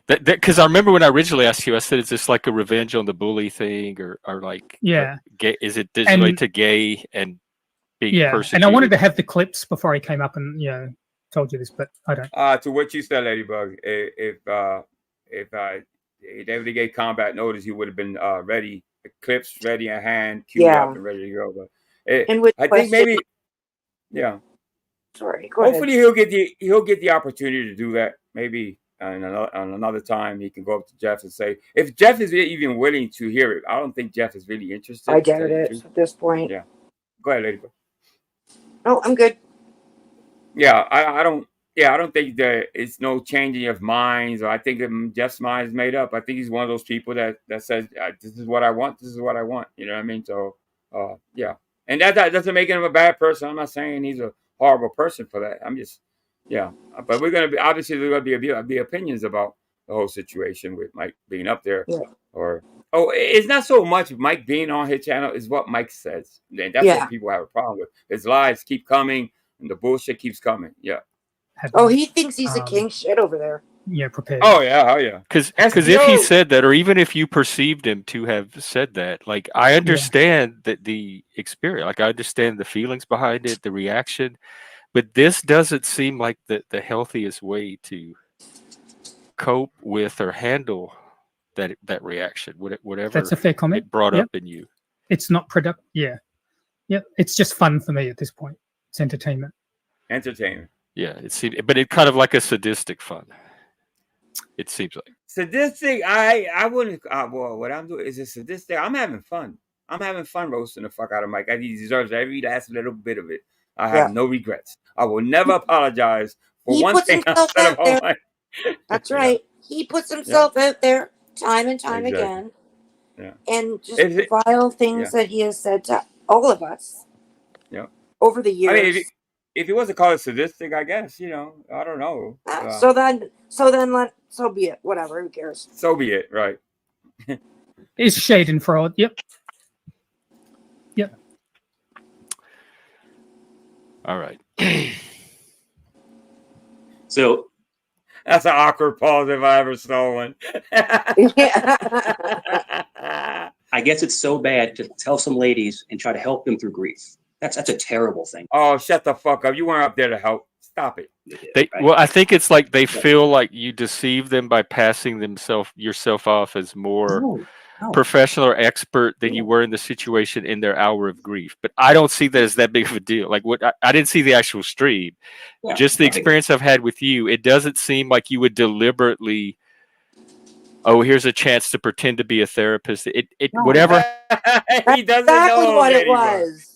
that because I remember when I originally asked you, I said, "Is this like a revenge on the bully thing, or like gay? Is it related to gay and being persecuted?" And I wanted to have the clips before I came up and told you this, but I don't. To what you said, Ladybug, if David gave combat notice, he would have been ready. Clips ready in hand, queued up and ready to go. But I think maybe, Sorry, go hopefully ahead. he'll get the opportunity to do that. Maybe on another time he can go up to Jeff and say, if Jeff is even willing to hear it. I don't think Jeff is really interested. I doubt it at this point. Yeah, go ahead, Ladybug. No, I'm good. Yeah, I don't think that it's no changing of minds. Or I think Jeff's mind is made up. I think he's one of those people that says, "This is what I want. This is what I want." You know what I mean? So, and that doesn't make him a bad person. I'm not saying he's a horrible person for that. I'm just, But we're gonna be opinions about the whole situation with Mike being up there, it's not so much Mike being on his channel. Is what Mike says, and that's what people have a problem with. His lies keep coming, and the bullshit keeps coming. Yeah. Oh, he thinks he's a king shit over there. Yeah, prepared. Oh yeah. Because if he said that, or even if you perceived him to have said that, like I understand that the experience, like I understand the feelings behind it, the reaction, but this doesn't seem like the healthiest way to cope with or handle that reaction. Whatever. That's a fair comment. It brought up in you. It's not productive. Yeah. It's just fun for me at this point. It's entertainment. Entertainment. Yeah, but it kind of like a sadistic fun. It seems like sadistic. I wouldn't. Well, what I'm doing is a sadistic. I'm having fun. I'm having fun roasting the fuck out of Mike. He deserves every last little bit of it. I have no regrets. I will never apologize for one thing I said about Mike. That's right. He puts himself out there time and time again, and just vile things that he has said to all of us. Yeah. Over the years. I mean, if he wasn't called sadistic, I guess, I don't know. So be it. Whatever, who cares? So be it, right? It's shade and fraud. Yep. All right. So that's an awkward pause if I ever saw one. I guess it's so bad to tell some ladies and try to help them through grief. That's a terrible thing. Oh, shut the fuck up. You weren't up there to help. Stop it. Well, I think it's like they feel like you deceive them by passing yourself off as more professional or expert than you were in the situation in their hour of grief. But I don't see that as that big of a deal. Like I didn't see the actual stream. Just the experience I've had with you, it doesn't seem like you would deliberately oh, here's a chance to pretend to be a therapist. No. Whatever. He doesn't Exactly know what him it anymore. was.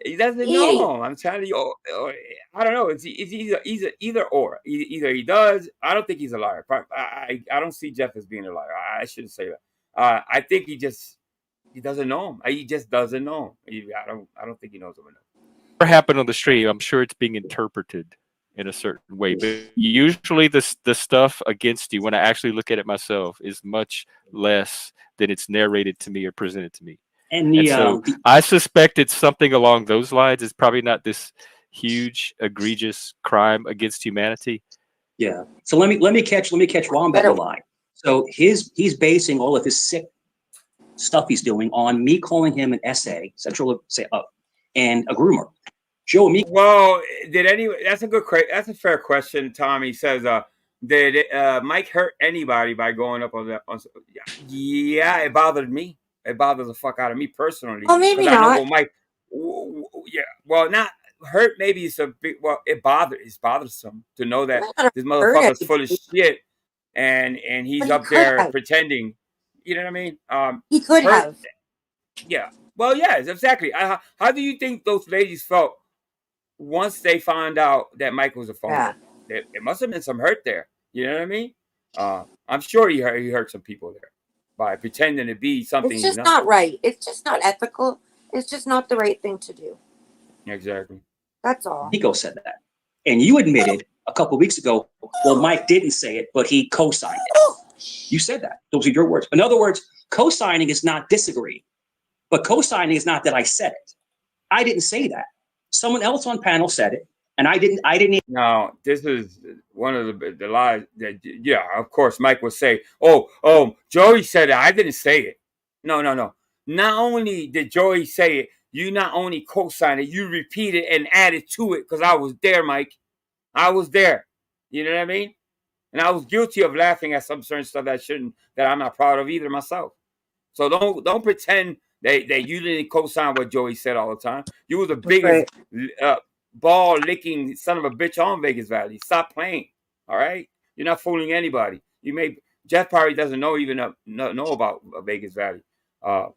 He doesn't know him. I'm telling you. I don't know. It's either or. Either he does. I don't think he's a liar. I don't see Jeff as being a liar. I shouldn't say that. I think he doesn't know him. He just doesn't know him. I don't think he knows him enough. Whatever happened on the stream, I'm sure it's being interpreted in a certain way. But usually the stuff against you, when I actually look at it myself, is much less than it's narrated to me or presented to me. And so I suspect it's something along those lines. It's probably not this huge, egregious crime against humanity. Yeah. So let me catch Wombat in the lie. So he's basing all of his sick stuff he's doing on me calling him an SA, and a groomer. Joe, me. Well, that's a fair question, Tom. He says, did Mike hurt anybody by going up on that? Yeah, it bothered me. It bothers the fuck out of me personally. Oh, maybe not. I know, Mike. Yeah, well, not hurt. Maybe it's a big. Well, it's bothersome to know that this motherfucker's full of shit, and he's up there pretending. You know what I mean? He could have. Yeah. Well, yes, exactly. How do you think those ladies felt once they found out that Mike was a phony? Yeah. There must have been some hurt there. You know what I mean? I'm sure he hurt some people there by pretending to be something. It's just not right. It's just not ethical. It's just not the right thing to do. Exactly. That's all. Nico said that. And you admitted a couple of weeks ago, well, Mike didn't say it, but he co-signed it. You said that. Those are your words. In other words, co-signing is not disagreeing. But co-signing is not that I said it. I didn't say that. Someone else on panel said it, and I didn't. No, this is one of the lies that. Yeah, of course, Mike would say, "Oh, Joey said it. I didn't say it." No. Not only did Joey say it, you not only co-signed it, you repeated and added to it because I was there, Mike. I was there. You know what I mean? And I was guilty of laughing at some certain stuff that I'm not proud of either myself. So don't pretend that you didn't co-sign what Joey said all the time. You was the biggest ball licking son of a bitch on Vegas Valley. Stop playing. All right? You're not fooling anybody. Jeff probably doesn't know about Vegas Valley. I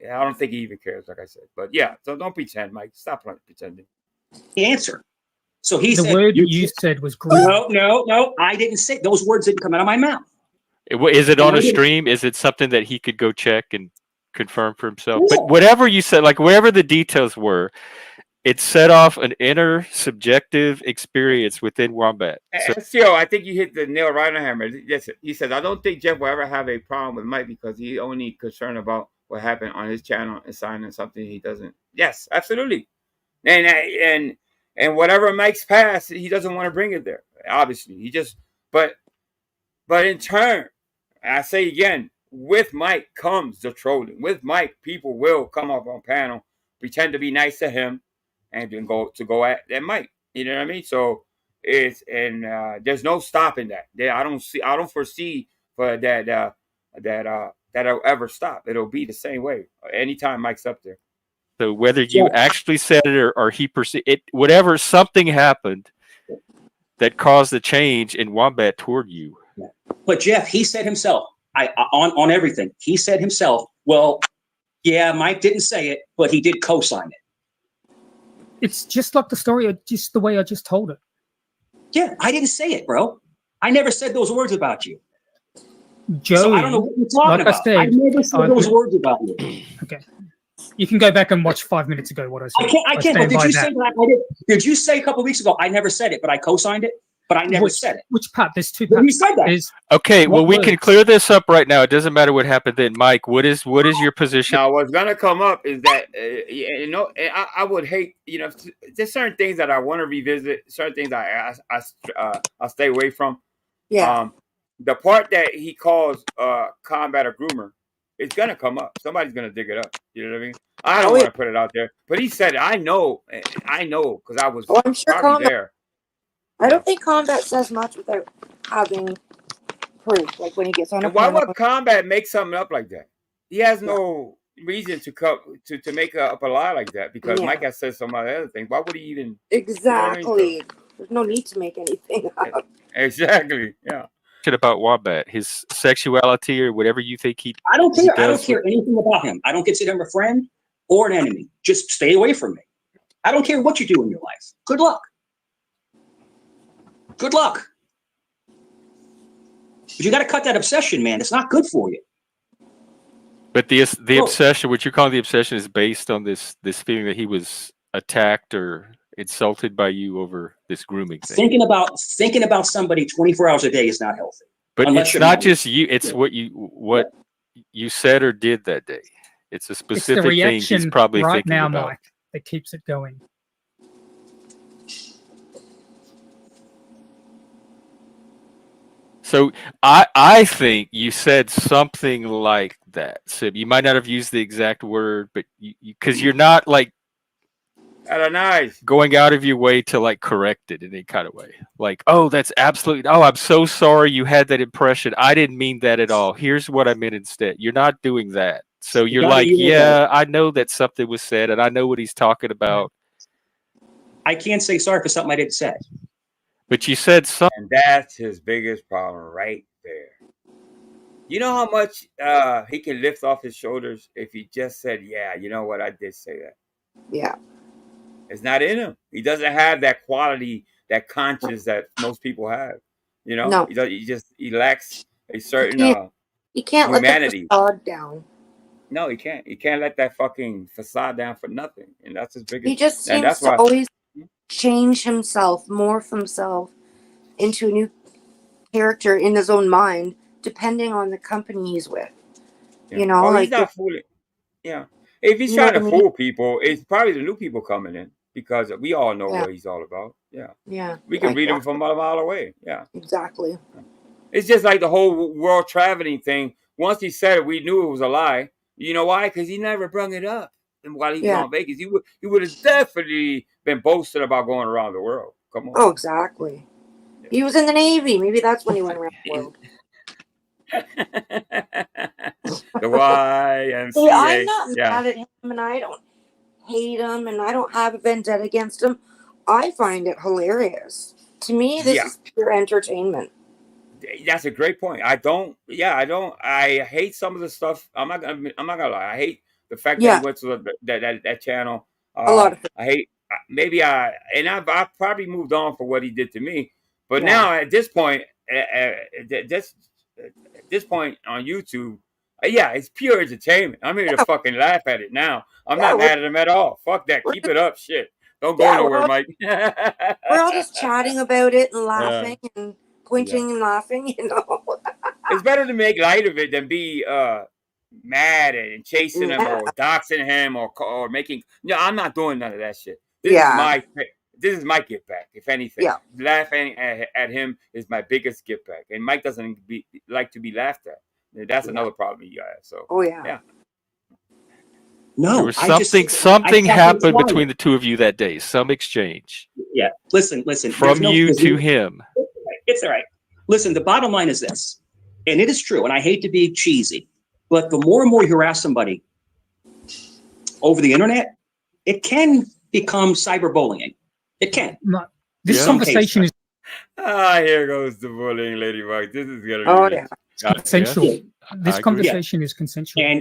don't think he even cares, like I said. But yeah, so don't pretend, Mike. Stop pretending. The answer. So he said the word you said was great. No, I didn't say those words. Didn't come out of my mouth. Is it on a stream? Is it something that he could go check and confirm for himself? But whatever you said, like whatever the details were, it set off an inner subjective experience within Wombat. So, I think you hit the nail right on the hammer. Yes, he says, I don't think Jeff will ever have a problem with Mike because he's only concerned about what happened on his channel and signing something he doesn't. Yes, absolutely. And whatever Mike's past, he doesn't want to bring it there. Obviously, but in turn, I say again, with Mike comes the trolling. With Mike, people will come up on panel, pretend to be nice to him, and then go at Mike. You know what I mean? So there's no stopping that. I don't foresee for that'll ever stop. It'll be the same way anytime Mike's up there. So whether you actually said it or he perceived it, whatever, something happened that caused the change in Wombat toward you. But Jeff, he said himself, on everything, he said himself, well, yeah, Mike didn't say it, but he did co-sign it. It's just like the story, just the way I just told it. Yeah, I didn't say it, bro. I never said those words about you. Joey, so I don't know what you're talking about. I never said those words about you. Okay. You can go back and watch 5 minutes ago what I said. I can't. But did you say that? Did you say a couple of weeks ago, I never said it, but I co-signed it? But I never said it. Which part? There's two parts. You said that. Okay, well, we can clear this up right now. It doesn't matter what happened then. Mike, what is your position? Now, what's going to come up is that, I would hate, there's certain things that I want to revisit, certain things I stay away from. Yeah. The part that he calls combat or groomer, it's going to come up. Somebody's going to dig it up. You know what I mean? I don't want to put it out there. But he said it. I know, because I was I'm sure probably there. I don't think Combat says much without having proof. Like when he gets on. And why would Combat make something up like that? He has no reason to make up a lie like that because Mike has said some other thing. Why would he even? Exactly. There's no need to make anything up. Exactly. Yeah. about Wombat, his sexuality or whatever you think he. I don't care. I don't does care anything about him. I don't consider him a friend or an enemy. Just stay away from me. I don't care what you do in your life. Good luck. Good luck. But you got to cut that obsession, man. It's not good for you. But the obsession, what you're calling the obsession, is based on this feeling that he was attacked or insulted by you over this grooming thing. Thinking about somebody 24 hours a day is not healthy. But it's not just you; it's what you said or did that day. It's a specific thing he's probably right thinking now, about. Mike, that keeps it going. So I think you said something like that. So you might not have used the exact word, but because you're not like going out of your way to like correct it in any kind of way. Like, oh, that's absolutely. Oh, I'm so sorry you had that impression. I didn't mean that at all. Here's what I meant instead. You're not doing that. So you're like, yeah, I know that something was said, and I know what he's talking about. I can't say sorry for something I didn't say. But you said something. And that's his biggest problem right there. You know how much he can lift off his shoulders if he just said, yeah, you know what, I did say that. Yeah. It's not in him. He doesn't have that quality, that conscience that most people have. You know? No. He lacks a certain he can't humanity. let the facade down. No, he can't. He can't let that fucking facade down for nothing. And that's his biggest. He just seems to always change himself, morph himself into a new character in his own mind, depending on the company he's with. Yeah. You know, well, like he's not fooling. Yeah. If he's trying to fool people, it's probably the new people coming in because we all know what he's all about. Yeah. Yeah. We can read him from a mile away. Yeah. Exactly. It's just like the whole world traveling thing. Once he said it, we knew it was a lie. You know why? Because he never brung it up. And while he was on Vegas, he would have definitely been boasting about going around the world. Come on. Oh, exactly. Yeah. He was in the Navy. Maybe that's when he went around the world. The YMCA. See, I'm not mad at him, and I don't hate him, and I don't have a vendetta against him. I find it hilarious. To me, this is pure entertainment. That's a great point. I hate some of the stuff. I'm not gonna lie. I hate the fact that he went to that channel. A lot of things. I hate I probably moved on for what he did to me. But now at this point, this point on YouTube, it's pure entertainment. I'm here to fucking laugh at it now. I'm not mad at him at all. Fuck that. Keep it up. Shit. Don't go nowhere, Mike. We're all just chatting about it and laughing and pointing and laughing, you know. It's better to make light of it than be mad and chasing him or doxing him or making. No, I'm not doing none of that shit. This is my get back, if anything. Yeah. Laughing at him is my biggest get back. And Mike doesn't like to be laughed at. That's another problem you have. So No, there was something happened between the two of you that day. Some exchange. Yeah. Listen. From you to him. It's all right. Listen, the bottom line is this, and it is true, and I hate to be cheesy, but the more and more you harass somebody over the internet, it can become cyberbullying. It can. This conversation is. Here goes the bullying, Lady Mike. This is gonna be consensual. Yeah. This conversation is consensual, and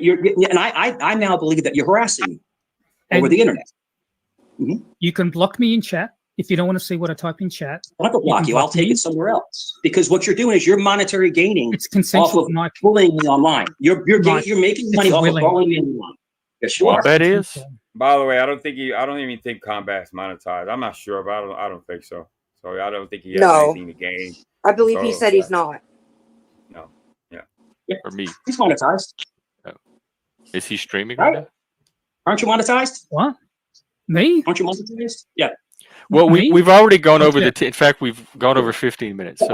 I now believe that you're harassing me over the internet. Mm-hmm. You can block me in chat if you don't want to see what I type in chat. I'm not gonna block you. I'll take it somewhere else because what you're doing is you're monetary gaining. It's consensual. Off of bullying me online. You're making money off of bullying me online. Yes, you are. That is. By the way, I don't even think Combat's monetized. I'm not sure, but I don't think so. So I don't think he has anything to gain. I believe he said he's not. No. Yeah. For me. He's monetized. Oh. Is he streaming right now? Aren't you monetized? What? Me? Aren't you monetized? Yeah. Well, we've already gone over in fact, we've gone over 15 minutes. So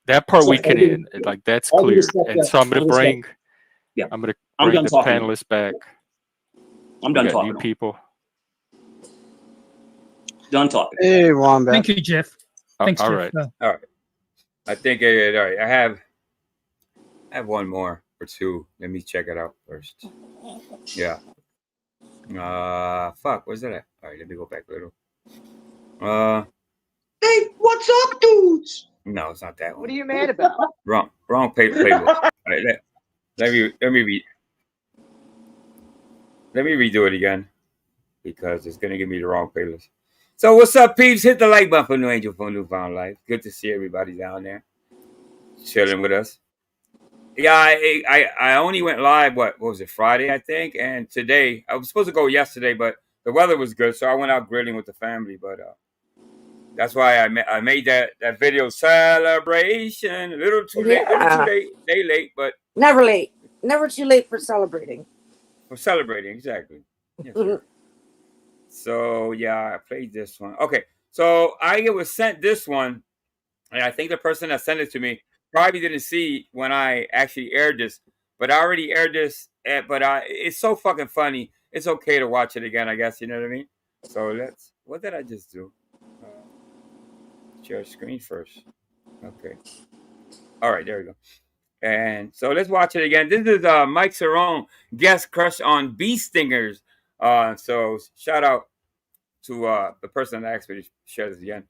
that part we can end. Like that's clear. And so I'm going to bring the panelists back. I'm done talking. New people. Done talking. Hey, Wombat. Thank you, Jeff. Thanks, all Jeff. right. All right. I think all right. I have one more or two. Let me check it out first. Yeah. Fuck. Where's that at? All right. Let me go back a little. Hey, what's up, dudes? No, it's not that one. What are you mad about? Wrong playlist. All right, let me redo it again because it's gonna give me the wrong playlist. So what's up, peeps? Hit the like button for New Angel for Newfound Life. Good to see everybody down there chilling with us. Yeah, I only went live. What was it? Friday, I think, and today I was supposed to go yesterday, but the weather was good, so I went out grilling with the family. But that's why I made that video celebration. A little too late, day late, but never late, never too late for celebrating. For celebrating, exactly. Yes, sir. So yeah, I played this one. Okay, so I was sent this one, and I think the person that sent it to me probably didn't see when I actually aired this, but I already aired this. But it's so fucking funny. It's okay to watch it again, I guess. You know what I mean? So what did I just do? Share screen first. Okay. All right, there we go. And so let's watch it again. This is Mike Cerrone, guest crush on bee stingers. So shout out to the person that asked me to share this again.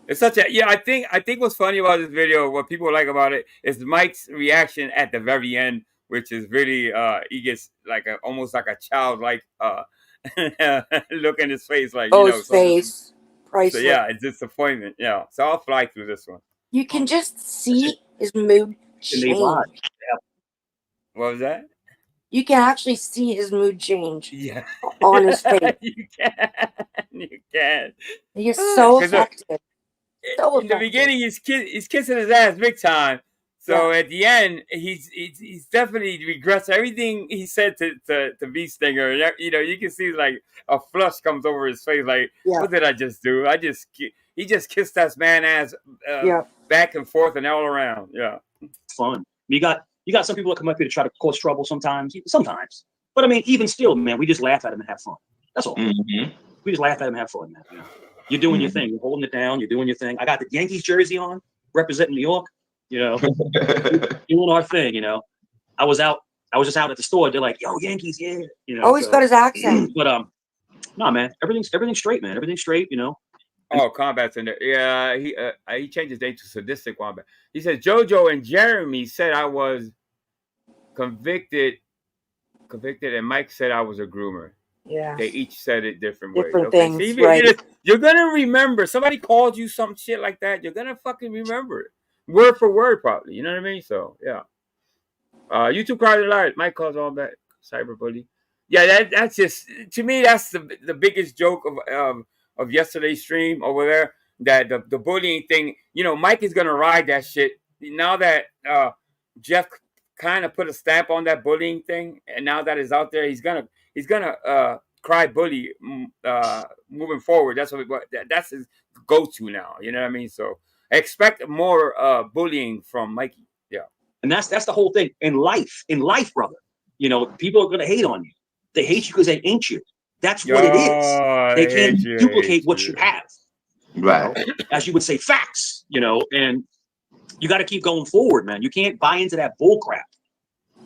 It's such a I think what's funny about this video, what people like about it, is Mike's reaction at the very end, which is really he gets like almost like a childlike look in his face, like his face. Priceless. So yeah, it's disappointment. Yeah, so I'll fly through this one. You can just see his mood change. What was that? You can actually see his mood change. Yeah. On his face. You can. He's so affected. In the beginning, he's kissing his ass big time. So at the end, he's definitely regrets everything he said to Bee Stinger. You know, you can see like a flush comes over his face. Like, what did I just do? He just kissed that man ass back and forth and all around. Yeah, fun. You got some people that come up here to try to cause trouble sometimes. But I mean, even still, man, we just laugh at them and have fun. That's all. Mm-hmm. We just laugh at them and have fun, man. You know? You're doing your thing. You're holding it down. You're doing your thing. I got the Yankees jersey on, representing New York. You know, doing our thing. You know, I was just out at the store. They're like, "Yo, Yankees, yeah." You know, always got his accent. But no, man, everything's straight, man. Everything's straight. You know. Oh, Combat's in there. Yeah, he changed his name to Sadistic Combat. He said JoJo and Jeremy said I was convicted, and Mike said I was a groomer. Yeah. They each said it different ways. Things, see, right. You're gonna remember. Somebody called you some shit like that. You're gonna fucking remember it, word for word, probably. You know what I mean? So yeah. YouTube crowd live. Mike calls all that cyberbully. Yeah, that's just, to me, that's the biggest joke of yesterday's stream over there. That the bullying thing. You know, Mike is gonna ride that shit now that Jeff kind of put a stamp on that bullying thing, and now that it's out there, he's gonna cry bully moving forward. That's his go-to now. You know what I mean? So expect more bullying from Mikey. Yeah, and that's the whole thing in life, brother. You know, people are gonna hate on you. They hate you because they ain't you. That's what it is. They can't duplicate what you have. Right. You know? As you would say, facts. You know, and you got to keep going forward, man. You can't buy into that bull crap.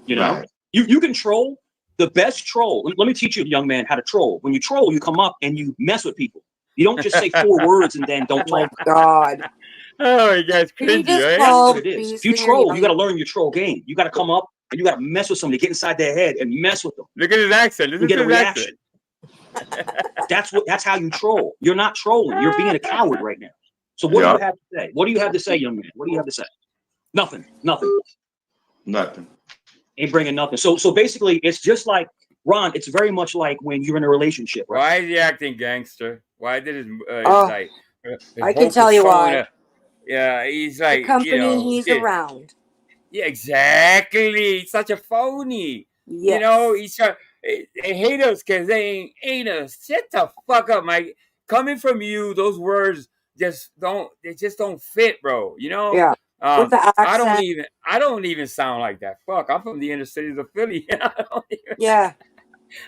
You know, right. You can troll. The best troll. Let me teach you, young man, how to troll. When you troll, you come up and you mess with people. You don't just say 4 words and then don't talk. Oh, God. Oh, you guys cringy, right? That's what it is. If you troll, you got to learn your troll game. You got to come up and you got to mess with somebody, get inside their head and mess with them. Look at his accent. You get a reaction. That's how you troll. You're not trolling. You're being a coward right now. So what do you have to say? What do you have to say, young man? What do you have to say? Nothing. Ain't bringing nothing. So basically, it's just like, Ron, it's very much like when you're in a relationship, right? Why is he acting gangster? Why did his I can tell you why. Yeah, he's like, the company he's around. Yeah, exactly. He's such a phony. Yes. You know, they hate us because they ain't us. Shut the fuck up, Mike. Coming from you, those words just don't fit, bro. You know? Yeah. With the accent. I don't even sound like that. Fuck, I'm from the inner cities of Philly. I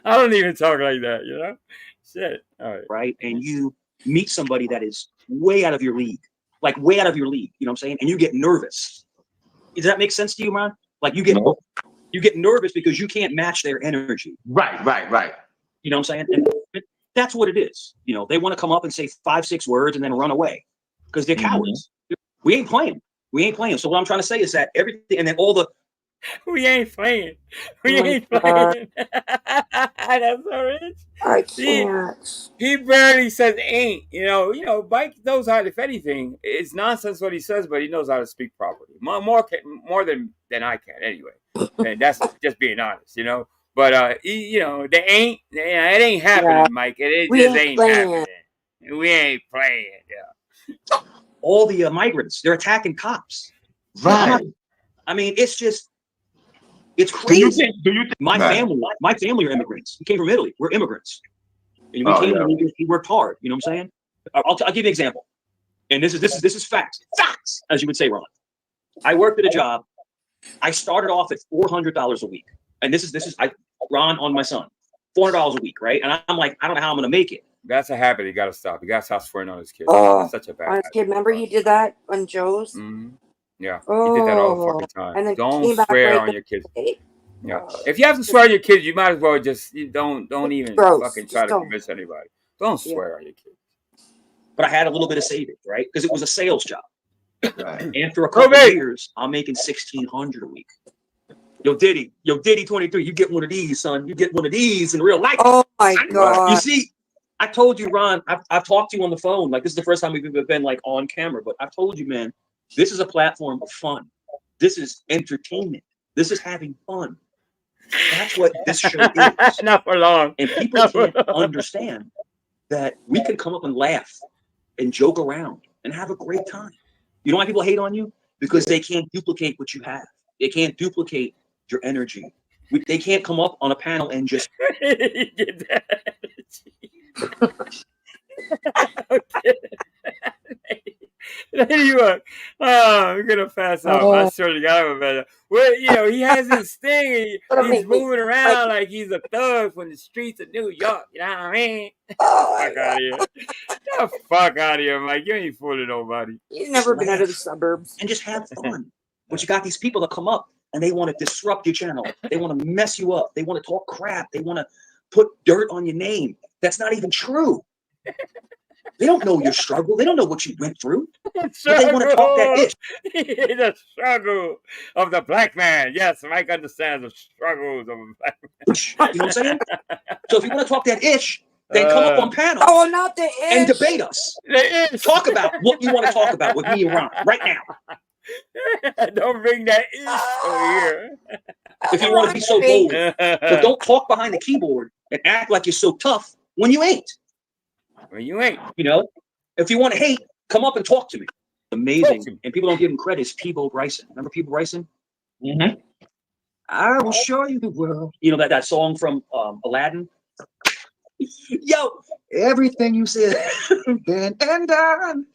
don't even talk like that, you know? Shit. All right. Right. And you meet somebody that is way out of your league. Like way out of your league. You know what I'm saying? And you get nervous. Does that make sense to you, man? Like you get nervous because you can't match their energy. Right. You know what I'm saying? And that's what it is. You know, they want to come up and say 5-6 words and then run away. because they're cowards. We ain't playing. We ain't playing. So what I'm trying to say is that everything, and then all the we ain't playing. We ain't playing. That's so rich. I can't. He barely says ain't. You know, Mike knows how to, if anything, it's nonsense what he says, but he knows how to speak properly. More than I can anyway. And that's just being honest, you know. But they ain't. It ain't happening, Mike. It just ain't happening. We ain't playing. Yeah. All the migrants, they're attacking cops. Right. I mean, it's crazy. Do you think my family are immigrants. We came from Italy. We're immigrants. And we worked hard. You know what I'm saying? I'll give you an example. And this is facts. Facts, as you would say, Ron. I worked at a job. I started off at $400 a week. And this is Ron on my son. $400 a week, right? And I'm like, I don't know how I'm gonna make it. That's a habit. You gotta stop. You gotta stop swearing on his kids. Oh, That's such a bad habit. Remember you did that on Joe's? Mm-hmm. Yeah, you did that all the fucking time. And then don't swear on your kids. Yeah, if you have to swear on your kids, you might as well just don't even fucking try to convince anybody. Don't swear on your kids. But I had a little bit of savings, right? Because it was a sales job. Right. After a couple of years, I'm making $1,600 a week. Yo, Diddy 23, you get one of these, son. You get one of these in real life. Oh my God. You see, I told you, Ron, I've talked to you on the phone. Like, this is the first time we've ever been like on camera, but I've told you, man, this is a platform of fun. This is entertainment. This is having fun. That's what this show is. Not for long. And people can't understand that we can come up and laugh and joke around and have a great time. You know why people hate on you? Because they can't duplicate what you have. They can't duplicate your energy. They can't come up on a panel and just get that energy. Anyway, I'm gonna pass out. I swear to God, I'm better. Well, he has this thing. He's moving around like he's a thug from the streets of New York. You know what I mean? Fuck out of here! Get the fuck out of here, Mike. You ain't fooling nobody. He's never been out of the suburbs. And just have fun. But you got these people that come up and they want to disrupt your channel. They want to mess you up. They want to talk crap. They want to put dirt on your name. That's not even true. They don't know your struggle. They don't know what you went through. But they want to talk that ish. The struggle of the black man. Yes, Mike understands the struggles of a black man. You know what I'm saying? So if you want to talk that ish, then come up on panel. Oh, not the ish. And debate us. Talk about what you want to talk about with me and Ron right now. Don't bring that ish over here. If you want to be so bold. But don't talk behind the keyboard and act like you're so tough when you ain't. When you ain't. You know, if you want to hate, come up and talk to me. Amazing. And people don't give him credit. It's Peebo Bryson. Remember Peebo Bryson? Mm-hmm. I will show you the world. You know that song from Aladdin? Yo, everything you said, then and done.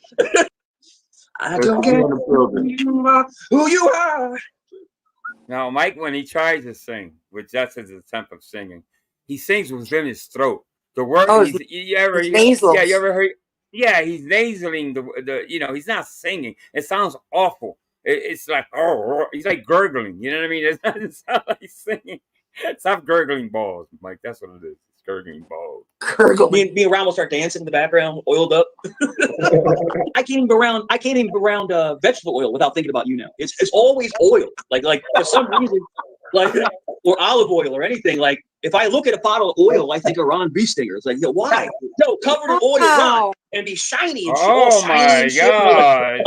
I don't get who you are. Now, Mike, when he tries to sing, which that's his attempt of singing, he sings within his throat. The word you ever heard? Yeah, he's nasaling the he's not singing. It sounds awful. It's like he's like gurgling. You know what I mean? It doesn't sound like singing. Stop gurgling balls, Mike. That's what it is. It's gurgling balls. Me and Ron will start dancing in the background, oiled up. I can't even go around vegetable oil without thinking about you now. It's always oil. Like for some reason, or olive oil or anything. Like if I look at a bottle of oil, I think of Ron B. Stinger. It's like, why? No, covered in oil, Ron, and be shiny and shit. Oh my God!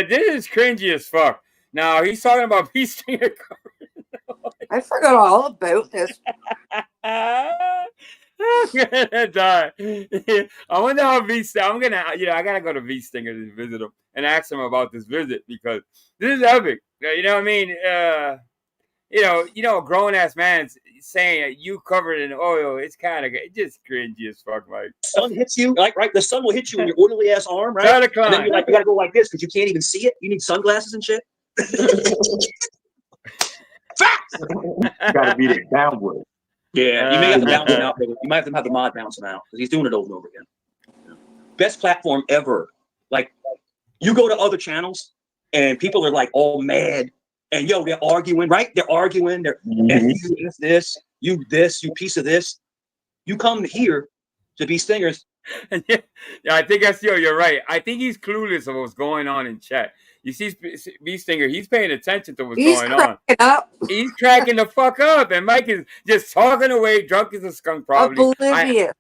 This is cringy as fuck. Now he's talking about B. Stinger. I forgot all about this. I'm gonna die. I wonder how I'm gonna, I gotta go to V Stinger to visit him and ask him about this visit because this is epic. You know what I mean? A grown ass man saying you covered in oil. It's kind of just cringy as fuck, Mike. Sun hits you, right? The sun will hit you in your oily ass arm, right? And then you gotta go like this because you can't even see it. You need sunglasses and shit. Facts. Gotta beat it downward. Yeah, you may have to bounce him out. You might have to have the mod bounce him out because he's doing it over and over again. Best platform ever. Like, you go to other channels and people are like all mad and they're arguing, right? They're arguing. They're you this, you piece of this. You come here, to be stingers. Yeah, I think that's you're right. I think he's clueless of what's going on in chat. You see, B Stinger, he's paying attention to what's going on. Up. He's cracking the fuck up, and Mike is just talking away, drunk as a skunk. Probably. Oblivious.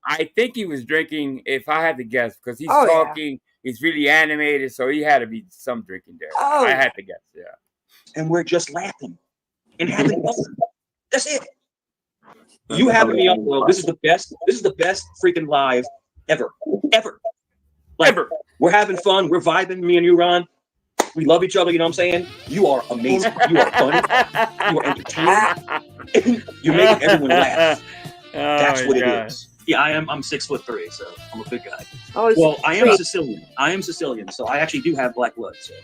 I think he was drinking, if I had to guess, because he's Oh, talking. He's really animated, so he had to be some drinking there. Oh, I had to guess, yeah. And we're just laughing and having fun. That's it. You having me on, well, this is the best freaking live ever. Like, ever. We're having fun. We're vibing, me and you, Ron. We love each other, you know what I'm saying? You are amazing. You are funny. You are entertaining. You're making everyone laugh. That's what it is. Yeah, I'm 6'3", so I'm a big guy. Oh, well, I am Sicilian, so I actually do have black blood. So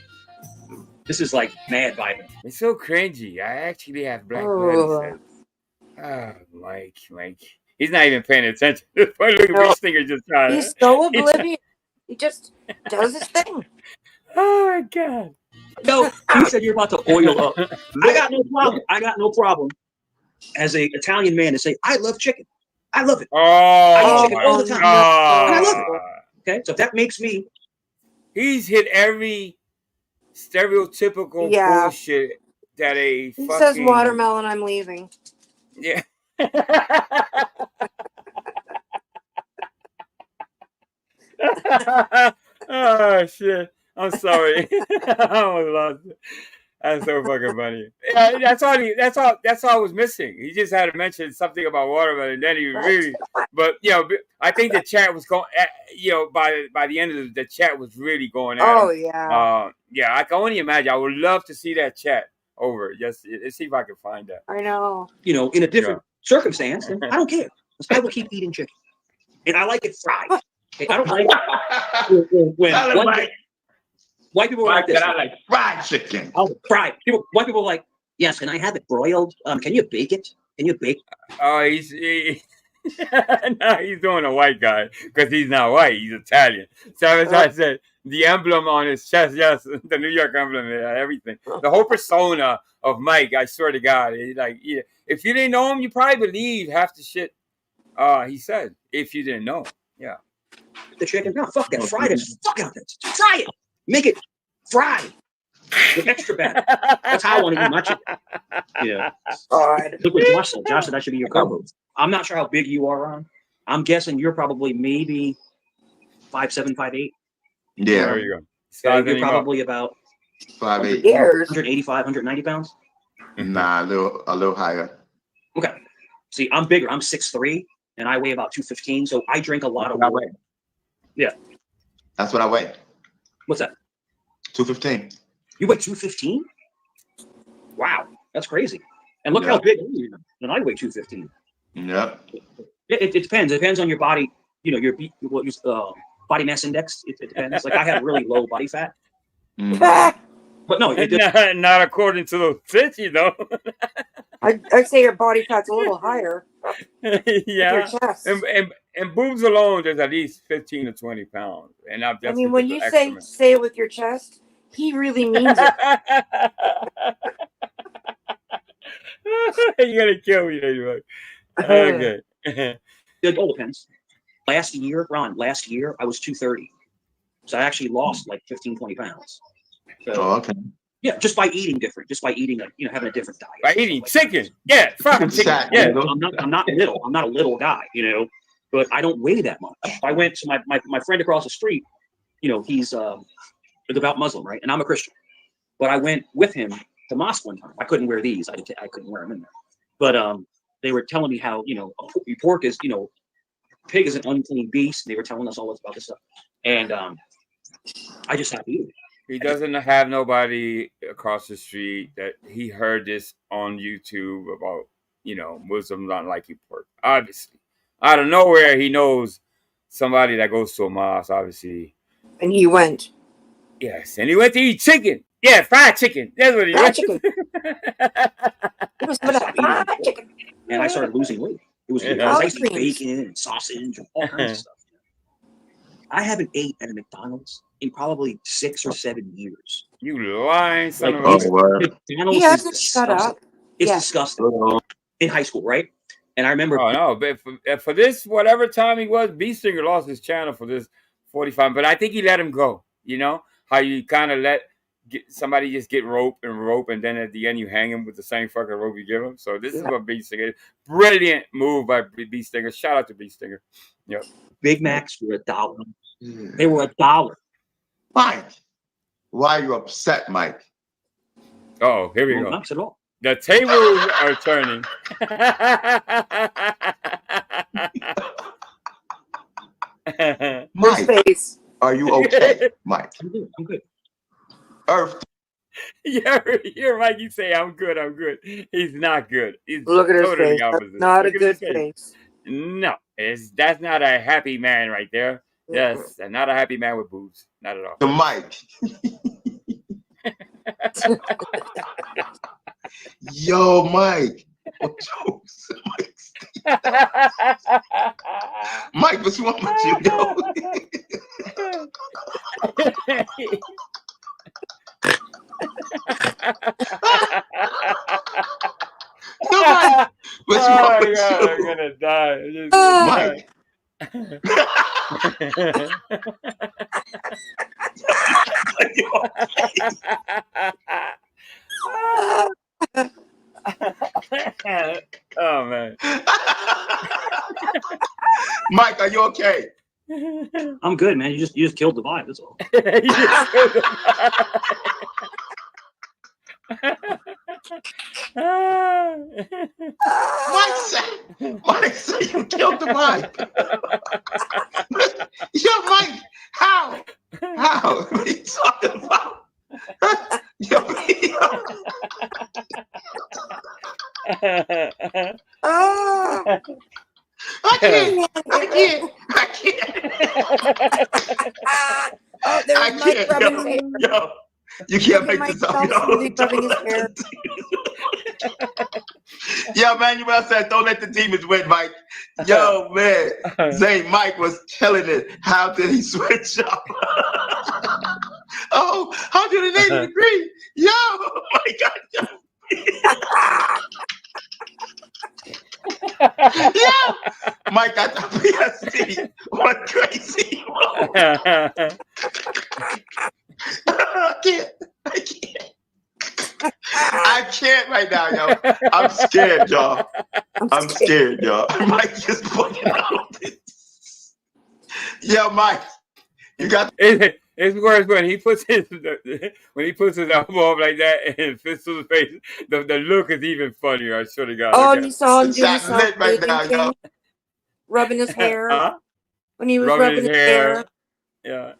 this is like mad vibing. It's so cringy. I actually have black blood. Oh, Mike. He's not even paying attention. Look at this thing just trying. He's so oblivious. He just does his thing. Oh my God. No, you said you're about to oil up. I got no problem as an Italian man to say, I love chicken. I love it. I eat chicken all the time. And I love it. Okay, so that makes me. He's hit every stereotypical bullshit that a He fucking... says watermelon, I'm leaving. Yeah. Oh shit! I'm sorry. I almost lost it. That's so fucking funny. Yeah, that's all was missing. He just had to mention something about watermelon, and then he really. But I think the chat was going. By the end of the chat was really going at him. Oh yeah. Yeah, I can only imagine. I would love to see that chat over. Just let's see if I can find that. I know. In a different circumstance, I don't care. I will keep eating chicken, and I like it fried. Okay, I don't like when white people are like this. I like fried chicken. Oh, fried. White people are like, yes, can I have it broiled? Can you bake it? Can you bake? Oh, he's doing a white guy because he's not white. He's Italian. So as I said, the emblem on his chest, yes, the New York emblem, everything. The whole persona of Mike, I swear to God, if you didn't know him, you probably believe half the shit he said. If you didn't know, yeah. The chicken, no, fuck that. Fry it. Fuck out that. Fry it. Make it fried with extra bad. That's how I want to eat my chicken. Yeah. Look what Josh said. Josh said that should be your combo. I'm not sure how big you are, Ron. I'm guessing you're probably maybe 5'7", 5'8". Yeah. There you go. So you're probably about 5'8". 185, 190 pounds. Nah, a little higher. Okay. See, I'm bigger. I'm 6'3", and I weigh about 215. So I drink a lot of water. Yeah. That's what I weigh. What's that? 215. You weigh 215? Wow, that's crazy. And look how big you are. And I weigh 215. Yep. It depends. It depends on your body. Your body mass index. It depends. Like I have really low body fat. But no, not according to those tits, I'd say your body fat's a little higher. Yeah. Your chest. And boobs alone, there's at least 15 to 20 pounds. And I mean, when you say it with your chest, he really means it. You're gonna kill me anyway. Okay. It all depends. Last year, Ron, I was 230. So I actually lost like 15, 20 pounds. So, okay. Yeah, just by eating different, having a different diet. By eating chicken. Yeah, fucking chicken. Yeah. I'm not little. I'm not a little guy, but I don't weigh that much. I went to my friend across the street, he's a devout Muslim, right? And I'm a Christian. But I went with him to mosque one time. I couldn't wear these. I couldn't wear them in there. But they were telling me how, pork is, pig is an unclean beast. And they were telling us all this about this stuff. And I just have to eat it. He doesn't have nobody across the street that he heard this on YouTube about, Muslims not liking pork. Obviously. Out of nowhere, he knows somebody that goes to a mosque, obviously. And he went. Yes, and he went to eat chicken. Yeah, fried chicken. That's what he fried went chicken. It was fried chicken. And I started losing weight. It was I used to eat bacon and sausage and all kinds of stuff. I haven't ate at a McDonald's in probably 6 or 7 years. You lying son of a He hasn't shut up. It's disgusting. In high school, right? And I remember. Oh no, but for this whatever time he was, B Singer lost his channel for this 45. But I think he let him go. You know how you kind of let somebody just get rope, and then at the end you hang him with the same fucking rope you give him. So this is what B Singer. Brilliant move by B Singer. Shout out to B Singer. Yep. Big Macs were $1. They were $1. Mike, why are you upset, Mike? Oh, here we go. Not at all. The tables are turning. Mike, are you okay, Mike? I'm good. Earth. You're Mike. You say I'm good. I'm good. He's not good. He's Look at his totally face. opposite. Not Look a at his good face. No, that's not a happy man right there. Yes, not a happy man with boobs. Not at all. The Mike. Yo, Mike. Mike, what's wrong with you, yo? Yo, Mike, what's wrong with you? I'm gonna die. Oh man. Mike, are you okay? I'm good, man. You just killed the vibe. That's all. Mike said you killed the vibe. Yo, Mike, how? What are you talking about? Yo, I can't. Oh, there was Mike rubbing his hair. Yo, you can't make this up, yo. Rubbing his hair. Yo, Manuel said, don't let the demons win, Mike. Yo, man. Zane, Mike was killing it. How did he switch up? Oh, 180 degrees. Yo, oh my God. Yeah, Mike got the PSD. What crazy? I can't right now, yo. I'm scared, y'all. I'm scared, y'all. Mike just putting out. Yo, Mike, you got. It's worse when he puts his elbow up like that and fists to the face. The look is even funnier. I swear to God. Oh, you saw him doing It's lit right now, yo. Rubbing his hair. When he was rubbing his hair. Yeah.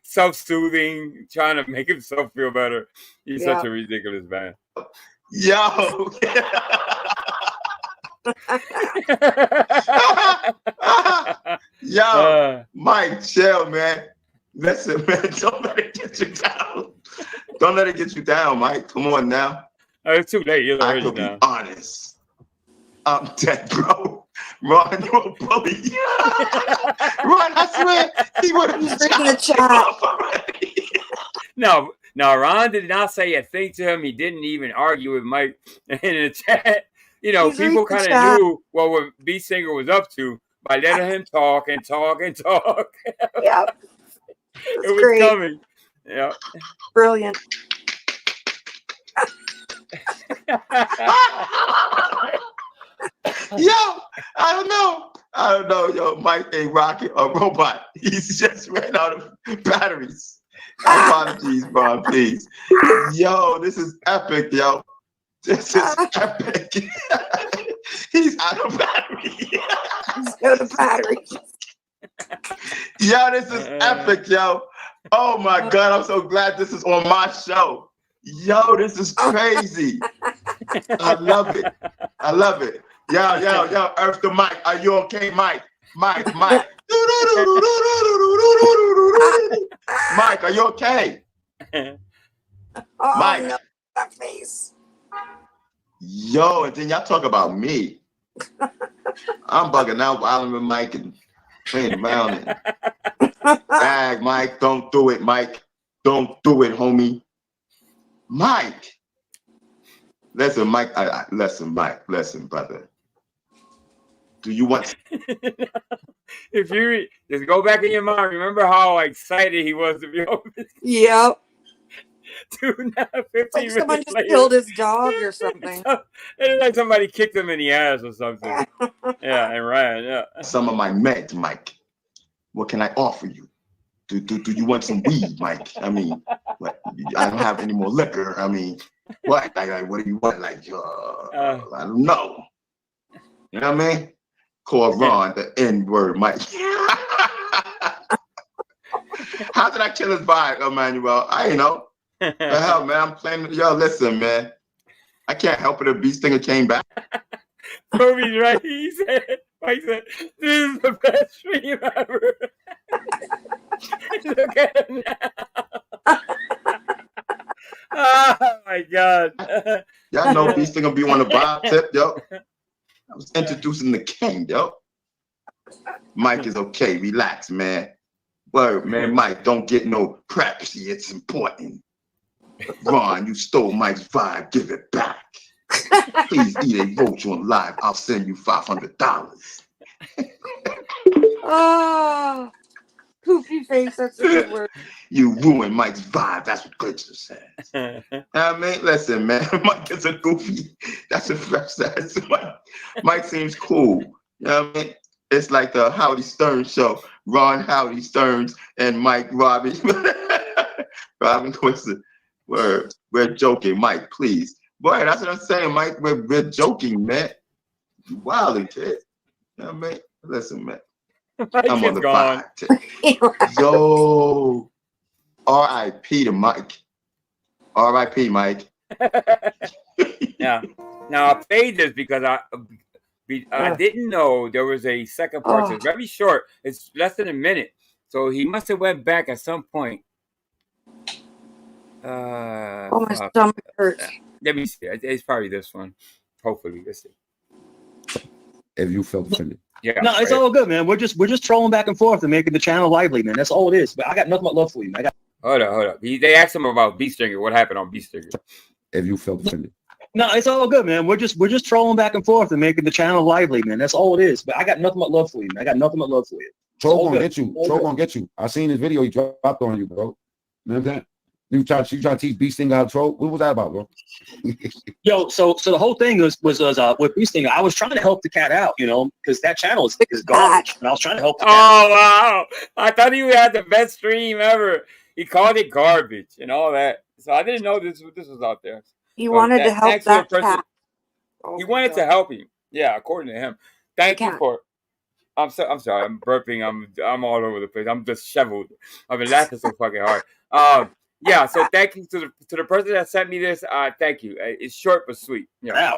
Self-soothing, trying to make himself feel better. He's such a ridiculous man. Yo. Yo, Mike, chill, man. Listen, man, don't let it get you down. Don't let it get you down, Mike. Come on now. It's too late. You're I could be honest. I'm dead, bro. Ron, you're a bully. Ron, I swear, he would have breaking the chat. No, Ron did not say a thing to him. He didn't even argue with Mike in the chat. You know, people kind of knew what B Singer was up to by letting him talk and talk and talk. Yeah. It was coming. Yeah. Brilliant. Yo, I don't know, yo. Mike ain't rocking a robot. He's just ran out of batteries. Apologies, Ron, please. Yo, this is epic, yo. This is epic. He's out of battery. He's out of battery. Yo, this is epic, yo. Oh my God, I'm so glad this is on my show. Yo, this is crazy. I love it. I love it. Yo, Earth the Mike. Are you okay, Mike? Mike. Mike, are you okay? Oh, Mike. no, that face. Yo, and then y'all talk about me. I'm bugging out, Island with Mike and playing around. Bag, Mike. Don't do it, Mike. Don't do it, homie. Mike. Listen, Mike. Listen, Mike. Listen, brother. Do you want? If you just go back in your mind, remember how excited he was to be over. Yep. 15 Like someone minutes just later, killed his dog or something. It's like somebody kicked him in the ass or something. Yeah, and ran. Yeah. Some of my meds, Mike. What can I offer you? Do you want some weed, Mike? I mean, what, I don't have any more liquor. I mean, what? Like what do you want? Like, I don't know. You know what I mean? Call Ron the N-word, Mike. How did I kill his vibe, Emmanuel? I ain't know. The hell, man? I'm playing. Yo, listen, man. I can't help it if Beast Stinger came back. Toby's right. Mike said, this is the best stream ever. Look at him now. Oh my God. Y'all know Beast Stinger be on the vibe tip, yo. I was introducing the king, yo. Mike is okay. Relax, man. Word, man. Mike, don't get no prep. See, it's important. Ron, you stole Mike's vibe. Give it back. Please eat a roach on live. I'll send you $500. Oh, poopy face. That's a good word. You ruined Mike's vibe. That's what Glitcher says. I mean, listen, man. Mike is a goofy. That's a fresh size. Mike seems cool. You know what I mean? It's like the Howdy Stern show. Ron Howdy Stearns and Mike Robin. Robin Quincy. We're joking, Mike, please. Boy, that's what I'm saying, Mike. We're joking, man. You wildin', kid. You know what I mean? Listen, man. I'm on the vibe. Yo. R.I.P. to Mike. R.I.P. Mike. Yeah. Now I played this because I didn't know there was a second part. So it's very short. It's less than a minute. So he must have went back at some point. My stomach hurts. Let me see. It's probably this one. Hopefully, let's see. If you felt offended. Yeah. No, it's all good, man. We're just trolling back and forth and making the channel lively, man. That's all it is. But I got nothing but love for you, man. Hold up. They asked him about Beast Stinger. What happened on Beast Stinger? If you felt offended. No, it's all good, man. We're just trolling back and forth and making the channel lively, man. That's all it is. But I got nothing but love for you, man. I got nothing but love for you. Troll gonna get you. Troll gonna get you. I seen his video he dropped on you, bro. Remember that? You try to teach Beast Stinger how to troll. What was that about, bro? Yo, so the whole thing was with Beast Stinger. I was trying to help the cat out, you know, because that channel is garbage, and I was trying to help the cat. Oh wow! I thought he had the best stream ever. He called it garbage and all that. So I didn't know this was out there. He wanted to help that cat. He wanted to help him. Yeah, according to him. Thank you for. I'm sorry. I'm burping. I'm all over the place. I'm disheveled. I've been laughing so fucking hard. Yeah. So thank you to the person that sent me this. Thank you. It's short but sweet. Yeah.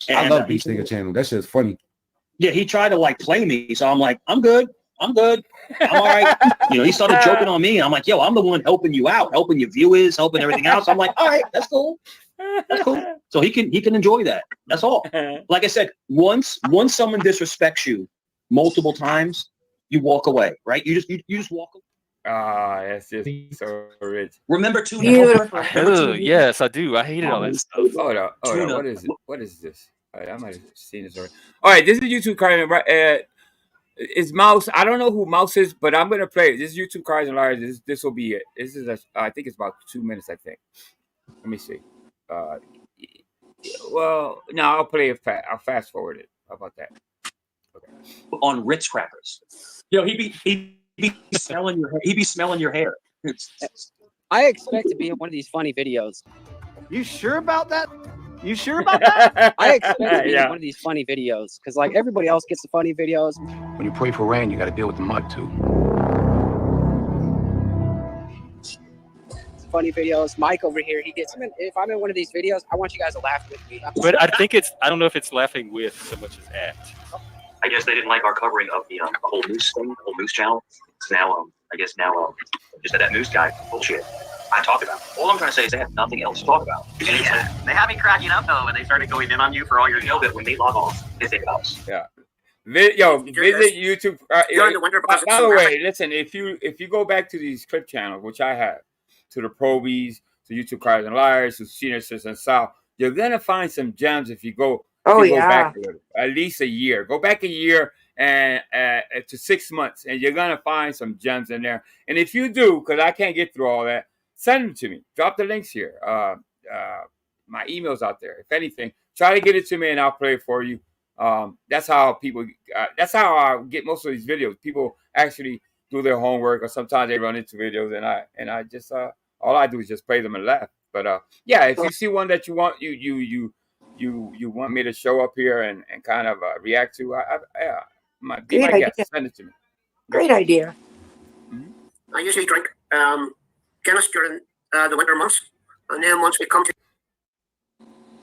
I love Beast Stinger channel. That shit's funny. Yeah, he tried to like play me, so I'm like, I'm good. I'm all right. You know, he started joking on me, and I'm like, yo, I'm the one helping you out, helping your viewers, helping everything else. I'm like, all right, that's cool. That's cool. So he can enjoy that. That's all. Like I said, once someone disrespects you multiple times, you walk away, right? You just walk away. That's just so rich. Remember too. Yes, I do. I hated all that stuff. Hold on. What is it? What is this? All right, I might have seen this already. All right, this is YouTube card. It's Mouse. I don't know who Mouse is, but I'm gonna play it. This is YouTube Cards and Liars. This will be it. This is I think it's about 2 minutes. I think. Let me see. Well, no, I'll play it. I'll fast forward it. How about that? Okay. On Ritz crackers. Yo, he be smelling your hair. He be smelling your hair. I expect to be in one of these funny videos. You sure about that? You sure about that? I expect to be in one of these funny videos because, like, everybody else gets the funny videos. When you pray for rain, you got to deal with the mud too. Funny videos. Mike over here, he gets. If I'm in one of these videos, I want you guys to laugh with me. But I think I don't know if it's laughing with so much as at. I guess they didn't like our covering of the whole news thing, the whole news channel. So now, I guess now, just that news guy bullshit. I talk about. All I'm trying to say is they have nothing else to talk about. Yeah. They had me cracking up though when they started going in on you for all your. You know that when they log off, they think about us. Yeah. Visit YouTube. By the way, listen. If you go back to these clip channels, which I have, to the Probies, to YouTube Cards and Liars, to Senior Citizen South, you're gonna find some gems if you go Oh you go back yeah. a little, at least a year. Go back a year and to 6 months, and you're gonna find some gems in there. And if you do, because I can't get through all that, send them to me. Drop the links here. My email's out there. If anything, try to get it to me, and I'll play it for you. That's how people. That's how I get most of these videos. People actually do their homework, or sometimes they run into videos, and I just all I do is just play them and laugh. But yeah, if you see one that you want, you want me to show up here and kind of react to, be my Great idea. guest. Send it to me. Great idea. Mm-hmm. I usually drink Guinness during the winter months, and then once we come to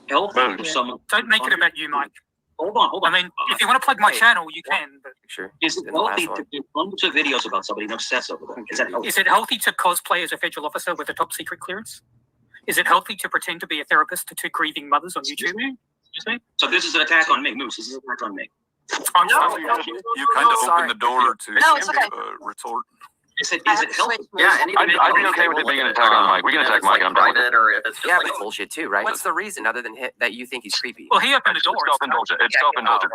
healthy for someone. Don't make it about you, Mike. Hold on. I mean, if you want to plug my channel, you can. But Sure. Is it healthy to do hundreds of videos about somebody and obsess over them? Is that healthy? Is it healthy to cosplay as a federal officer with a top secret clearance? Is it healthy to pretend to be a therapist to two grieving mothers on YouTube? Excuse me? So this is an attack on me, Moose. This is an attack on me. I'm sorry. You kind of opened the door to retort. Is it healthy? Yeah, I'd be okay with it being an attack on Mike. We can attack Mike. I'm down with it. or if it's just Yeah, like but bullshit too, right? What's the reason other than that you think he's creepy? Well, he opened the door. It's self-indulgent. It's self-indulgent.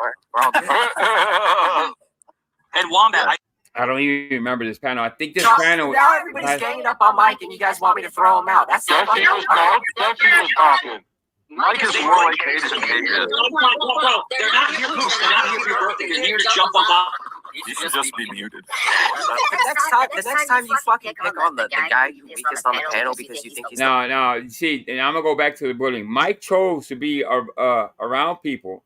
And Wombat, I don't even remember this panel. I think this Now panel. everybody's ganging up on Mike, and you guys want me to throw him out. That's not Jesse was talking. Mike is more like Hayes and Hayes. they're not here, Moose. They're not here for your birthday. They're here to jump on Bob. You should just be muted. the next time you fucking pick on the guy you weakest on the panel because you think he's No. You see, and I'm gonna go back to the bullying. Mike chose to be around people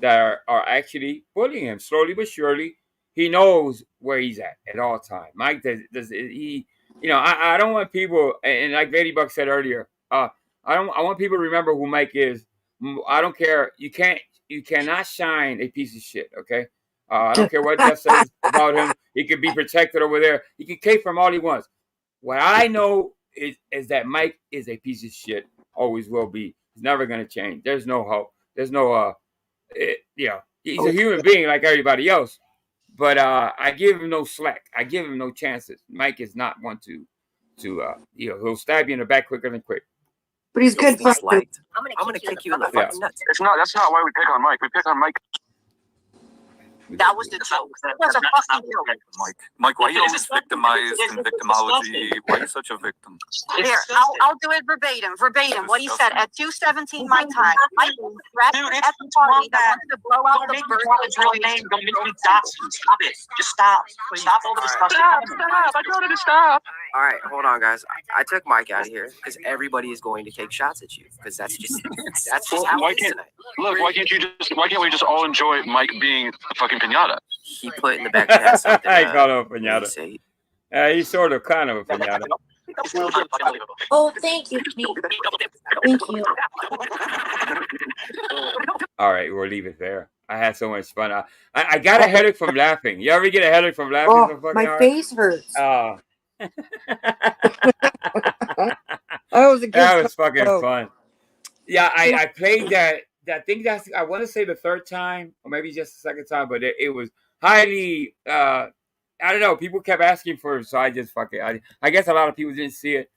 that are actually bullying him slowly but surely. He knows where he's at all times. Mike does he? You know, I don't want people, and like Ladybug said earlier, I want people to remember who Mike is. I don't care. You cannot shine a piece of shit. Okay. I don't care what Jeff says about him. He could be protected over there. He can cape from all he wants. What I know is that Mike is a piece of shit. Always will be. He's never going to change. There's no hope. There's no, he's a human being like everybody else. But I give him no slack. I give him no chances. Mike is not one to he'll stab you in the back quicker than quick. But he's good for I'm gonna kick you in the fucking nuts. That's not why we pick on Mike. We pick on Mike. That was the joke. That was a fucking joke. Mike, why are you always victimized in victimology? Why are you such a victim? Here, I'll do it verbatim. What he said at 2:17 my time. Mike threatened at the party that wanted to blow out the bird. Don't make me stop. Stop it. Just stop. Stop all the discussion. Stop. I told him to stop. All right, hold on, guys. I took Mike out of here because everybody is going to take shots at you because that's just how it is tonight. Look, why can't we just all enjoy Mike being a fucking pinata? He put in the back chat something. I called him a pinata. He's sort of kind of a pinata. Oh, thank you, Pete. Thank you. All right, we'll leave it there. I had so much fun. I got a headache from laughing. You ever get a headache from laughing? Oh, my face hurts. Oh. That was fucking fun. Yeah, I played that. I think I want to say the third time, or maybe just the second time, but it was highly. I don't know. People kept asking for it, so I just I guess a lot of people didn't see it.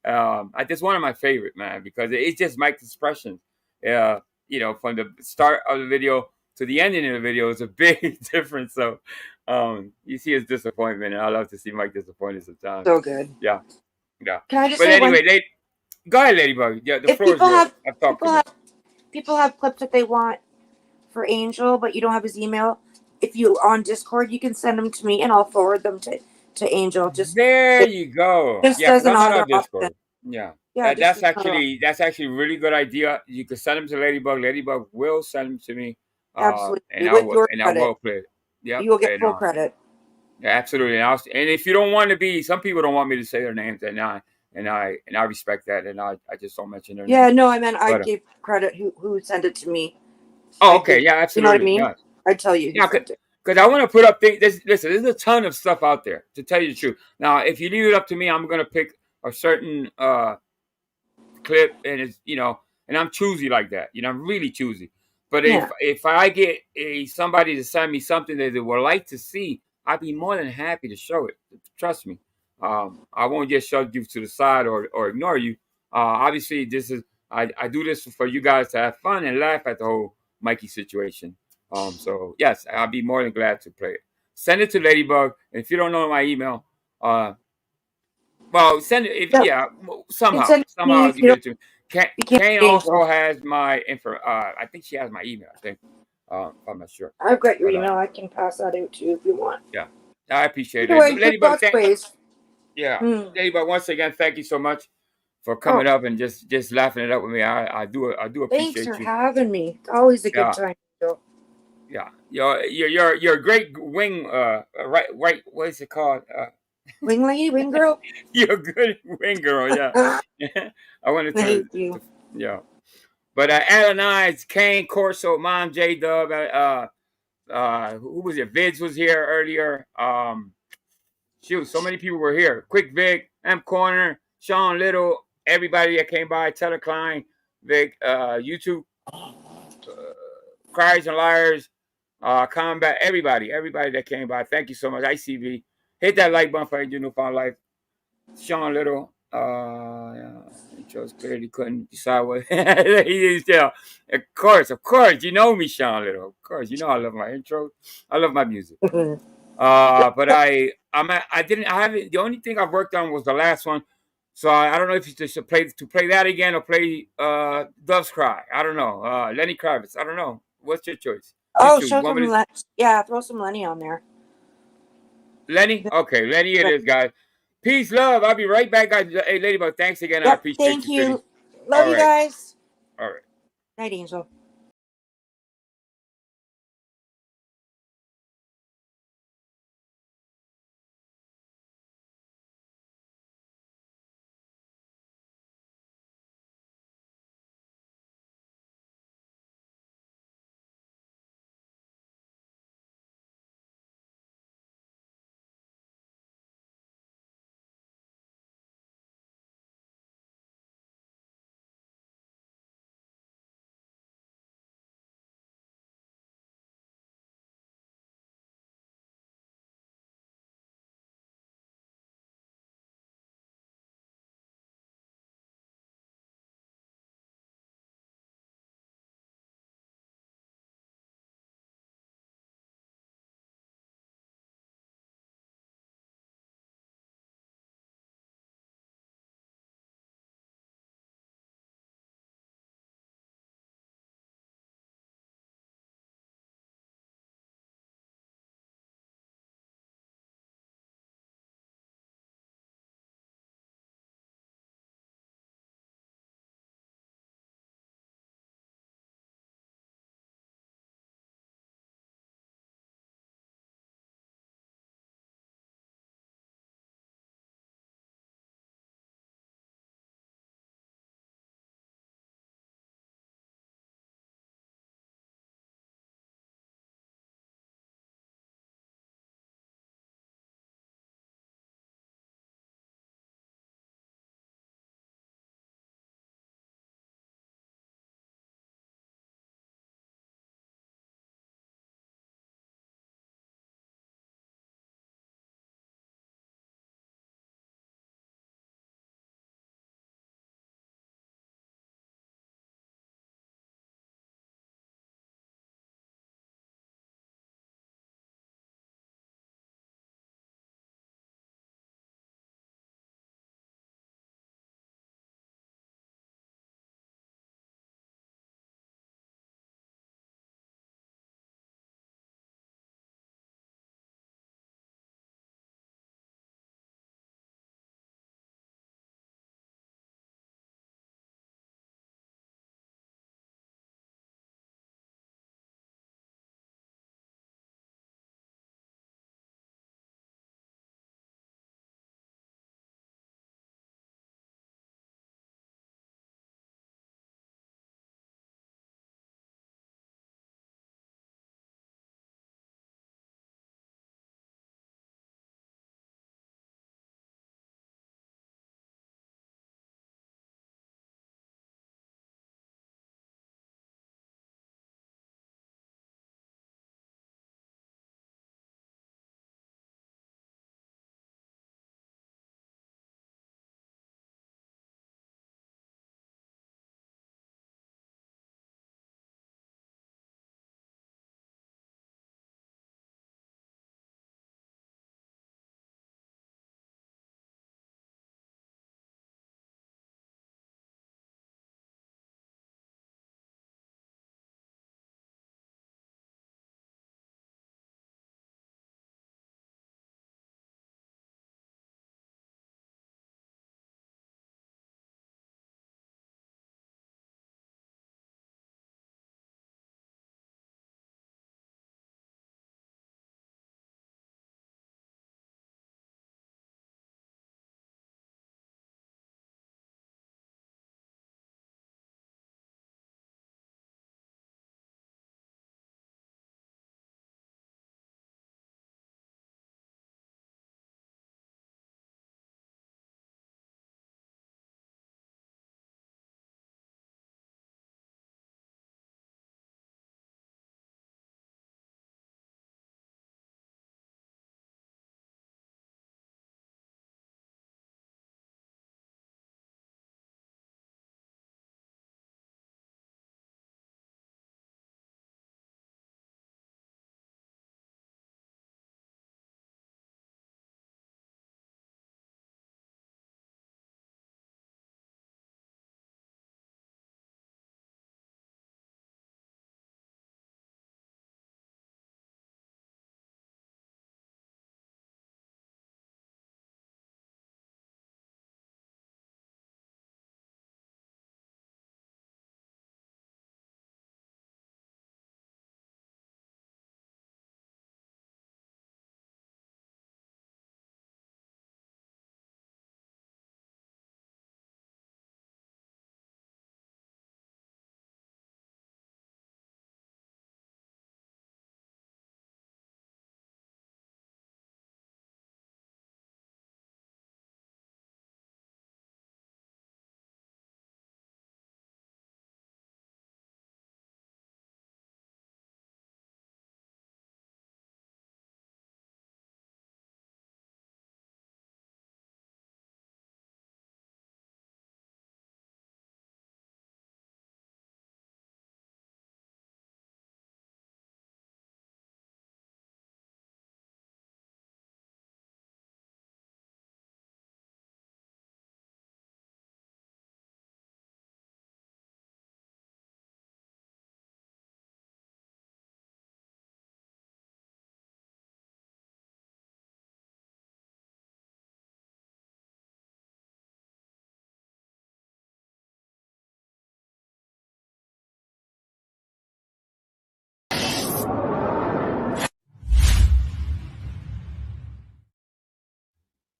I just one of my favorite, man, because it's just Mike's expression. From the start of the video to the ending of the video is a big difference. So you see his disappointment, and I love to see Mike disappointed sometimes. So good. Yeah. Can I just but say anyway, go ahead, Ladybug. Yeah, the floor is yours. People have clips that they want for Angel, but you don't have his email. If you on Discord, you can send them to me, and I'll forward them to Angel. Just there you go. Just yeah, as an I'm not auto on Discord. option. Yeah. Yeah, that's actually a really good idea. You can send them to Ladybug. Ladybug will send them to me. Absolutely. And With I your will play it. Yeah. You will get full credit. Yeah, absolutely. And if you don't want to be, some people don't want me to say their names, and I respect that, and I just don't mention their names. Yeah, no, I meant I gave credit who sent it to me. Oh, okay. Yeah, absolutely. You know what I mean? Yeah. I tell you. Yeah, because I want to put up things. Listen, there's a ton of stuff out there, to tell you the truth. Now, if you leave it up to me, I'm going to pick a certain clip, and and I'm choosy like that. I'm really choosy. But if I get somebody to send me something that they would like to see, I'd be more than happy to show it. Trust me. I won't just shove you to the side or ignore you. Obviously, I do this for you guys to have fun and laugh at the whole Mikey's situation. So yes, I'll be more than glad to play it. Send it to Ladybug. And if you don't know my email, well, send it. If, yeah, somehow send it to me if you you get don't. it to me. You can't Kane see also Angel. has my info. I think she has my email. I think. I'm not sure. I've got your But, email. I can pass that out to you if you want. yeah, I appreciate Either it. way, good Ladybug, luck, ways. yeah, Ladybug. Once again, thank you so much for coming up and just laughing it up with me. I do Thanks appreciate for you. having me. It's always a good Yeah. time. Angel. Yeah, you're a great wing. Right. What is it called? Wing lady, wing girl. You're a good wing girl. Yeah. I wanted to. Thank you. Yeah. But Alanise, Kane, Corso, Mom, J Dub, who was it? Vids was here earlier. Shoot, so many people were here. Quick Vic, M Corner, Sean Little, everybody that came by, Teller Klein, Vic, YouTube, Cries and Liars, Combat, everybody that came by. Thank you so much. ICV. Hit that like button for your newfound life. Sean Little, he chose clearly couldn't decide what he is. Yeah, of course, you know me, Sean Little. Of course, you know I love my intro. I love my music. But I haven't. The only thing I've worked on was the last one. So I don't know if you should play that again or play Dove's Cry. I don't know. Lenny Kravitz. I don't know. What's your choice? Oh, show some. Yeah, throw some Lenny on there. Lenny? Okay, Lenny it is, guys. Peace, love. I'll be right back, guys. Hey, Ladybug, thanks again. I appreciate Thank you. you. Love you guys. All right. Night, Angel.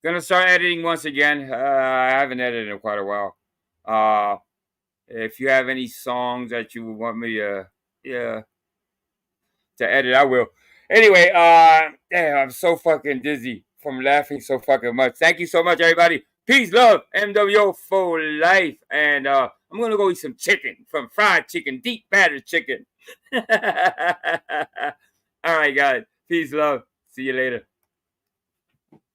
Gonna start editing once again. I haven't edited in quite a while. If you have any songs that you would want me to edit, I will. Anyway, damn, I'm so fucking dizzy from laughing so fucking much. Thank you so much, everybody. Peace, love, MWO for life. And I'm gonna go eat some chicken from Fried Chicken, deep battered chicken. All right, guys. Peace, love. See you later.